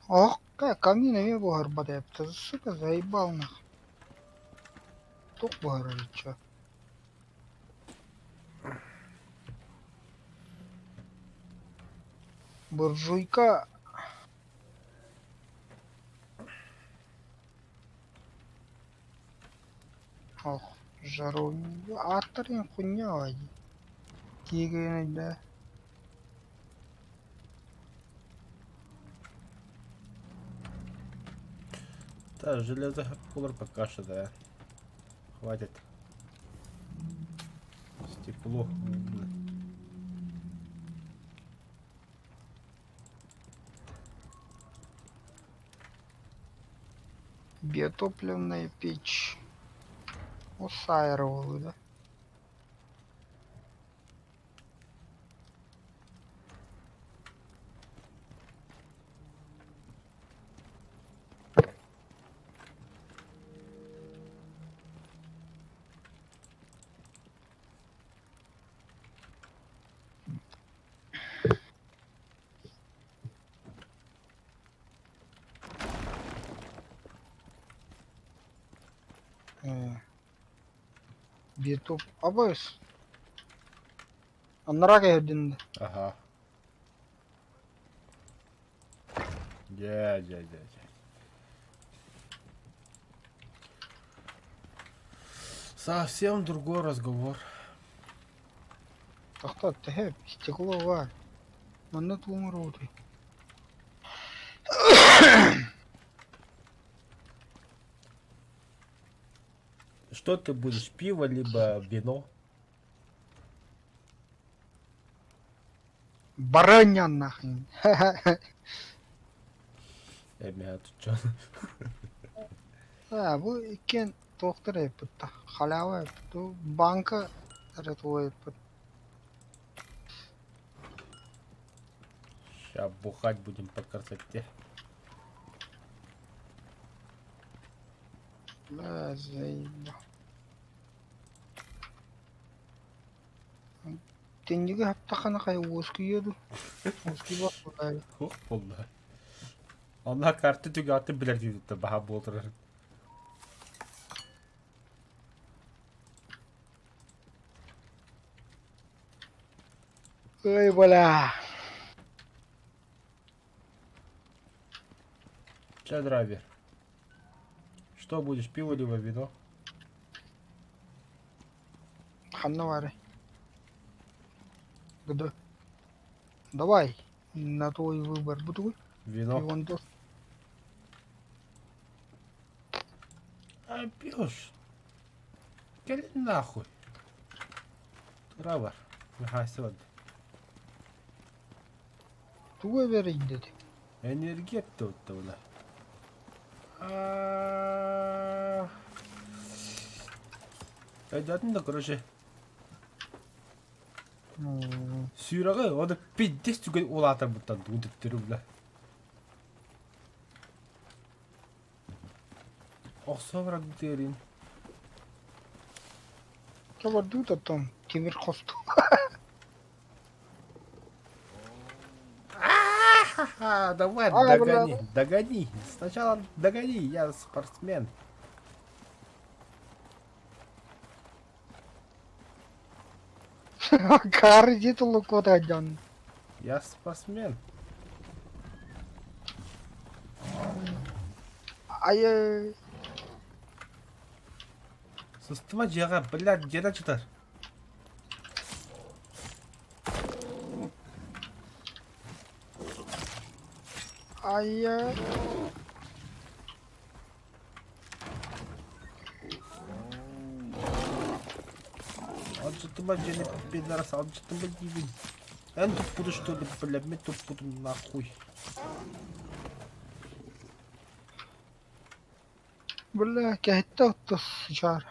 Ох, как каминами бахар бадает. Ты, сука, заебал нах. Тук бахар или чё? Буржуйка. Ох, жару. Атарин хуйня вади. Тигры, да. Да, железо кулер пока что, да. Хватит. Стекло. Биотопливная печь. Усаировал, да? Биотоп. Абайс. Анрага ядинде. Ага. Я. Совсем другой разговор. Тахта тэхэп. Стекло var. Манна туумар отой. Что ты будешь, пиво либо вино? Баранян нахрен. Эми атучан. Bu iken tohtar yapıtta. Halava yapıtta. Banka tarafı o yapıtta. Сейчас бухать будем по красоте. La zeyda. Tenjiga hafta kana kay woski yiyordu. Woski bak buraya. Хух, vallahi. Allah kartı tügatı bilir diyordu da baha boğdurur. Ой, бля. Че, драйвер? Что будешь, пиво либо вино? Ханна варе. Гда. Давай. На твой выбор. Бутуй. Вино. Ивантос. А пьешь? Кели нахуй. Драйвер. Ага, сегодня. Туга vereyim dedi. Энергия тут ула. Айдатын да, короче. Сүйрағы, оны 5 түгел ол атыр бұттан өндіктері бұла. Оқсавырақ дерін. Кабарду да там. Темир хосту. Ха-ха, давай, Ай, догони, бля. догони. Сначала догони, я спортсмен. Karı ciddi koda can. Я спортсмен. Ay. Сустыма жеға, блядь, жена чытар. Ay. Алжытыма жена, пидорас, алжытыма дейбін. Ән тут буду, что ли, блядь, мен тут буду нахуй. Бля, кәйтті отты жар.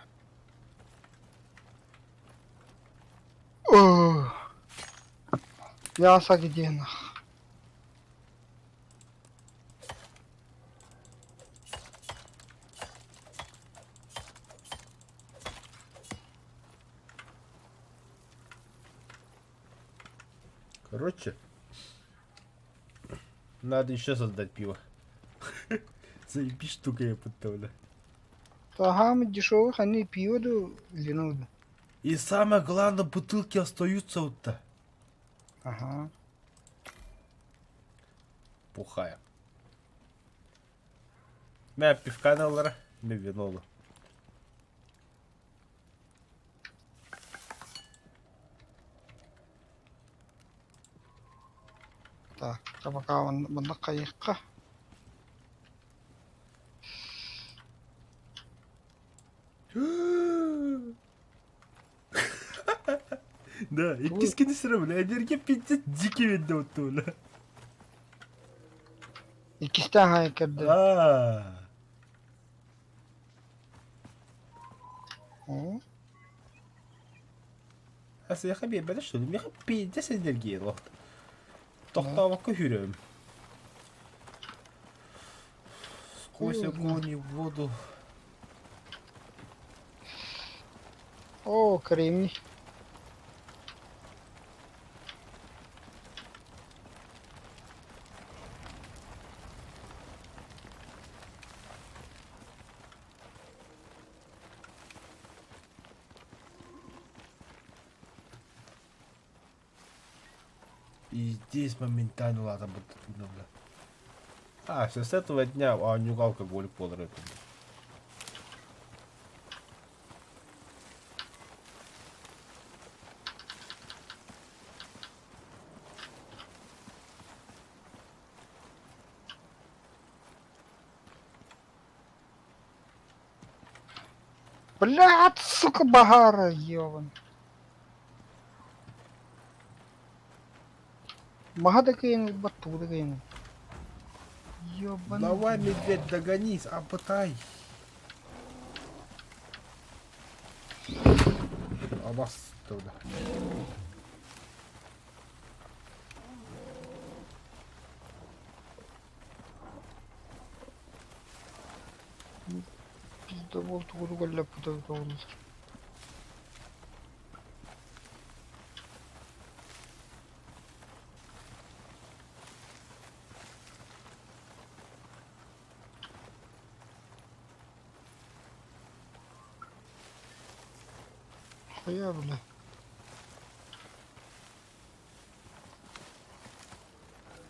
Яса гиден. Короче, надо еще создать пиво. Заебись штука, я подставляю. Тахам дешевых они пьют вино. И самое главное, бутылки остаются вот-то. Ага. Пухая. Мен пивка алар, мен вино алар. Так, пока бunda кайыкка. Да, ikisini sıra bile. Enerji pizza diki vende ottu ulan. İkisi de haykırdı. Hı? Asa ya bir bana şöyle bir pizza enerjiye lo. Tohtavakka hürüm. Сквозь огонь и воду. О, кремний. И здесь моментально ладно будет видно, бля. А, все с этого дня, а не алкоголь подрыв. Блядь, сука, Багара, ёбан. Мага кинул, бату кинул. Ёбан. Давай, медведь, догонись, обытай. Абас туда. Пизда бол тугуду голлап потом. Хуя, бля.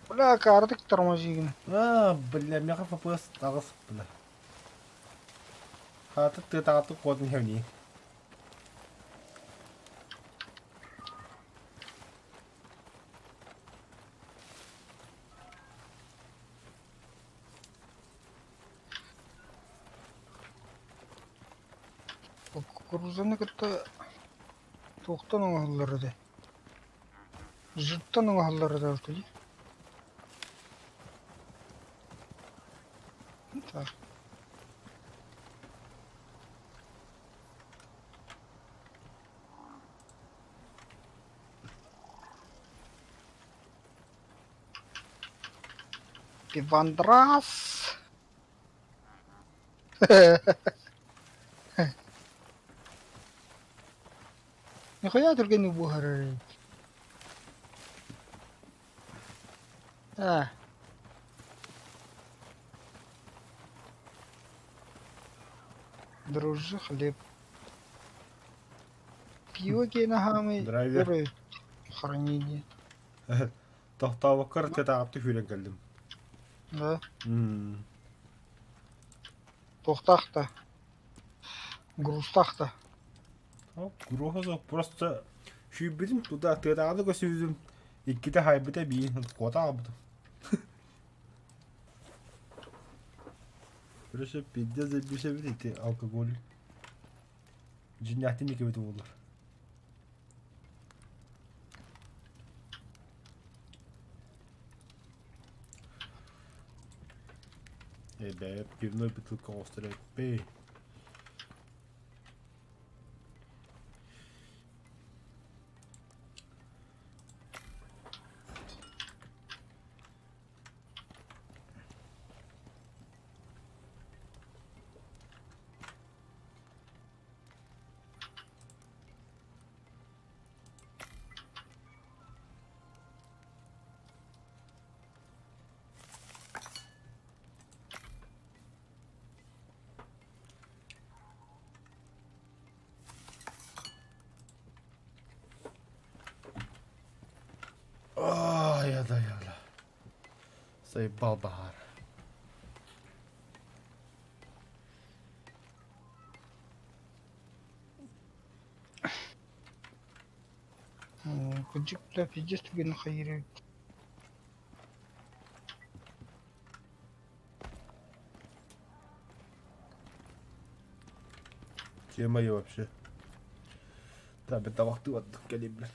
Бля, картык тормозигин. Бля, мяха попас тагыс, бля. Хаты ты тагаты кодын хевни. Кукурузаны кытта тоқтан оңаллары да. Жыттан оңаллары да ортали. Так. Пивандрас. Нихуя только не бугары. А. Дрожжи, хлеб. Пиво кейнахамы. Драйвер. Хранение. Тохтава кыр ты тагаты хүрен келдим. Да. Тохтахта. Грустахта. Грохозо просто шүйбидим туда ты тагаты көсүбүдүм. Икките хайбыта бийин кота абды. Просто пиздец забишебит алкоголь. Жинятин никебет болор. Бе, пивной бутылка острая. Бе. Яда. Заебал Багар. Куджик, бля, пиздец тебе нахаирует. Где мои вообще? Да, это вахты вот калибра.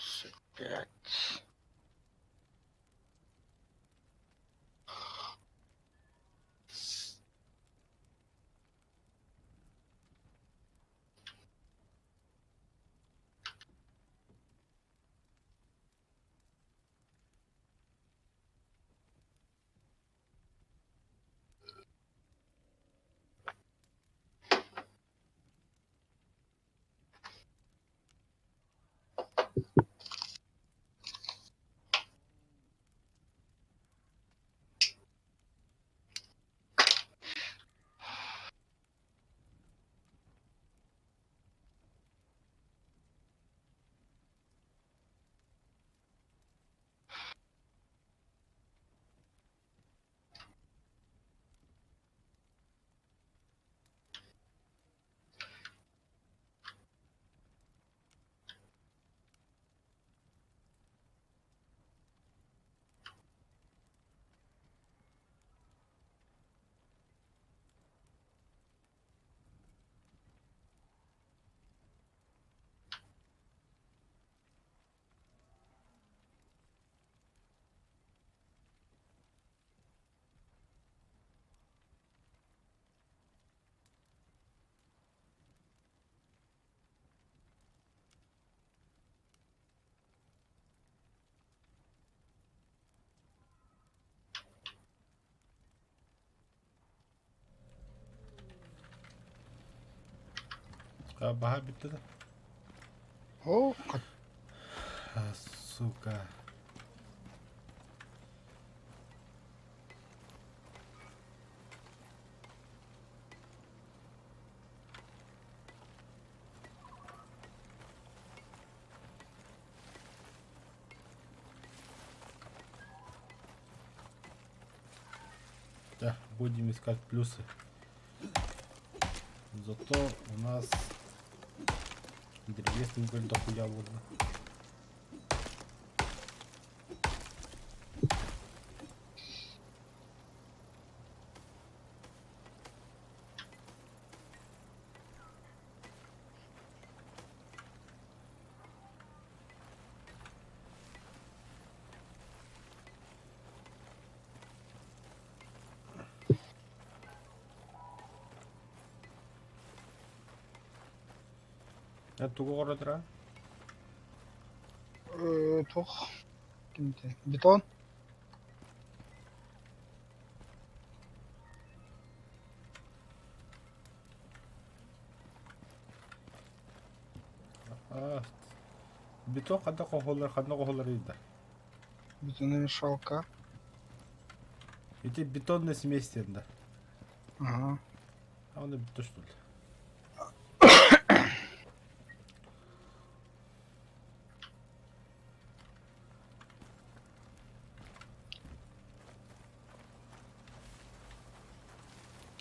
25. Baha bitti de. Oh, Сука. Да, будем искать плюсы. Зато у нас древесный уголь дохуя водно. Туго оратора. toch. Kimde? Beton. Бетон кандай кохолор иде. Бетонная мешалка. Эти бетонные смеси да. Ага. А он бетон что ли?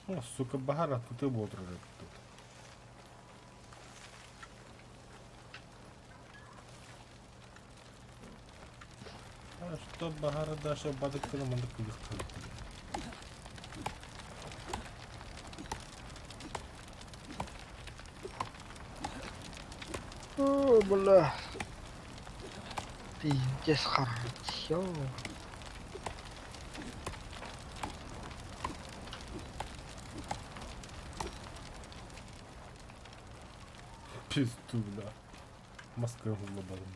О, сука, багара, тут и вот тут. А что багара даже бадок на мандак выехал. О, бля. Пиздец хорошо. Пизду, да. Москва глобалом.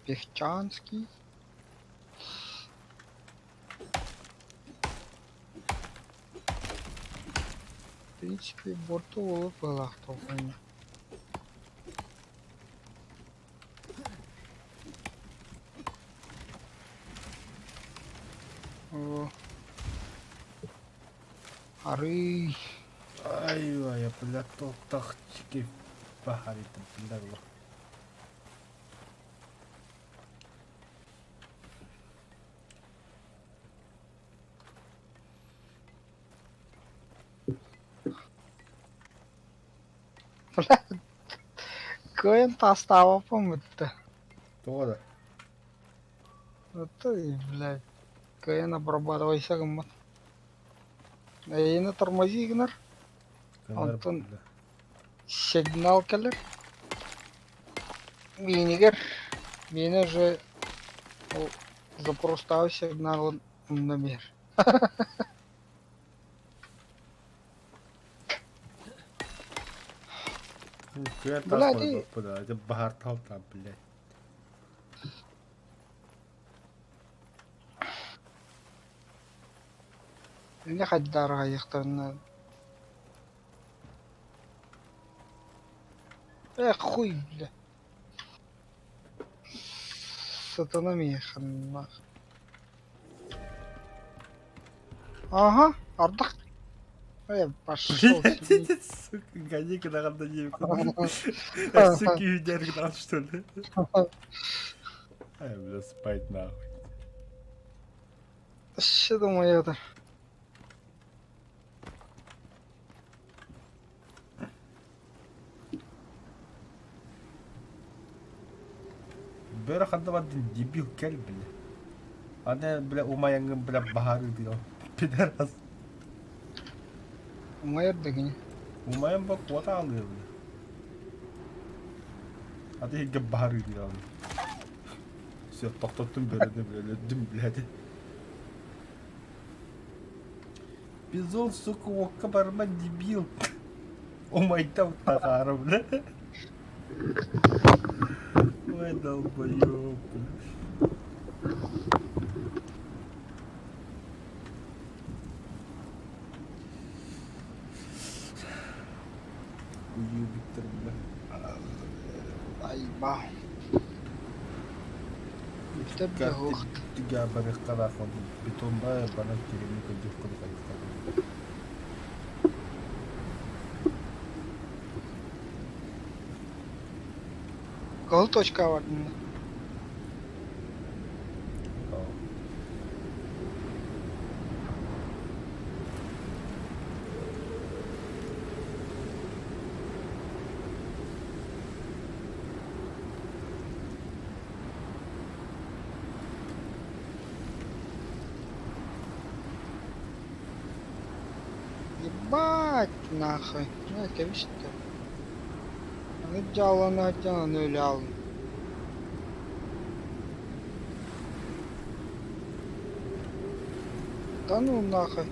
Пехчанский. В принципе, борту было кто понял. О. Ары. Айва, я полетал тахчики багари там пиндагло. Кое-то остава помыть-то. Тода. Это, блядь, КН обрабатывайся, гамма. Эйна тормози, Игнар. Антон. Бля. Сигнал келер. Минигер. Мені же запростав сигнал на мир. Кая Бля, тас ты- бля, это бахар тал там, блядь. Не хаддарға яқтарына. Хуй, бля. Сатана механ, нах. Ага, ардақ. Пошел себе. Сука, гони когда надо не суки видят гнал, что ли? Ай, бля, спать нахуй. Что думаю это? Бера ханда бадын дебил кел, бля. Ана, бля, умаянгын, бля, бахар идио. Пидорас. Умайыр дегені. Умаян бак вата алıyor, бля. Hadi hege bahar idио. Все, тоқтаттым береді, бля, өлдім, блядь. Бизон, сука, оққа барма, дебил. Умайдам тағары, бля. Ой, долбоёб, бля. Уебиктер, бля. Айба. Мектеп те оқ. Тига барих тарафон бетон ба бана керемет көдүк кылып айтты. Қыл точка бар. Ебать нахуй. Ну, конечно. Жаланы атян öyle alın. Да ну нахуй.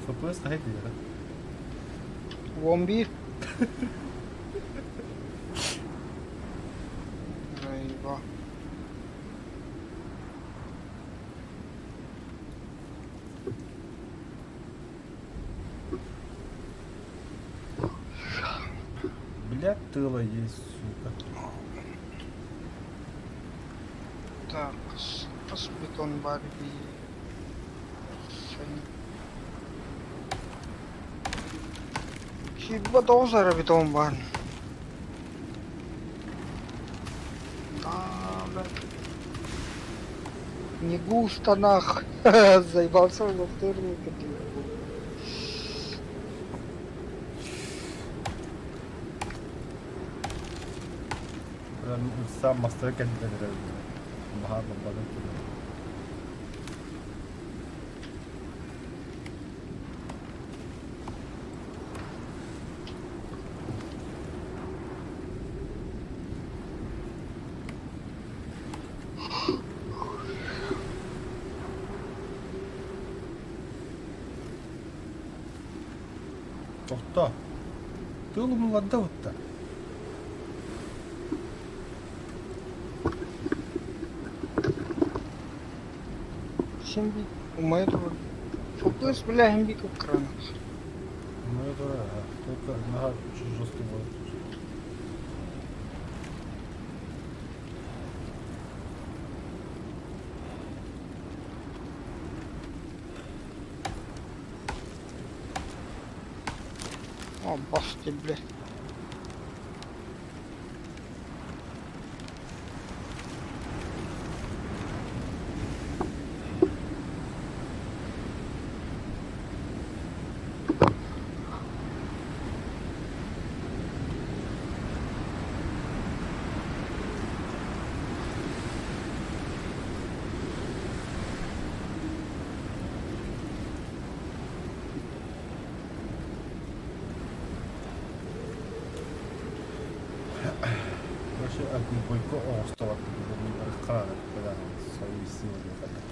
Соплес haydi ya. 11. Eyvah. Блядь, тыла есть, сука. Так, с бетон барби. Хиба доллара бетон бар. Да, блядь. Не густо нах. Заебался во вторник. Сам мастер кандидат нравится. Bahar babadan kilo. Tohta. Tığlı mı lan Davut'ta? Şimdi умеет фокус, бля, химбик в кранах. Ну это да, только нога чуть жестко будет. О, басти, бля. не Бойко, стоп, охрана, когда свои силы выходят.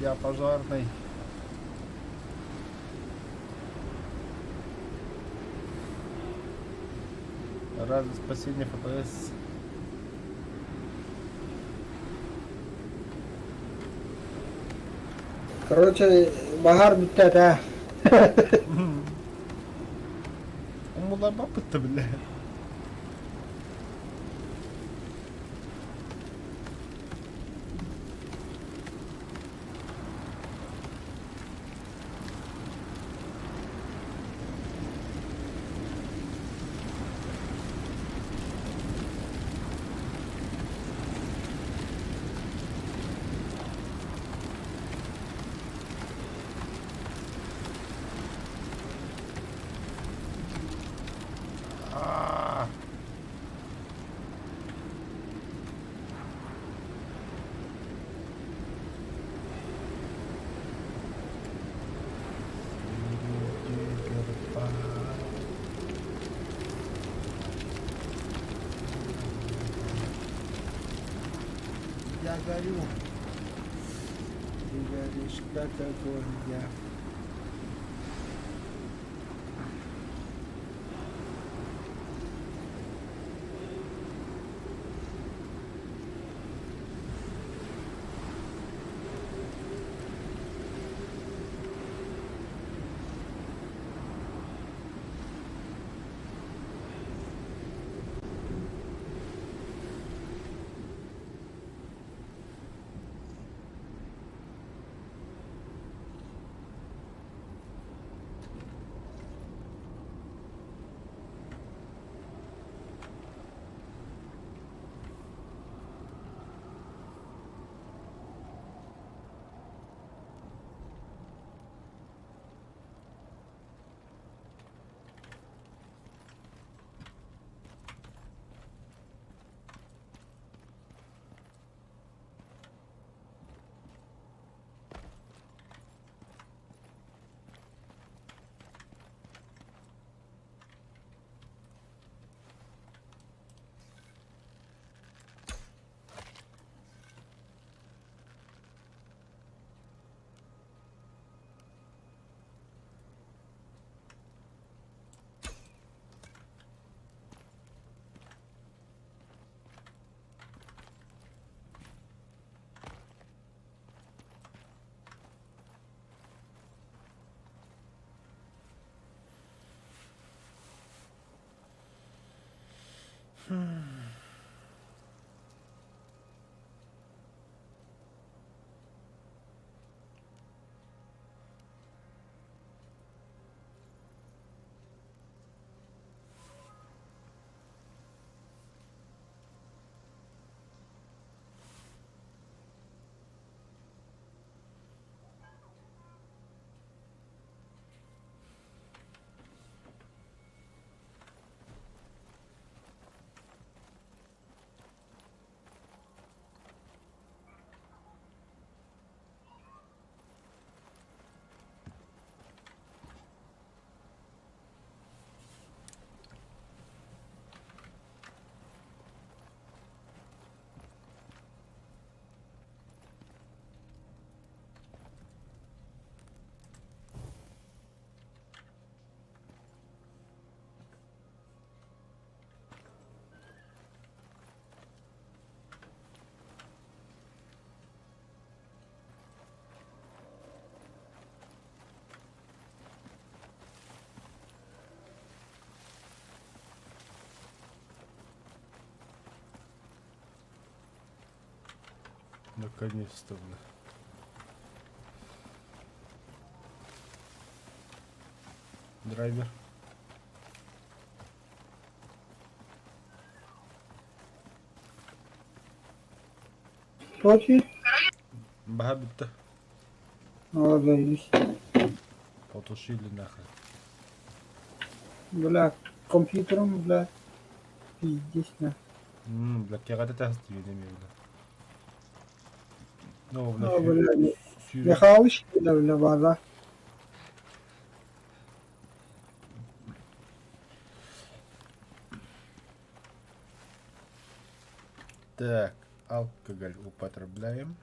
Я пожарный. Ради спасения ФПС. Короче, багар бітте, та. Умула бабы-то, бля. А. Я горю. Ты горишь, как огонь, я. Наконец-то, бля. Драйвер. Точно? Бабита. О, заебись. Потушили нахрен. Бля, компьютером, бля, пиздец, на. Бля, керате тести видим бля. Ну, бля, А, бля, не сюрек. халыш, бля, база. Так, алкоголь употребляем.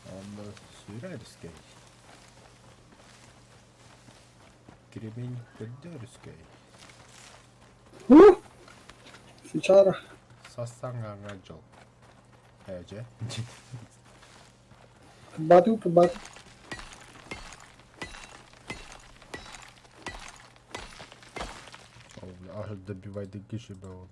Он сюрерский. Кремень поддерский. Сычара. Сасангагаджол. Эже. Бату, бату. О, бля, аж добивай до гиши был.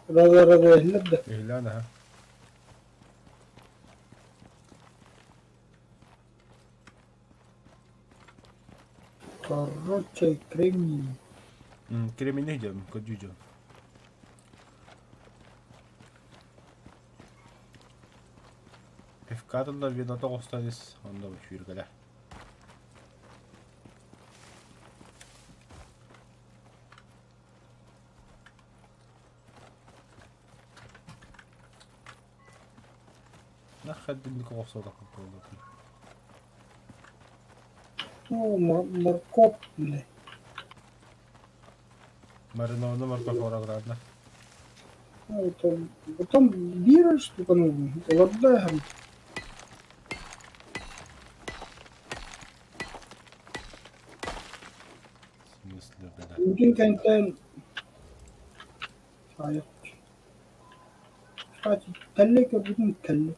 Раза, лебда. Гляна, ха. Короче, кремний. Кремень идем, кодюджо. Efkar'la Vietnam'da Kostadis. Onda bir şürgele. Нахадим Костада какого-то. Ну, морковь, бля. Маринованный морковь ораградна. Ну, это, потом бира, штука, ну, вода, говорит. В смысле, бля. Mungkin kenten saya Hadi telle gördün telle.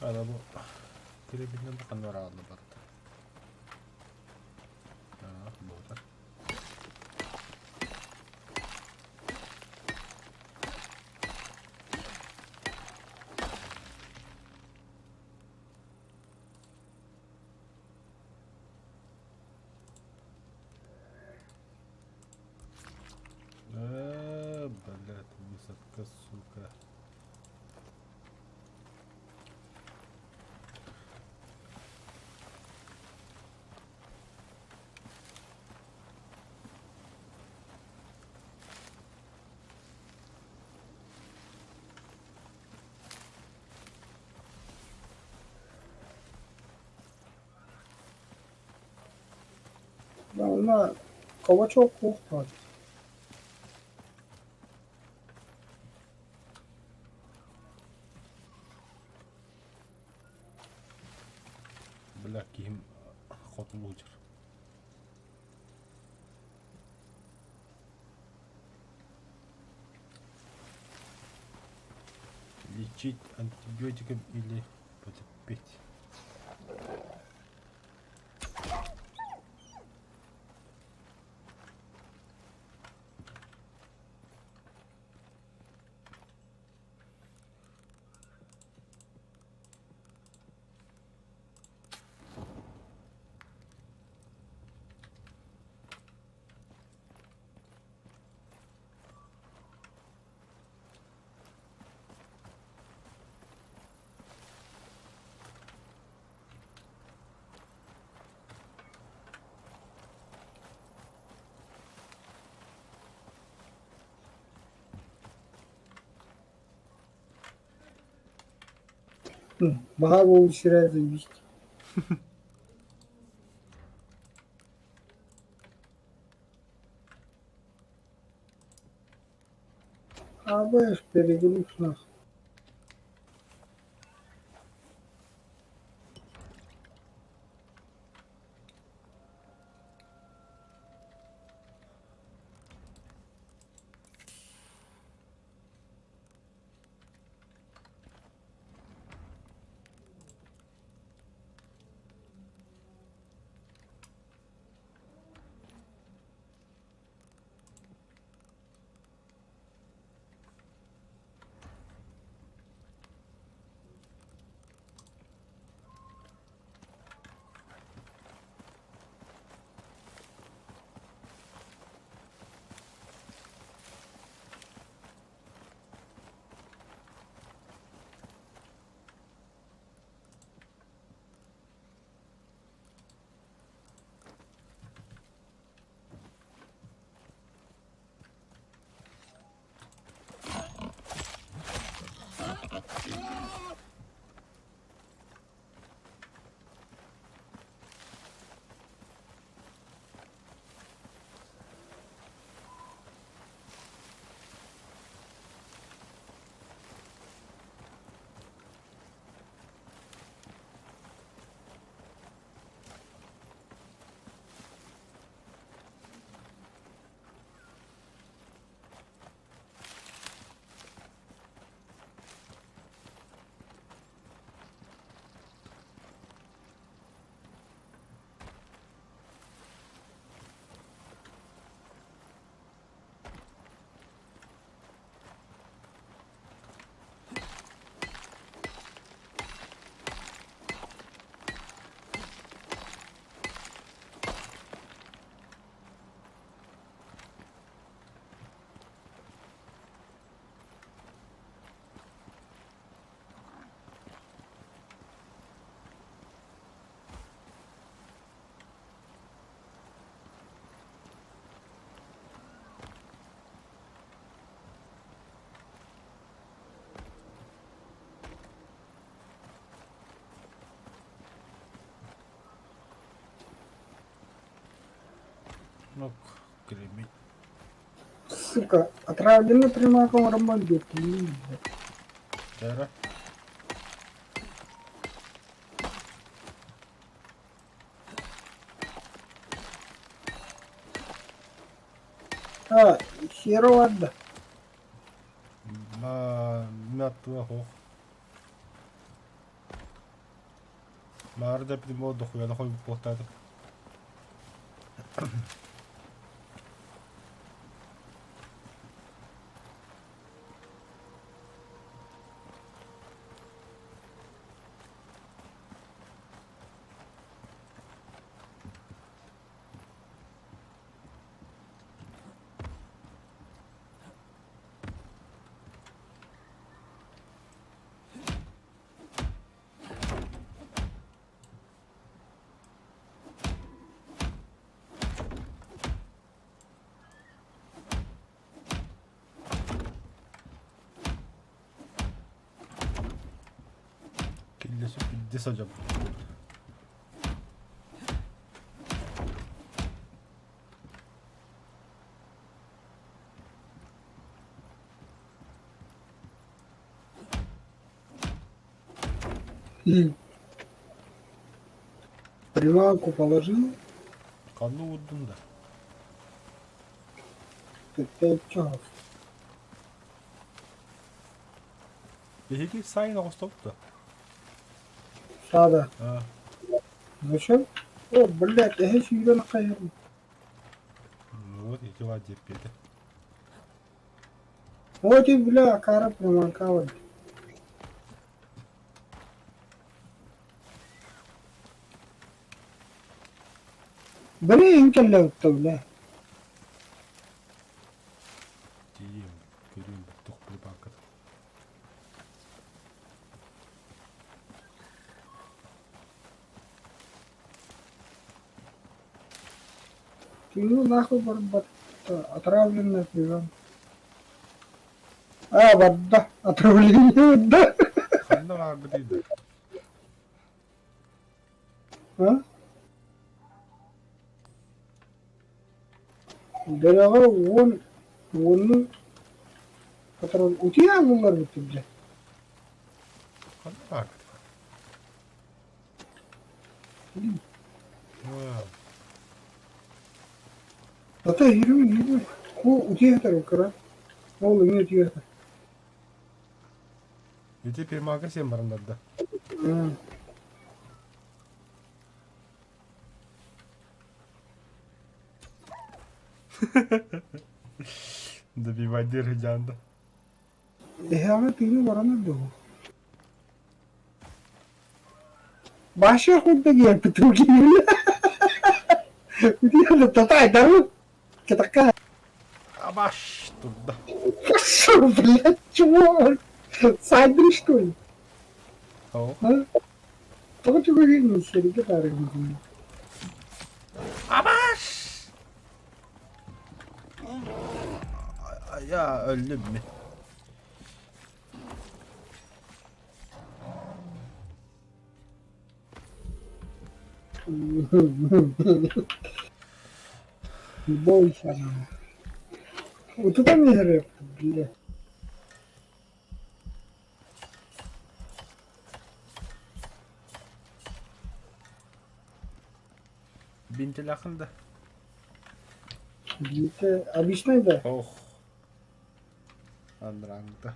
Ada bu. Kirebinden bakan var ağlı battı. Ha, bu da. Блядь, высотка, сука. Valla kova çok korktu. Бля, ким хотлучер. Лечить антибиотиком или потерпеть. Бага улучшает заебись. А бэш, перегрузь нахуй. Ну, кремень. Сука, отравлено примаком работает. Тера. А, херово да. Мертвый хох. Марда прямо дохуя нахуй плохо. Killesi 50 hocam. Приманку положил. Кану удunda. Ты 5 часов. Беги сайна остопта. Сада. А, Зачем? О, блядь, я еще ее нахуярил. ну вот эти ладьи петы. Вот и, бля, кара приманка вот. Блин, келле бля. Тием, көрün тух прибакат. Ты ну нахуй отравленная приманка. А, вода. Отравление вода. Ханна агдыды. А? Дорога вон, который у тебя вымер, бля. Ханна агды. Ата йürü. У тебя это кара. Ол не у тебя. И теперь магазин барнадда. Добивать дырганда. Ehame tini varana do. Başa kudda gel tutuki. Dia da tatai daru. Ketaka. Абаш туда. Что, блядь, чего? Сайдри, что ли? О, А? Только чего не сели, гитары. Абаш! Я люблю. Не бойся. Вот это не рэп, блядь. Бинтел ақында. Это объясняй, да? Ох. Андраңда.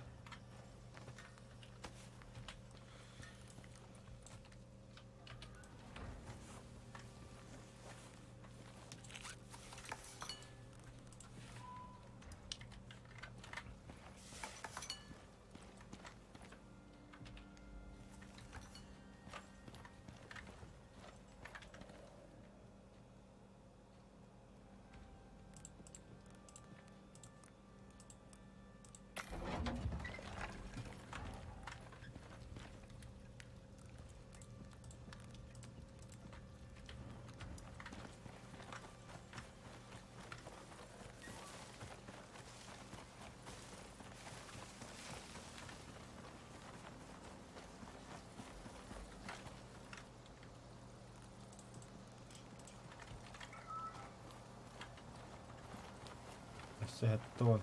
Se tuon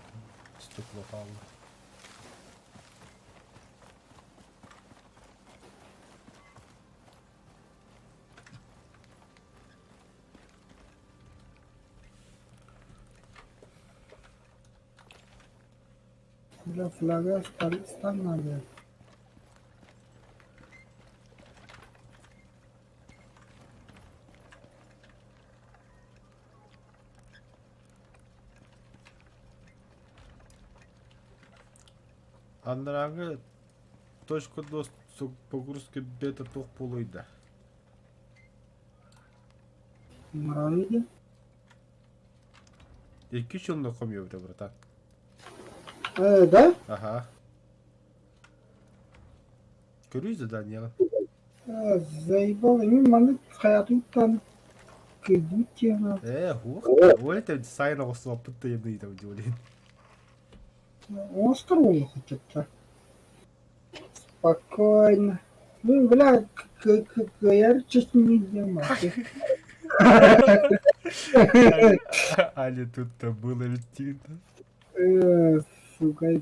stuplokallo. Бля, флага стан надо. Андраңы точка доступ погрузки бета тух полуйда. Моралиде. Iki жылда комью бре, братан. Да? Ага. Көрүз задание. Заебал. Мен маны хаятын танып. Кыдым тема. Хух. Ой, ты сайна осоп пытты ебный там дюлин. Остров хотя-то. Спокойно. Ну, бля, я честно не демаю. Али тут-то было ведь. Сука.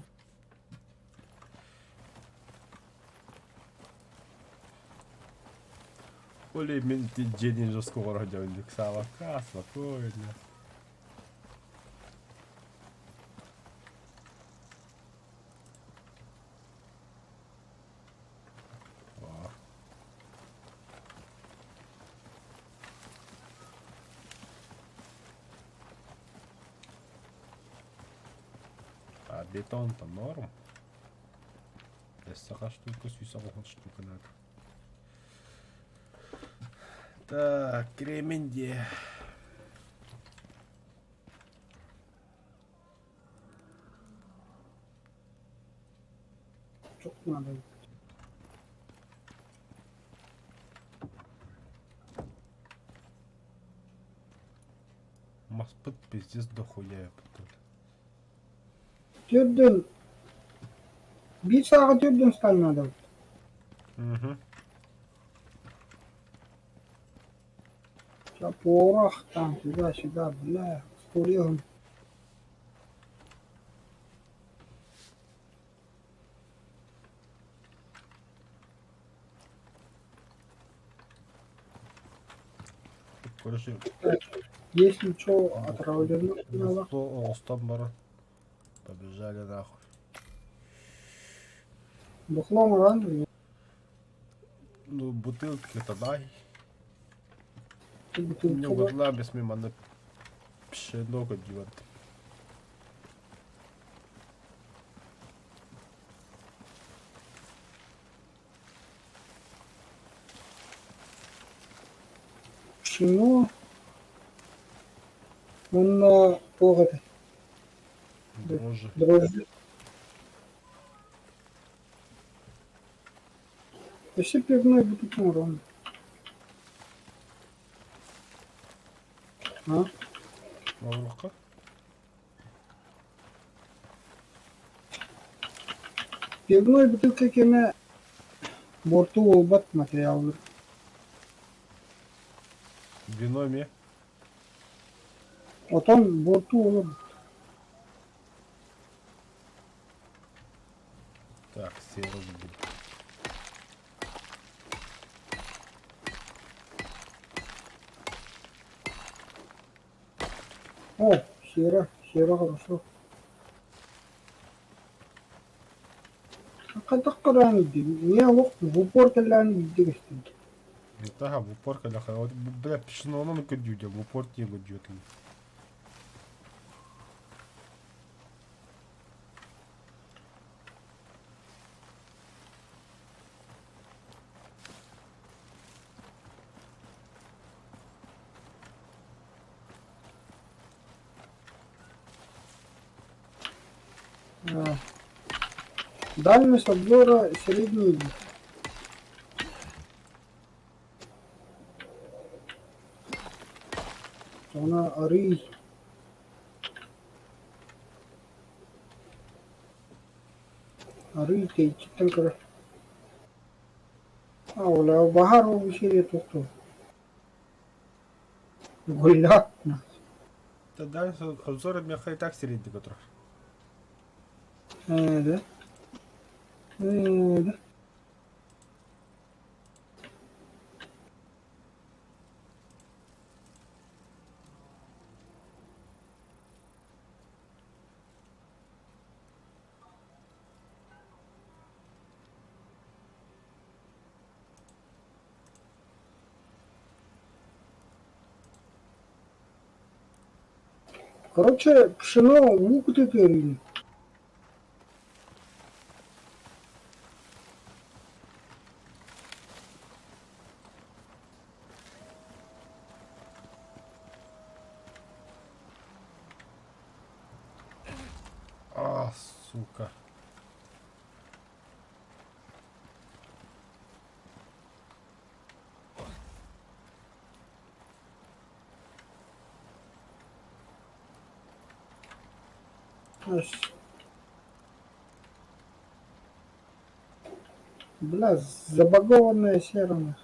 Более-менее день же скоро дённик. Салака, спокойно. О. А бетон-то норм. Сака штука, сюсака штука надо. Так, кремень где? Çok надо. Маспыт пиздец дохуя тут. Türdün. Bir sağa türdün Stalina'da. Угу. Сейчас порох там, туда-сюда, бля, скурил. Короче, Если что, отравлено, надо. Остамбара. Побежали нахуй. Бухлом рано, Ну, бутылки-то дай. и Не бутылку. угодла без мимо на пшено годиват. Пшено. Он на погоды, Дрожжи. дрожжи. Если пивной бутылку ровно. А? Маврука. Пивной бутылка кеме борту олбат материалдар. Вино ме. Отон борту олбат. Так, серый будет. О, сера, сера хорошо. Кадак каран ди. Не лох в упор калан ди гастин. Да, в упор когда вот, бля, пшено оно на годюдя, в упор не годюд. Дальность обзора средний. Она арый. Арый кей читан кара. А ола бахар वो विषय तो गुल्ला Да, да, обзор от меня и так средний, который. да да. Короче, пшено лук ты перли. А, сука. Бля, забагованная сера.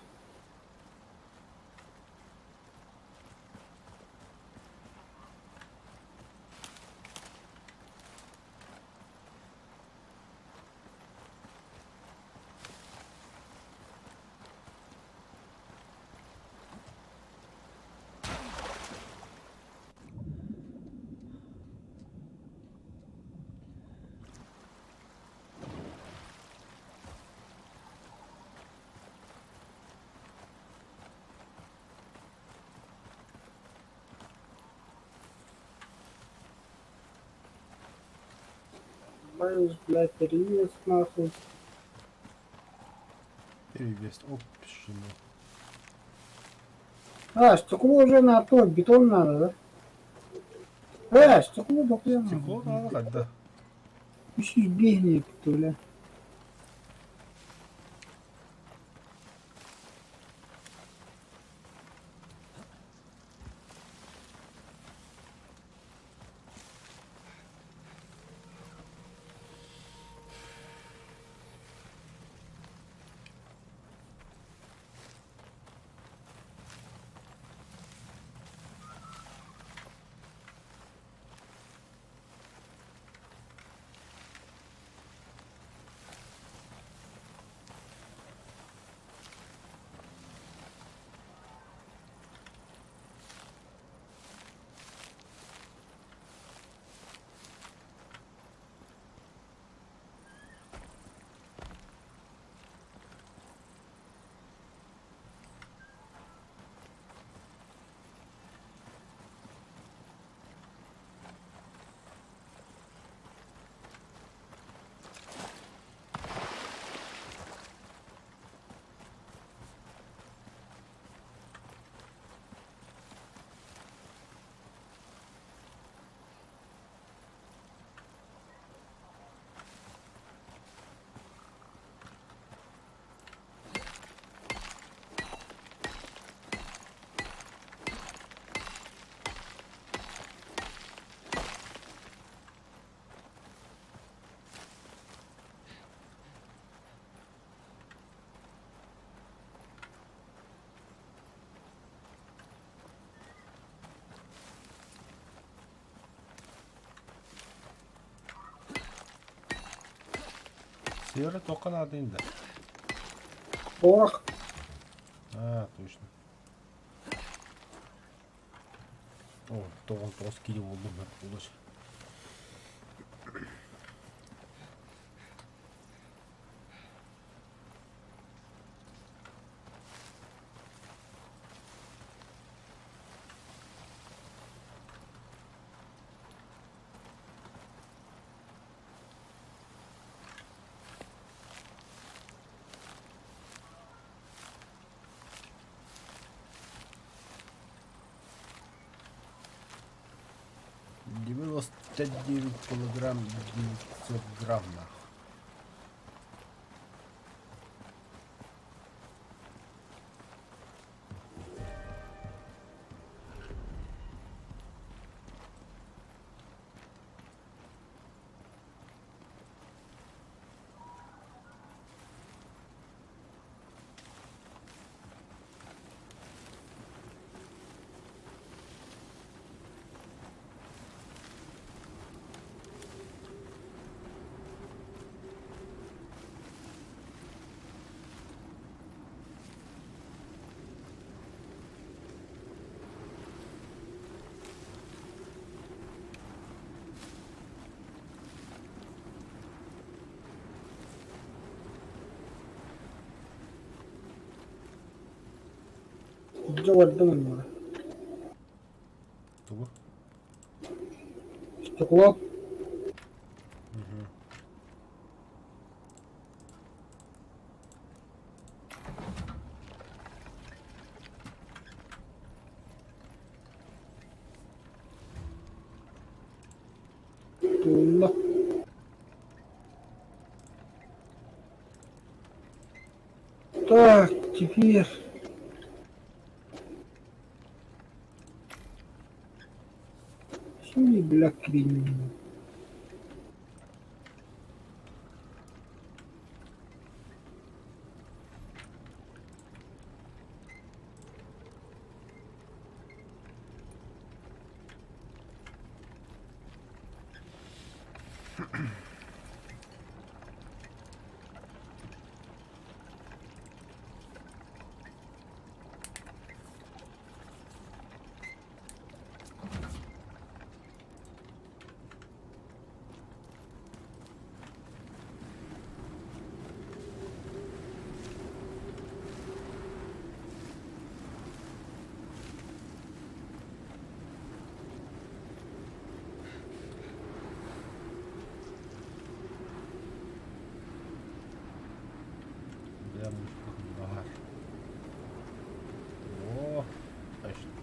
Файлс, блядь, переезд, нахуй. Перевес общину. Стекло уже на то, бетон надо, да? Стекло дохуя Стекло надо. надо хоть, да. Ищи бегни, что ли. Севера только надо инда. Порох. А, точно. О, то он просто скидывал номер удачи. Девяносто 9 килограмм 900 грамм нахуй. Где отдумано? Тугу. Стекло. Тула. Так, теперь... Синий, бля, крин.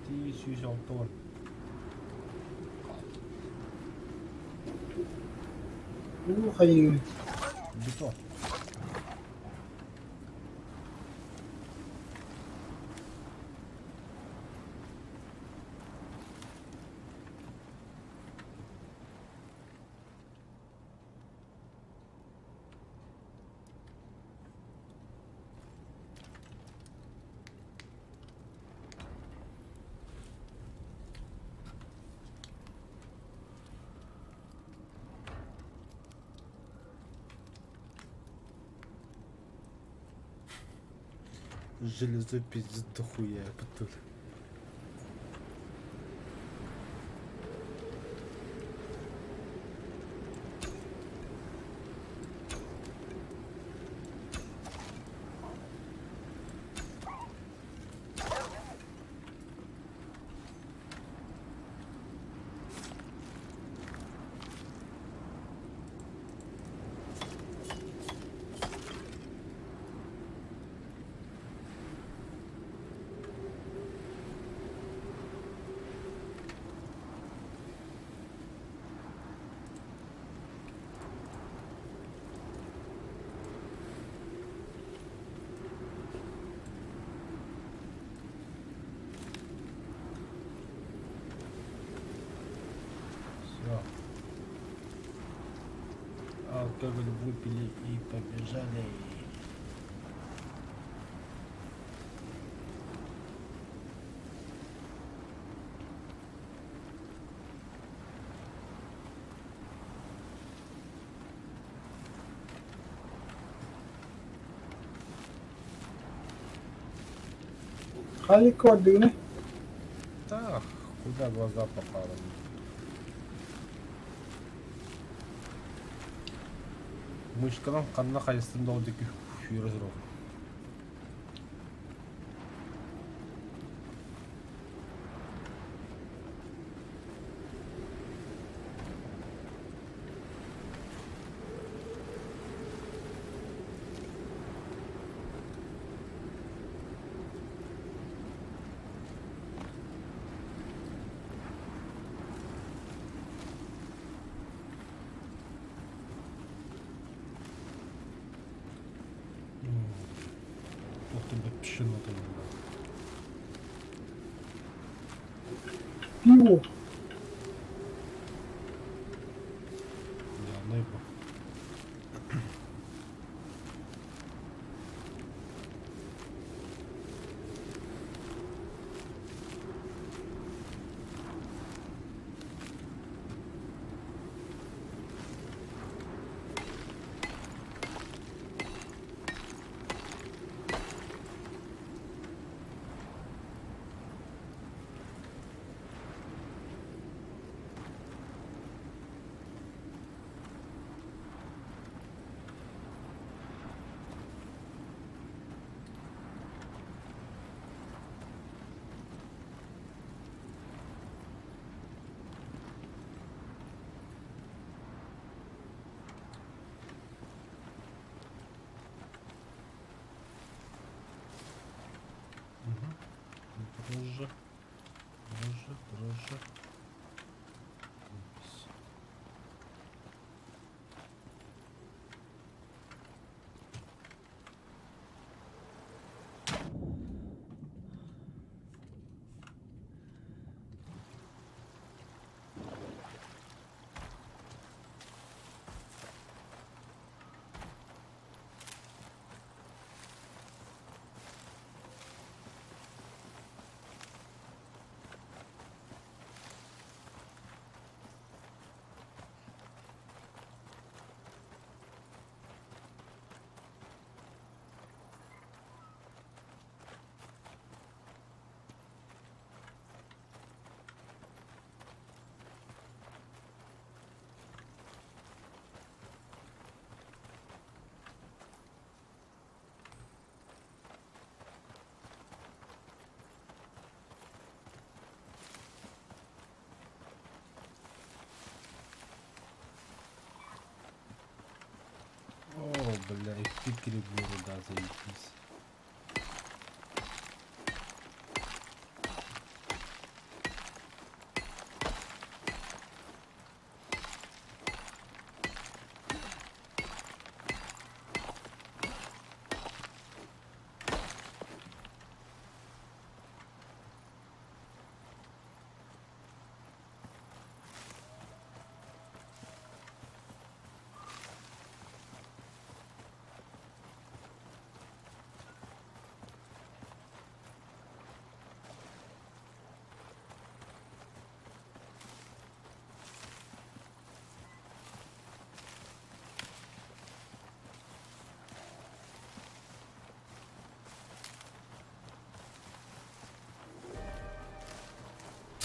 606 won.ใครยิง Бито. Железо пиздец дохуя, потом. Все. Алкоголь выпили и побежали. Халик отдыхне. Так, куда глаза попали? Мышкадан канна хайстында одеки фюрезро. Ух ты, блядь, пшено-то было. Пиво. Я найпа. Дрожжи. Дрожжи. О, бля, и пикали было, да, заебись.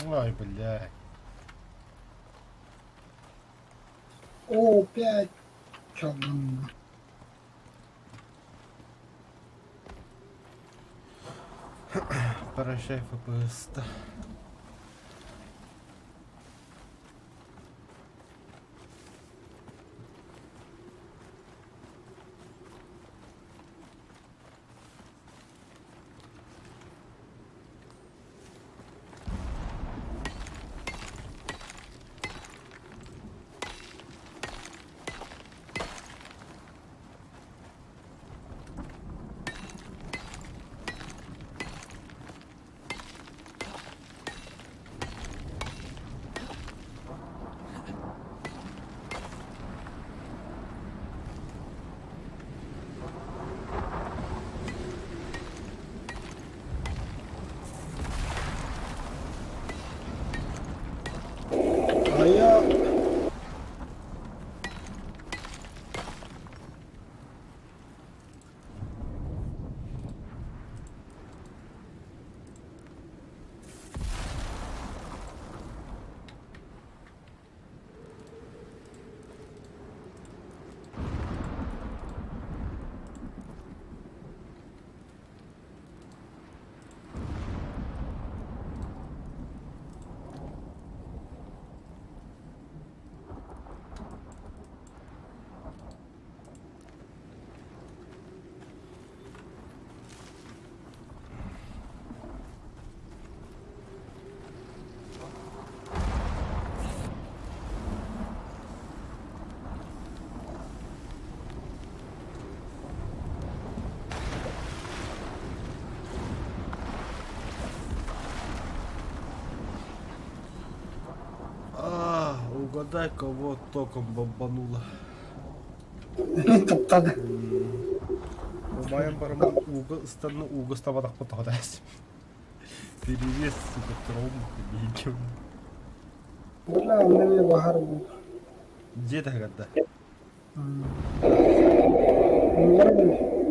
Ой, блядь. О, 5. Чё, ну, Прощай, ФПС-то. а я... Угадай, кого током бомбануло. Топтады. Умаем барман стану угостоватах потогадайся. Перевес, сука, тромб, бейкем. Бля, он на меня багар был. Где ты когда? Ну, заработали.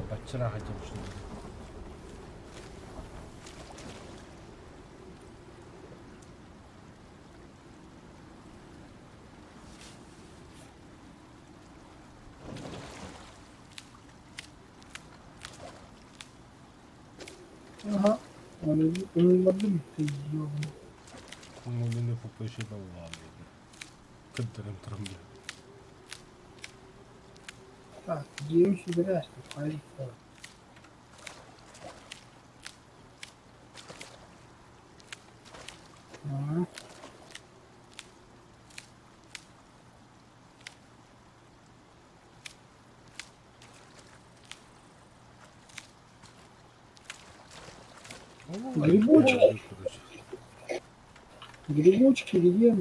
Бачара хотел что-то. Ага. Он воды, ты ёбаный. Ну, не попыше на ладно. Кадрем трамбля. Так, где еще зря, что полиция. Ага. Грибочки. Грибочки, где?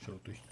Что, то есть?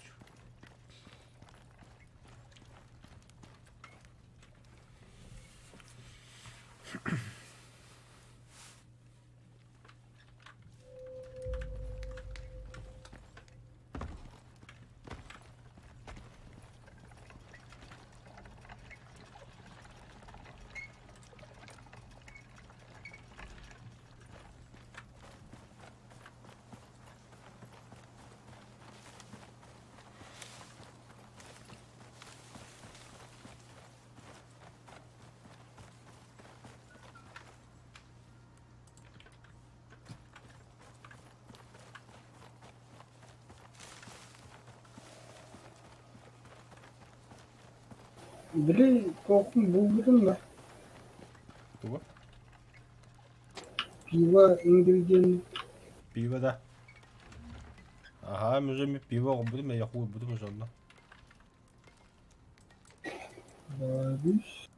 Bile kokun buldum da. Кого? Пиво, ингредиент. Пиво, да. Ага, мы же пиво будем, я хуй будем уже одно. Барış.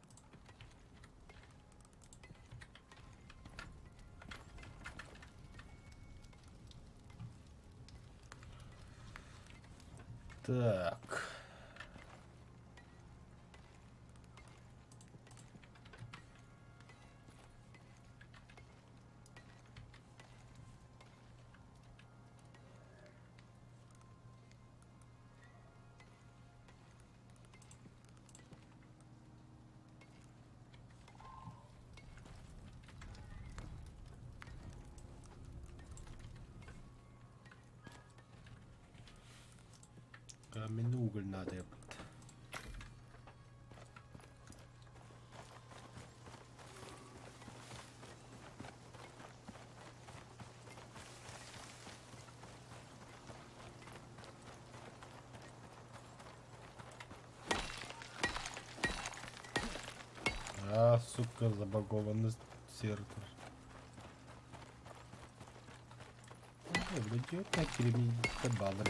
Так. Каменный уголь надо. А, сука, забагованный сервер. Блядь, на кирми баллы.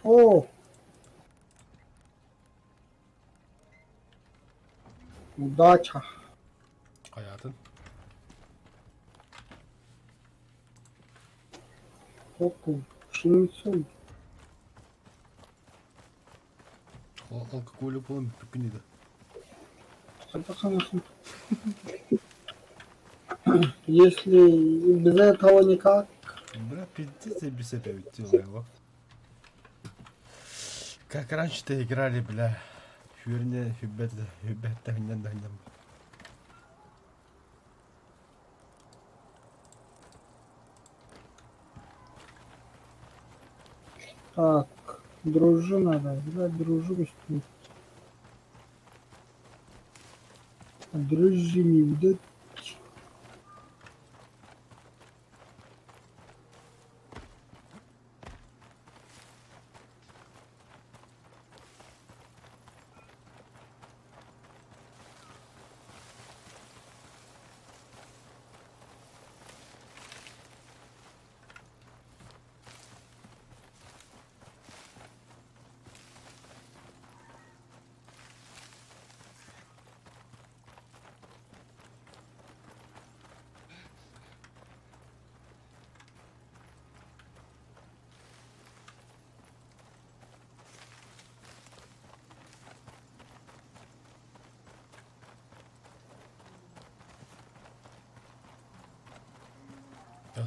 О! Удача. Hayatın. Koku. Шинцуй. Алкоголь полон пипнида. Собакамасın. Если без этого никак. Бля, пиздец, я без себя делаю его. Как раньше-то играли, бля. Хюрне, хюбета, хням. Так, Дрожжи надо. Взять дрожжи купить. А дрожжи не видать.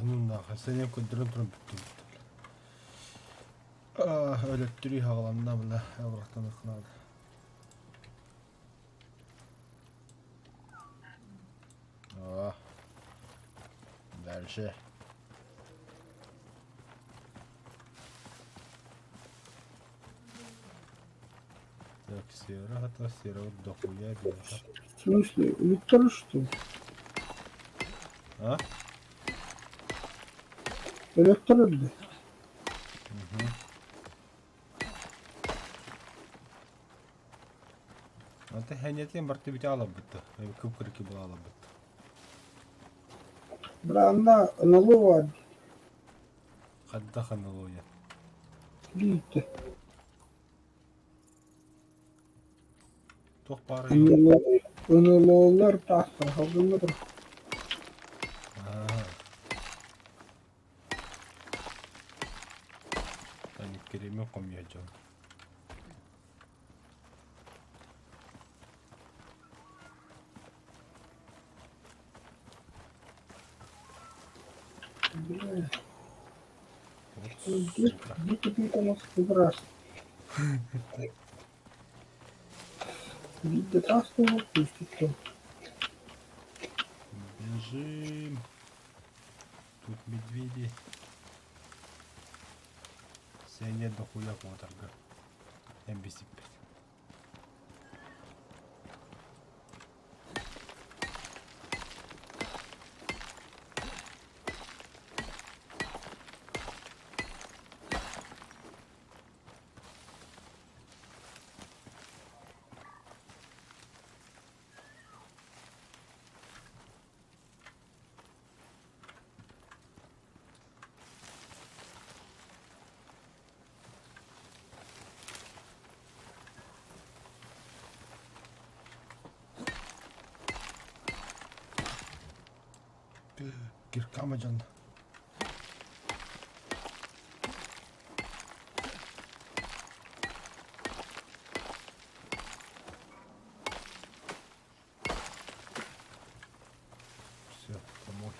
Ну нахуй, сенен көндірін тұрын бүттім. Өліттірі ғаламна мына әврақтан ұқынады. Дальше. Так, серого-то, серого дохуя бьёта. В смысле? Виктор что ли? А? Электролды. Ante hänetien bartti biti alabıttı. Kıpkırık gibi alabıttı. Бранда налова Kadda kanalıya. лите. Toch parı yok. НЛОлар тахта. Халдымдыр. Hani kerime koymayacağım. Бля. Вот, сука. Где ты там раз? Видит раз его пустит. Бежим. Тут медведи. Сеня дохуя моторга. MB-5. Girkamacan. Все, помой.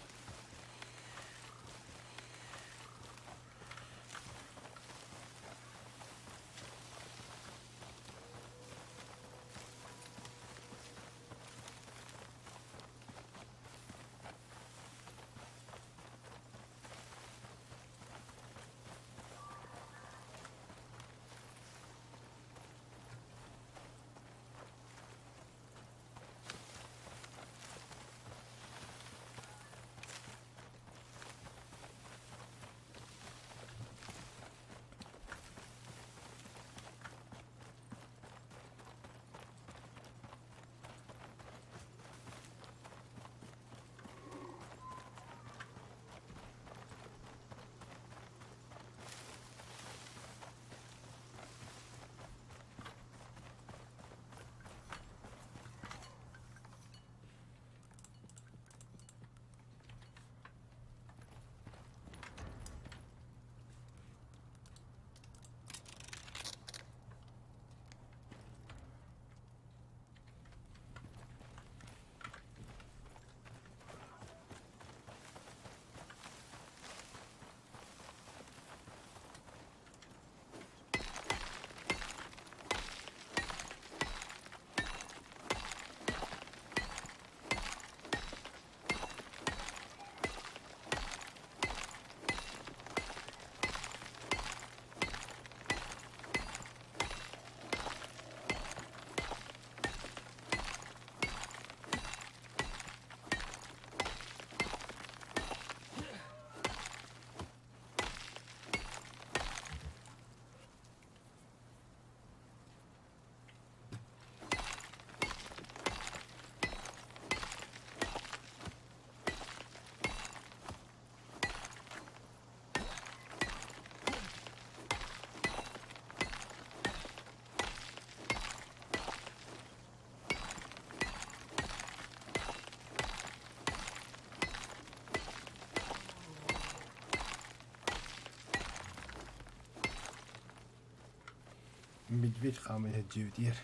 Медведь хамает дживдир.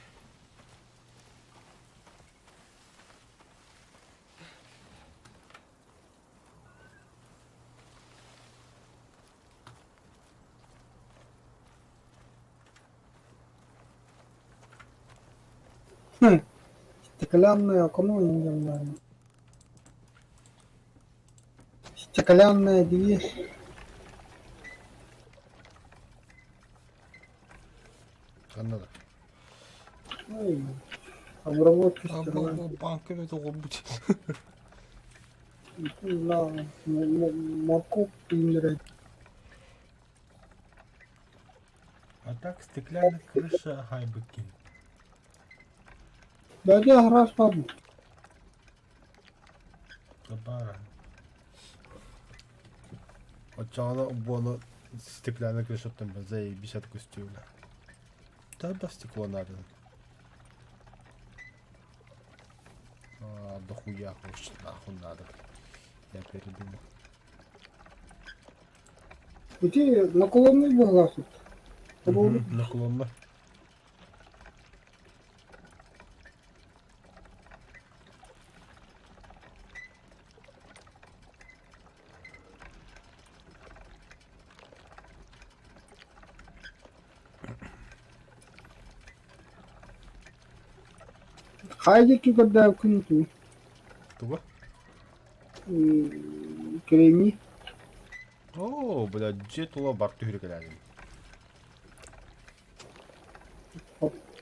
Стеклянное окно, я не знаю. Стеклянная дверь. Канада. Ой, обработка стекла. Банками того быть. Не знаю, морковку принять. А так стеклянная крыша хайбыки. Да я раз бабу. Табара. Очана боно стеклянная крыша там заебись от костюля. Тогда стекло надо. А, дохуя хочет, нахуй надо. Я передумал. Где наклонный был тут? Наклонно. Хайдики когда вкнуту. Туго? Креми. О, блядь, джетула барту хиркалядин.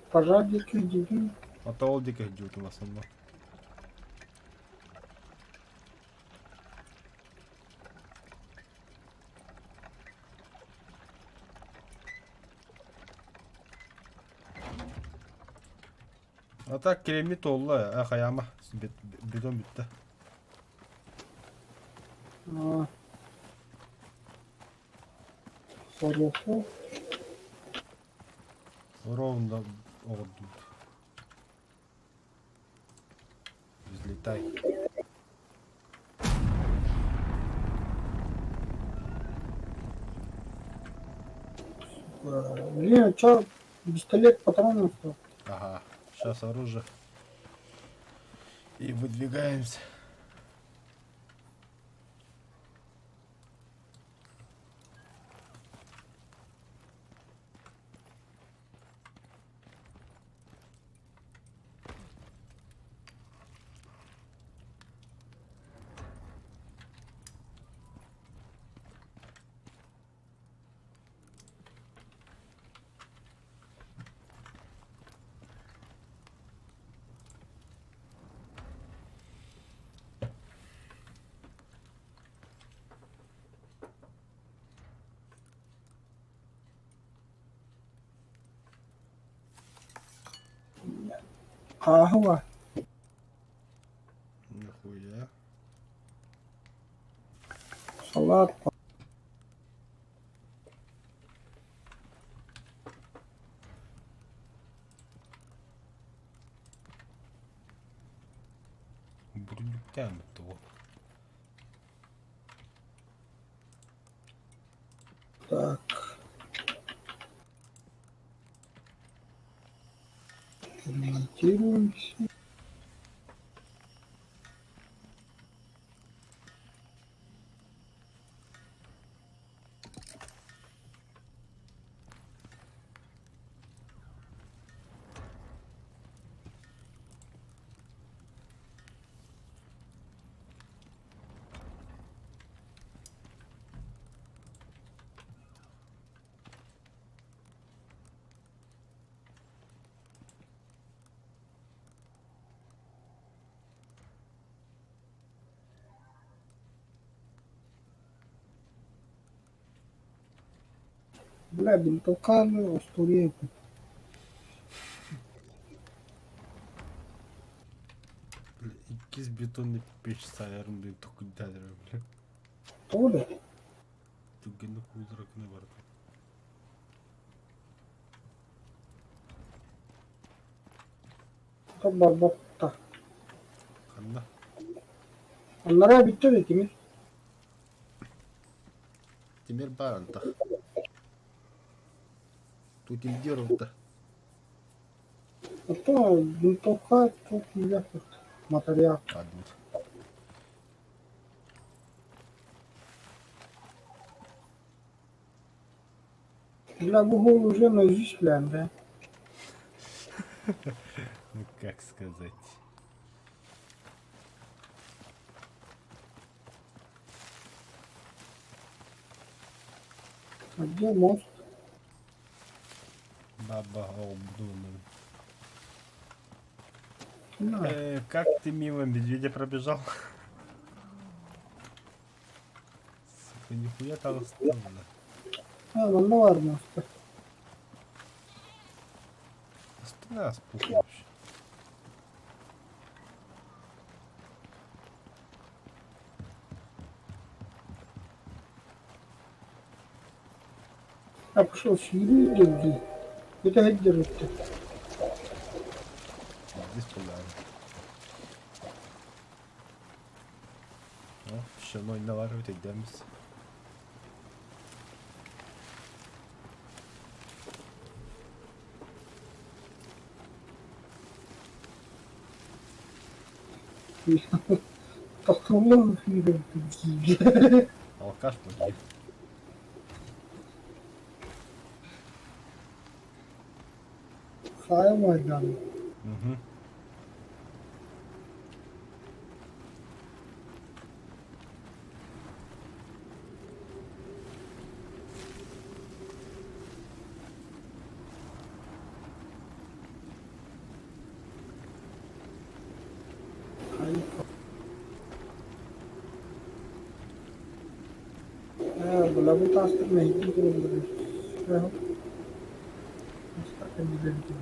Пожарники иди. Ата ол диких джутула санна. А так керемет олла, хаяма. Бетон битті. Хорошо. Ровно ордут. Взлетай. Не, чё, пистолет патронов что? Ага, сейчас оружие. И выдвигаемся. Кахва. Нихуя. Салат. Бурдюктян того. Так. Ремонтируемся. Бля, бинтовканы, стурейку. İkiz betonlu peş sayarım diye tukuddadır öyle. Толя? Tukunu kuydurakını var. Это барбатта. Kanda. Onlara bitti de kimin? Темир баранта. Тут им дерут-то. А то винтовка, тут ніяких матеріалів. Падуть. Для Google уже наизусть да? Ну как сказать. А где мост? Баба обдуман. На. Как ты мимо медведя пробежал? Сука, нихуя там оставлено. Ну ладно. Спина спухла вообще. Я пошел сюда, где? Это где держит-то? Здесь пуляю. О, ще ноль наварюють, йдемось. Толковый фильм такие. Алкаш погиб. Хай Майдан. Угу. Lagu tas termehdi ko rin. Pero, basta ka din dito.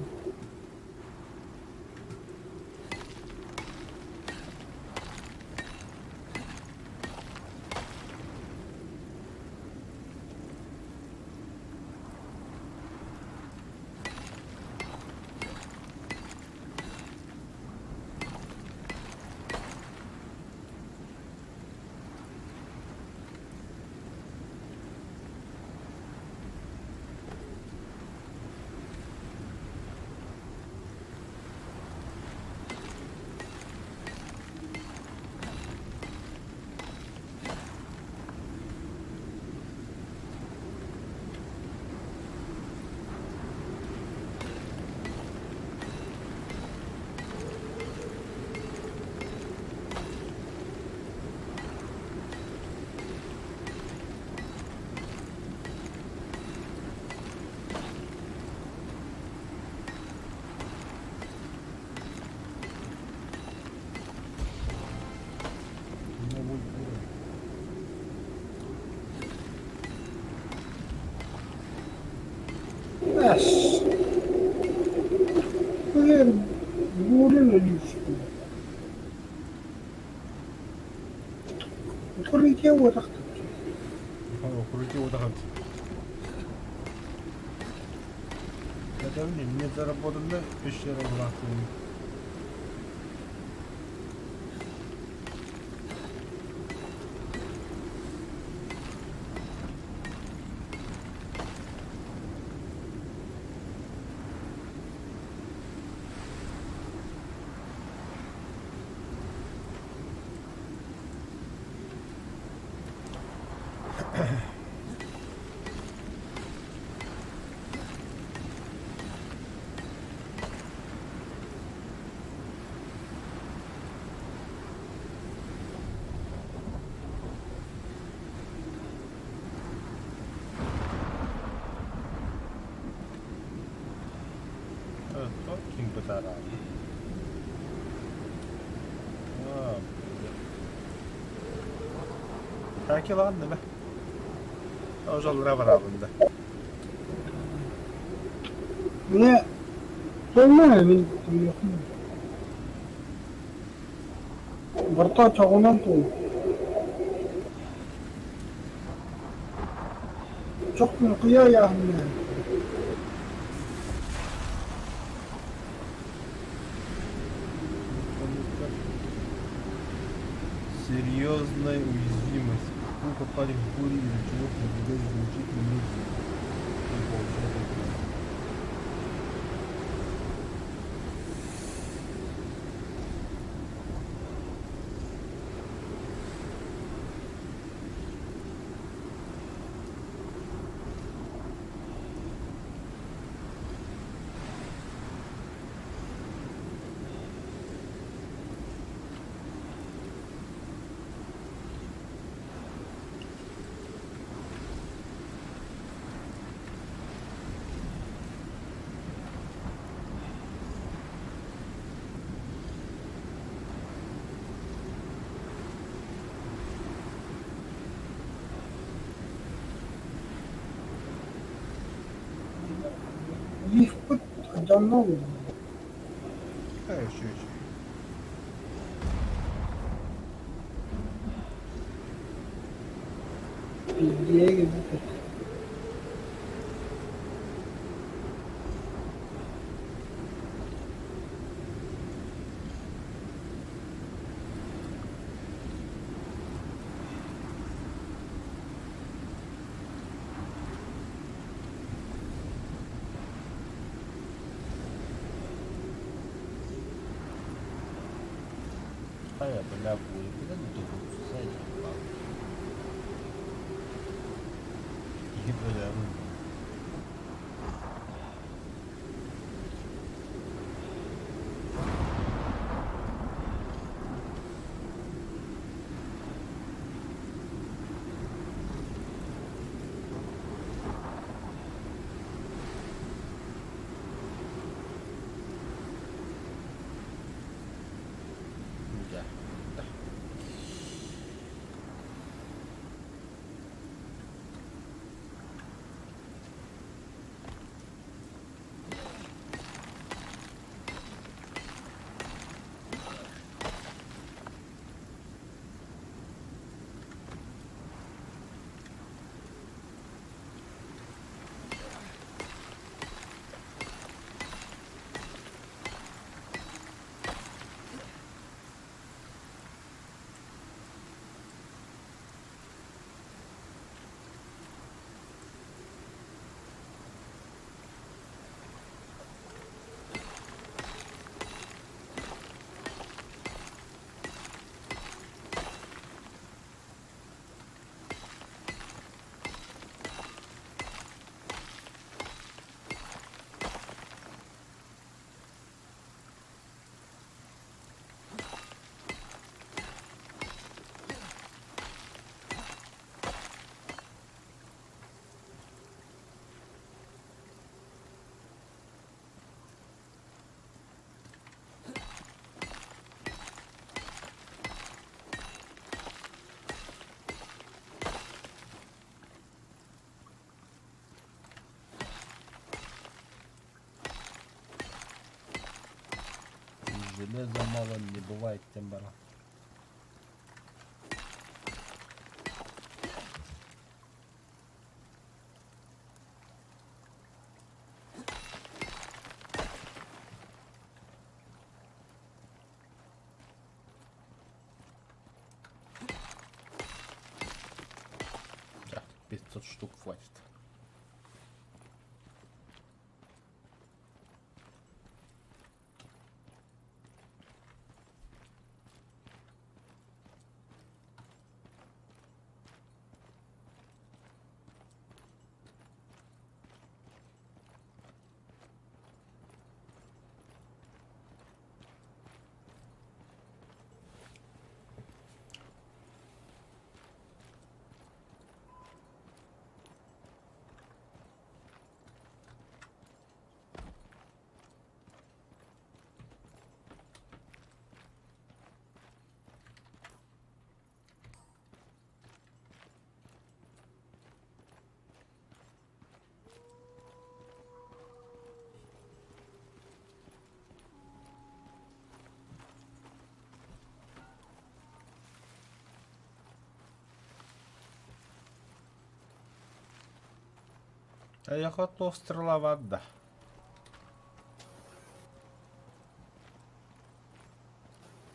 Yes. Блин, бурили лишку. Укрытие вот так. Крутил вот так. Это мне заработано еще раз нахуй. Fucking батарей. Так и ладно, бе. Уже лаврабында. Мне понимаю, він приїхав. Борта чагунан ту. Çok mu kıya yağmur. Серьезная уязвимость. Вы попали в бурю или чего продвигать значительно медленно. Биф отдавно. А, еще. Пиздец, А я бля, куда не думаю, заебал. Бля, да. Железа мало не бывает, Тембара. Да, 500 штук хватит. А я готов, стрела вода.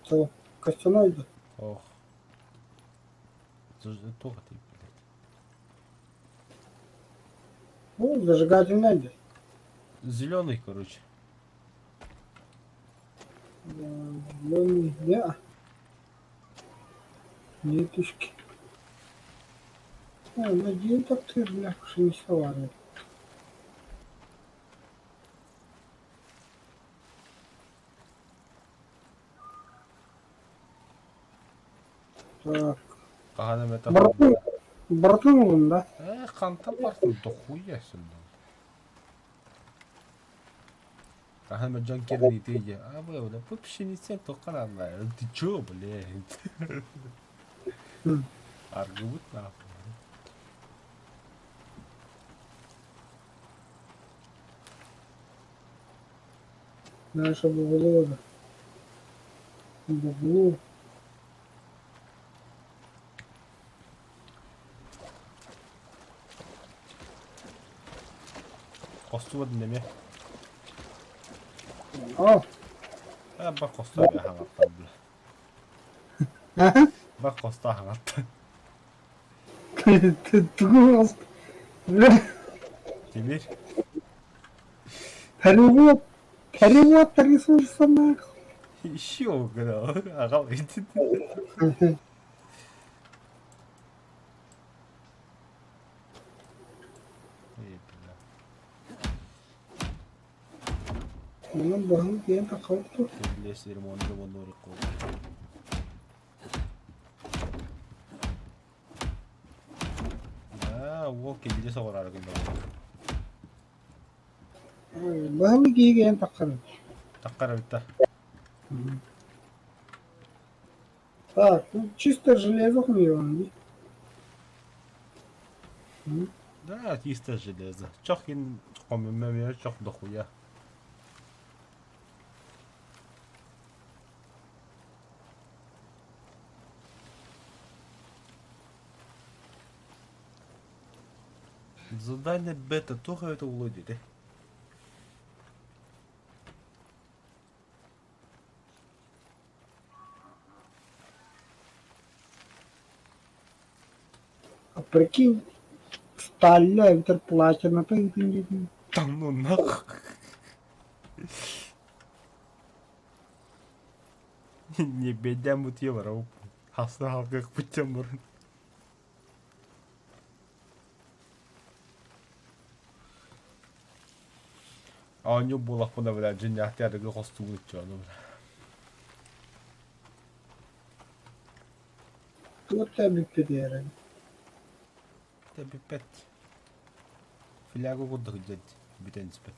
то костяной идет. Ох. Туго ты, блядь. Ну, зажигательный идет. Зеленый, короче. Зеленый, да. Нитушки. А, надеюсь, так ты, бля, что не соварит. Так. Каганем это Братун, братун, да? канта бартын дохуя сюда. Каганем джанкерни тиге. А вы, бля, вообще не тем, то канал. Ты чё, блядь? М. Аргумент нахуй. Наша Бугулова. Бугулу. Костуд неме? О! Бак косту бе хангаттан бул. Ага. Бак косту хангатта. Тугу Бля, Тимир. перевод. Перевод ресурса нахуй. Ищё, гына. Ага, идти. Bunun bağım diye takıldı. Кеблес ремонтты болду кол. Ол кеблес огорар гында. Bağım giyen takıldı. Таккара битта. Так, ну чисто железо хуёвый. Да, чисто железо. Чохин коммемме чох дохуя. Задание бета тоже это уловили. А прикинь, сталь, а ветер платина, Там ну нахуй. Не бедя мутьеваров. Хасна как путем мурын. А не было куда, блядь, женя, ты это костюм чё, ну, бля. Вот там и перерыв. Тебе пять. Филягу куда ходить, битен спать.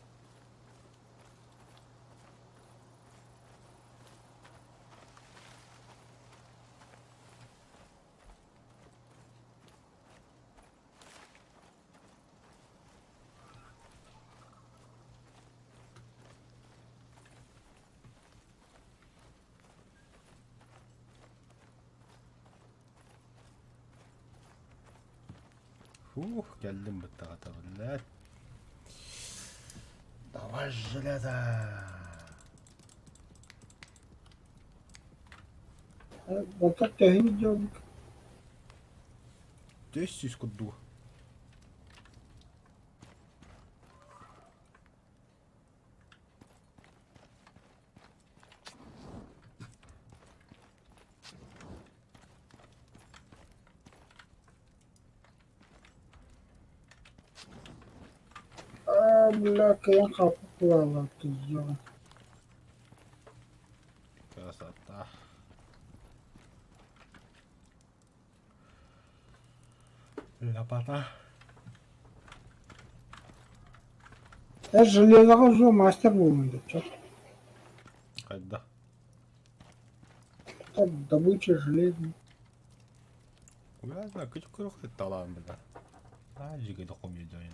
Фух, geldim bu tarafa lan. Давай железо. Вот так тягни идём. 500 куду. А, бля, я хапала, ты ё. Красота. Лопата. Я железо уже мастер был, чё? Когда? Так, добыча железа. Я знаю, küçük kırık et alan bile. Sadece gide koymayacağım ya.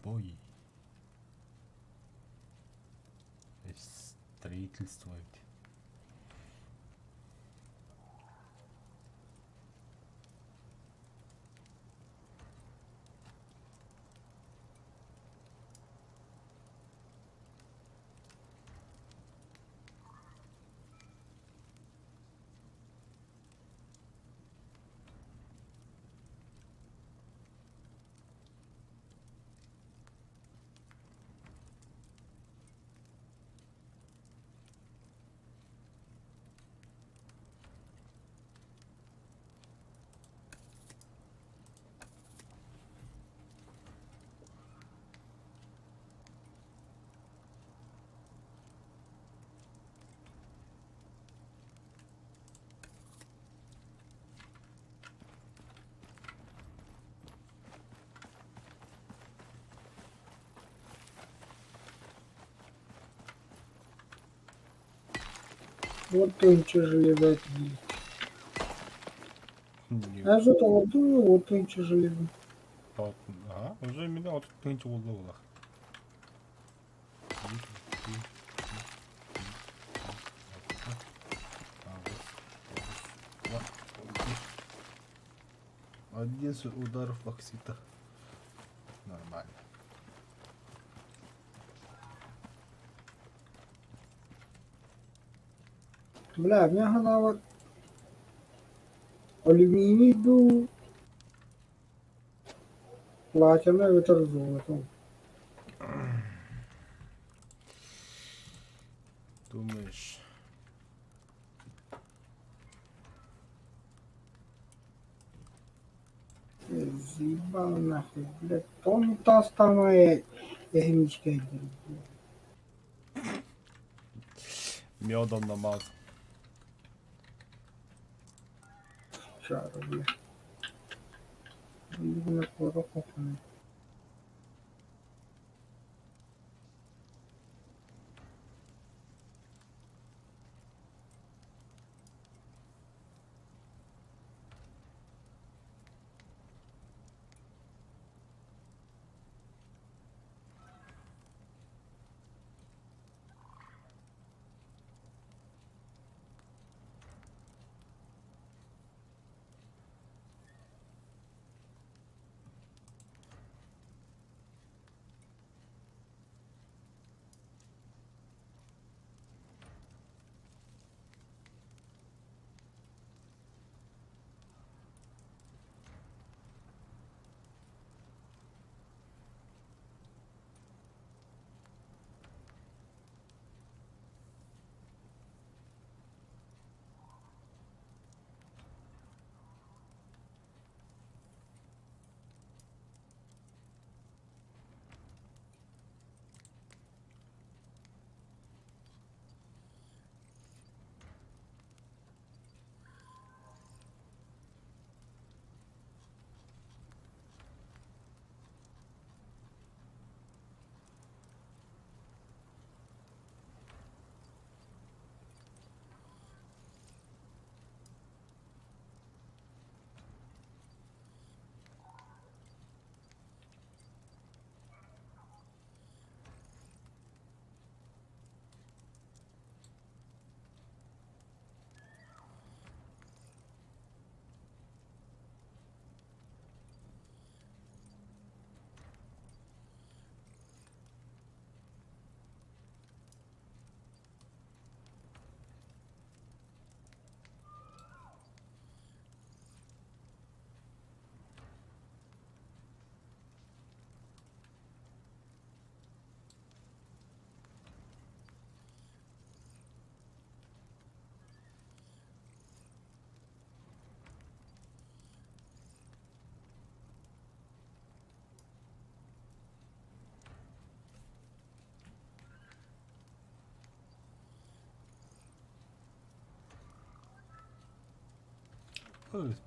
Boy. Строительство. Вот тынче железо. Я же то вот тынче железо. Ага, уже меня вот тынче oldu ola. Один удар флаксита. Нормально. Бля, в нього навіть алюміній був. Платяне витер золотом. Думаешь? З'їбав нахуй, блядь. То та стане ягнічка йде. Медом намаз. Чаро, блядь. Їду на пороху.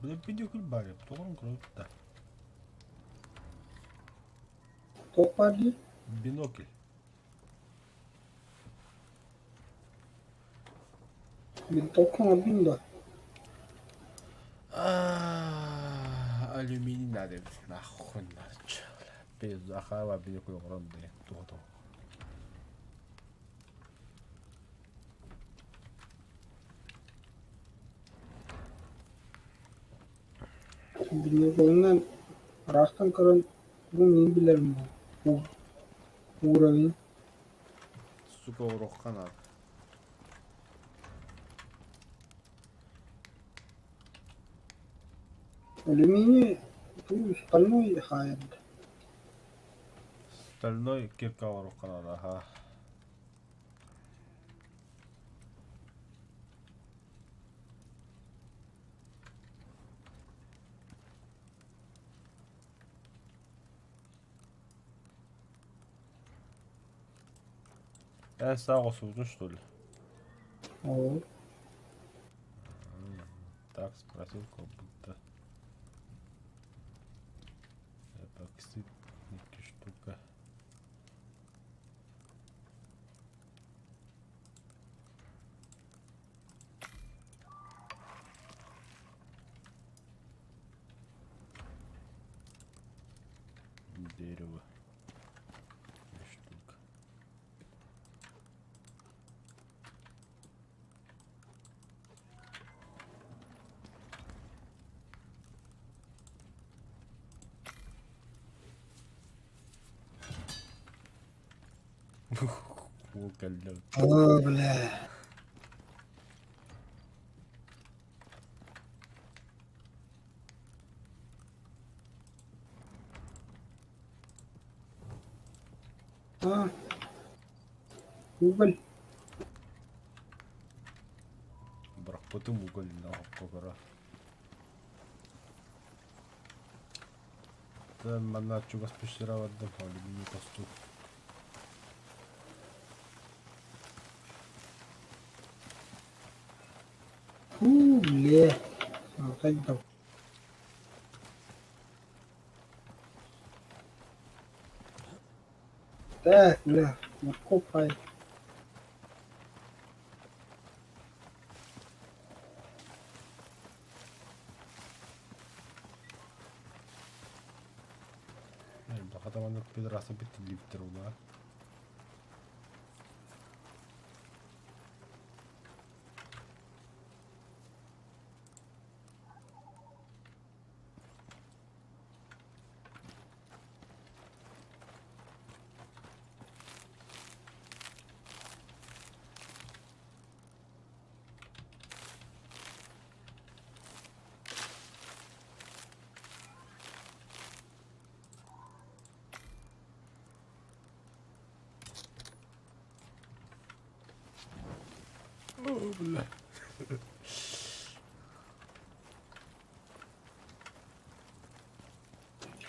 Блин, пидюкуль баре, потом круто. Топаді. Бинокль. Він током обінда. Алюминий надо. Нахуй начал. Пизда, хава бинокль огромный. То-то. Bilmiyorum Rastан kırın bu neyi bilirim bu uğrağı. Сука, урок канат. Алюминий bu стальной hayır. Стальной кирка урок канат, ага. Я сагу суду, что ли? O Так спросил, как будто. Эпоксид, некая штука. Дерево. И штука. Уголь. О, бля. А, уголь. Бірақ потом уголь kokora. Тän mä natsukas pystyravät oli niin tostu. Фу, бля. А, так да. Так, бля, морковка. Hakata vaan nyt pidrassa pitti lifterunaa.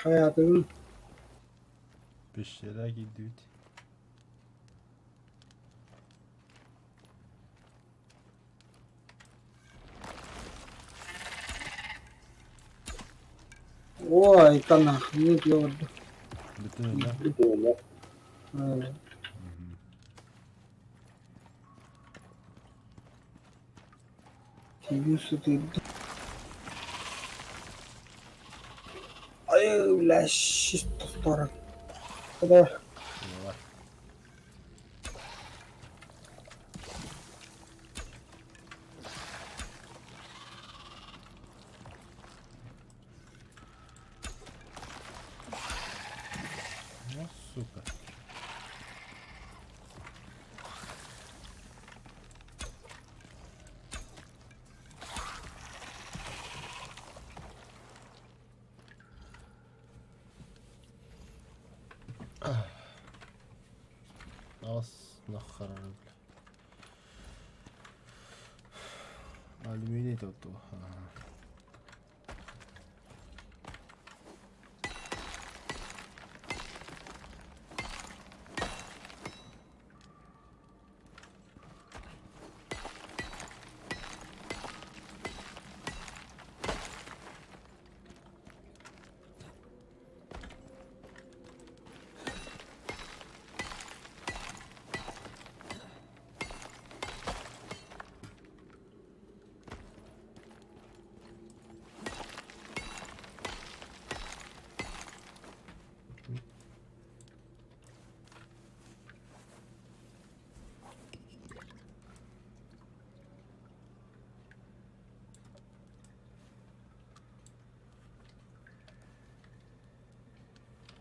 Hayatımın Bir şeyler gidiyor. Ой, это нахуй, не твердо. Bütün öyle. Тебе ты. Ай, бля, чисто сторону. Давай. Yavaş. Ну, супер. Az нахер. Алюминий тут. Ага.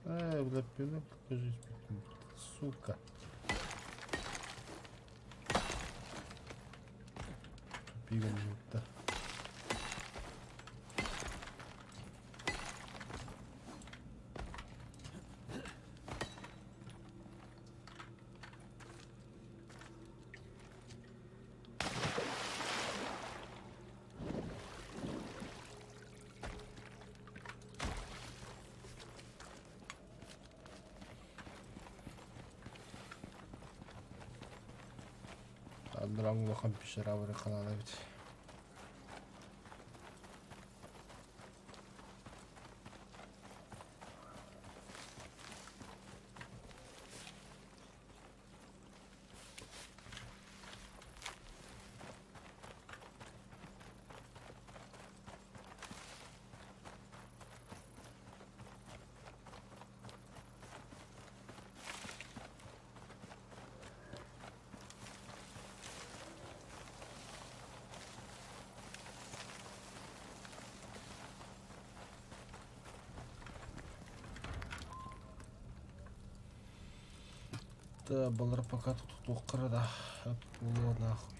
Влепила, покажись, сука. Тупига минута. Андранго хан пишеравры канала бит. Да, балар пока тут оқырда. Было нахуй.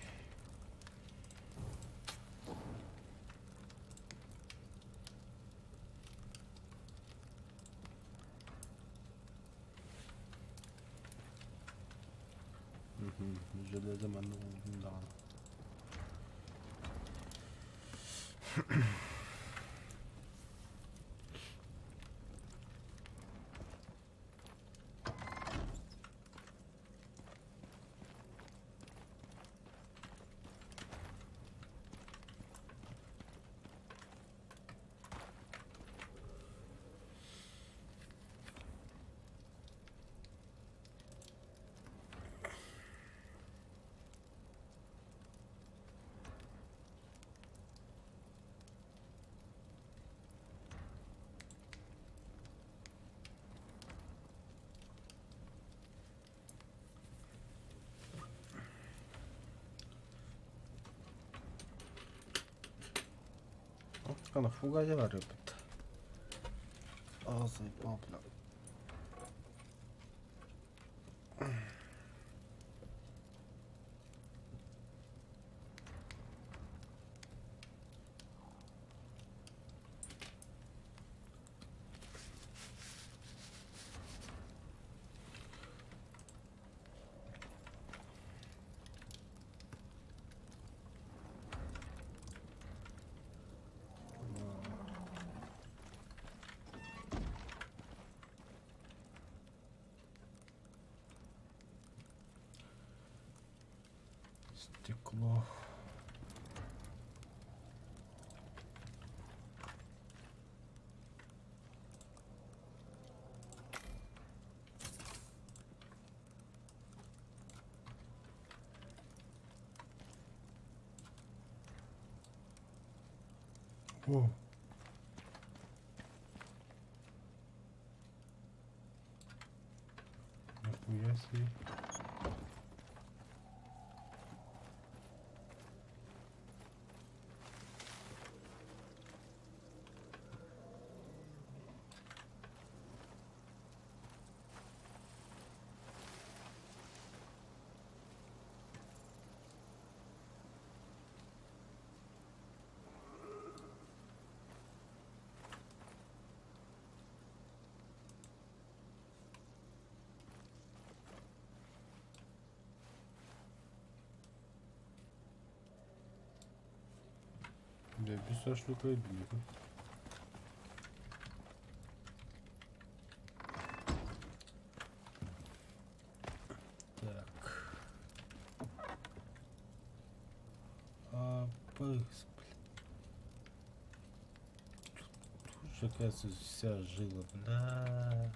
Железо манну да. Kana fugaca var ya bit. Ağzı babla. Стекло. О. Нихуя себе. Да, без шашлыка и бифа. Так. Пыс, блин. Тут же, оказывается, вся жила, бля.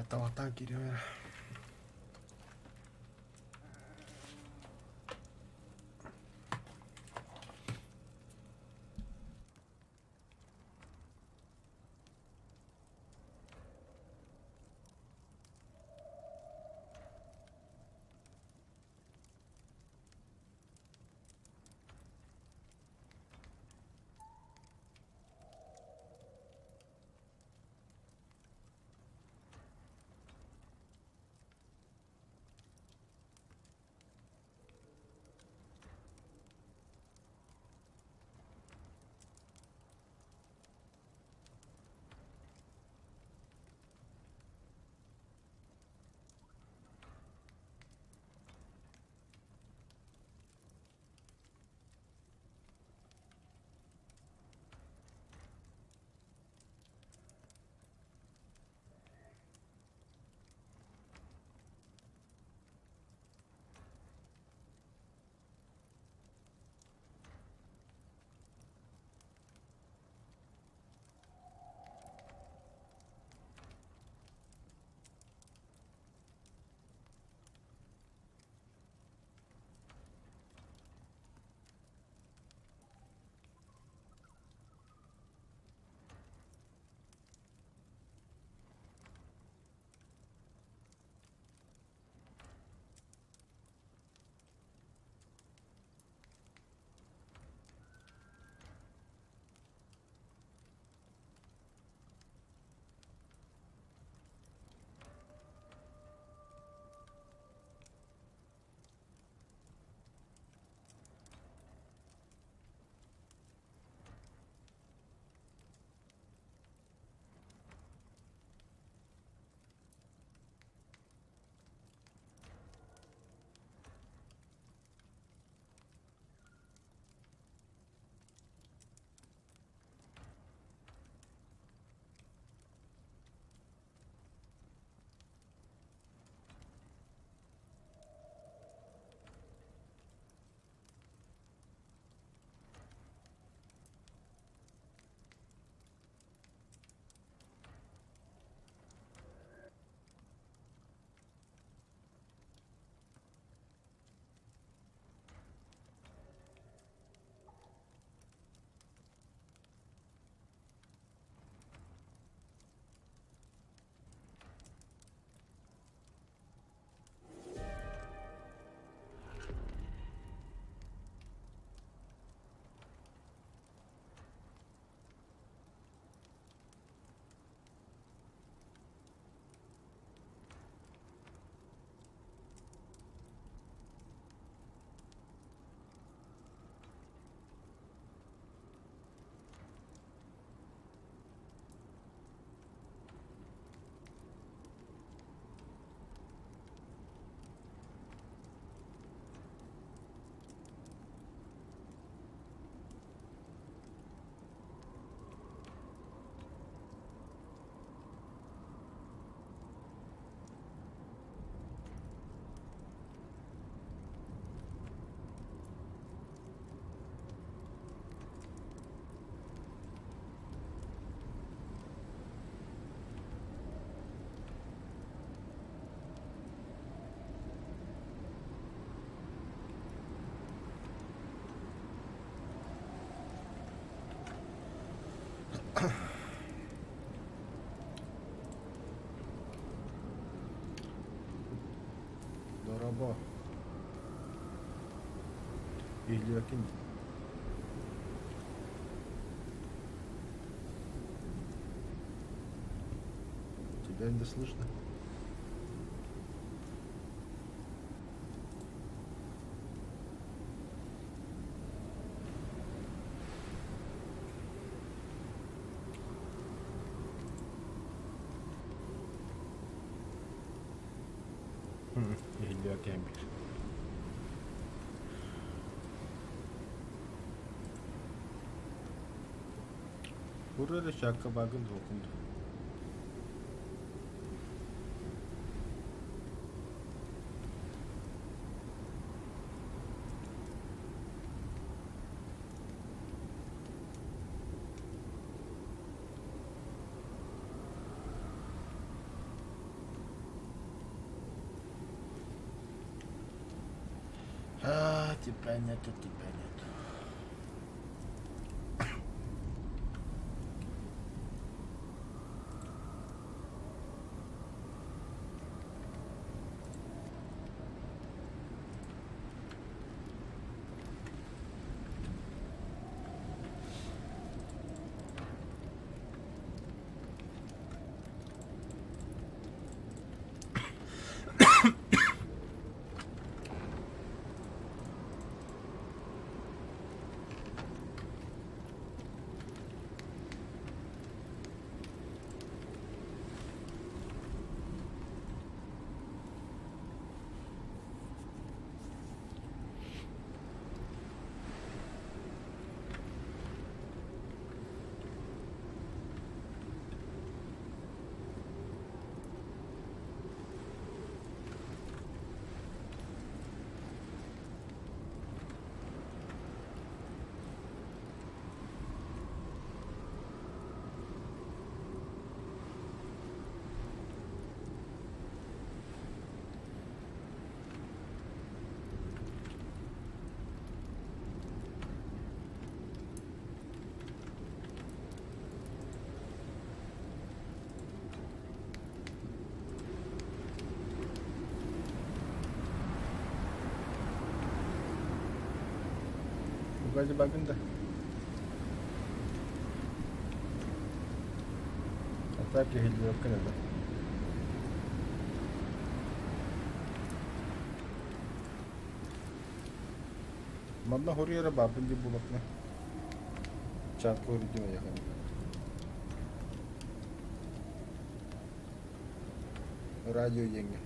Давай, танки, ребята. Ого. Или окинь. Тебя не слышно. Geliyor Kemir. Burada şaka bakın dokundu. Тебя нету, тебя нету. Hadi bakın da. Hatta ki hilli yok kanada. Madna हो रही है रे बाबन जी बुलक में चार को रिजी में जाकर राजू येंगे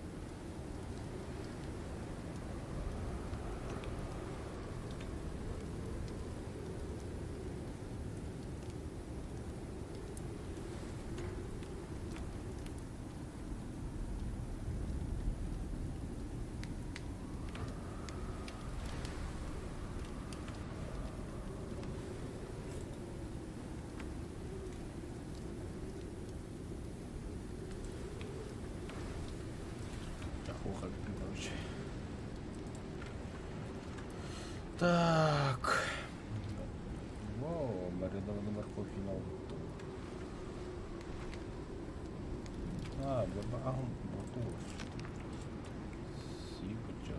короче. Так. Вау, маринованный морковь финал. Готов. Сипача.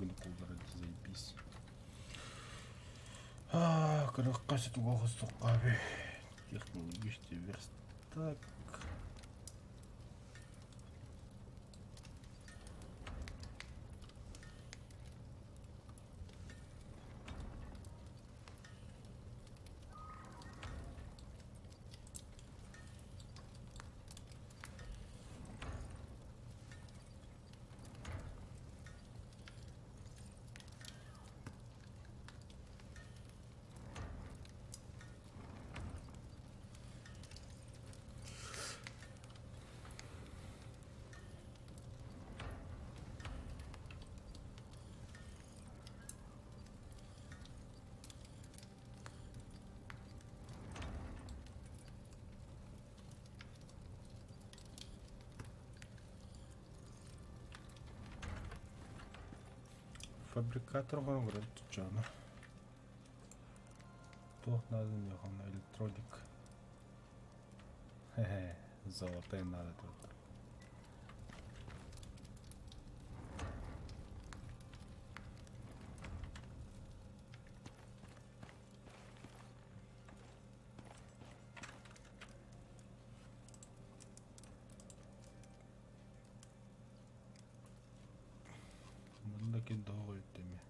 далеко вроде, заебись. Крахкасит голос сукави. Технологический верстак. Фабрикатор говорит, что она. То надо мне на электроник. Хе-хе, золотые надо тут. Мындаки довольтами.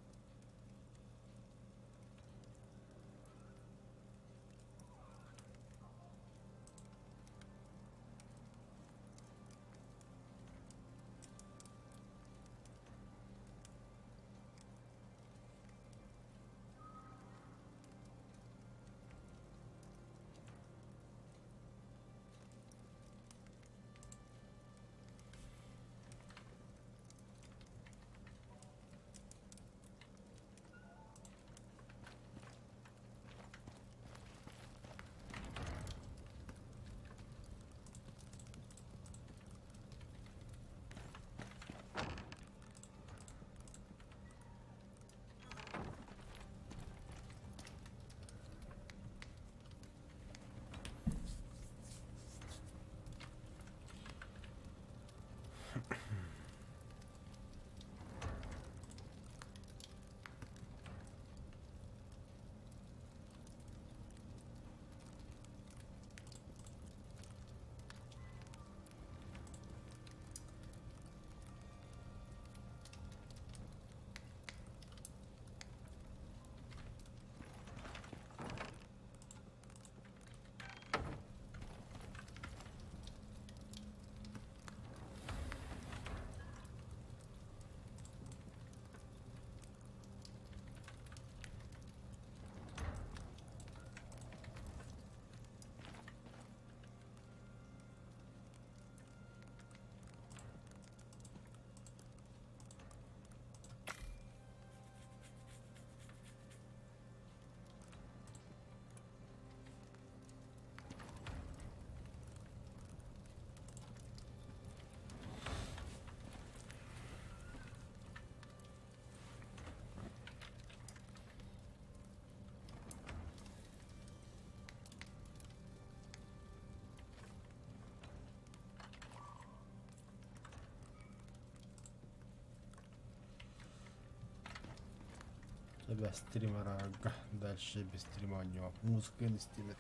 Тебя стримера дальше без стрима у него музыка не стримит.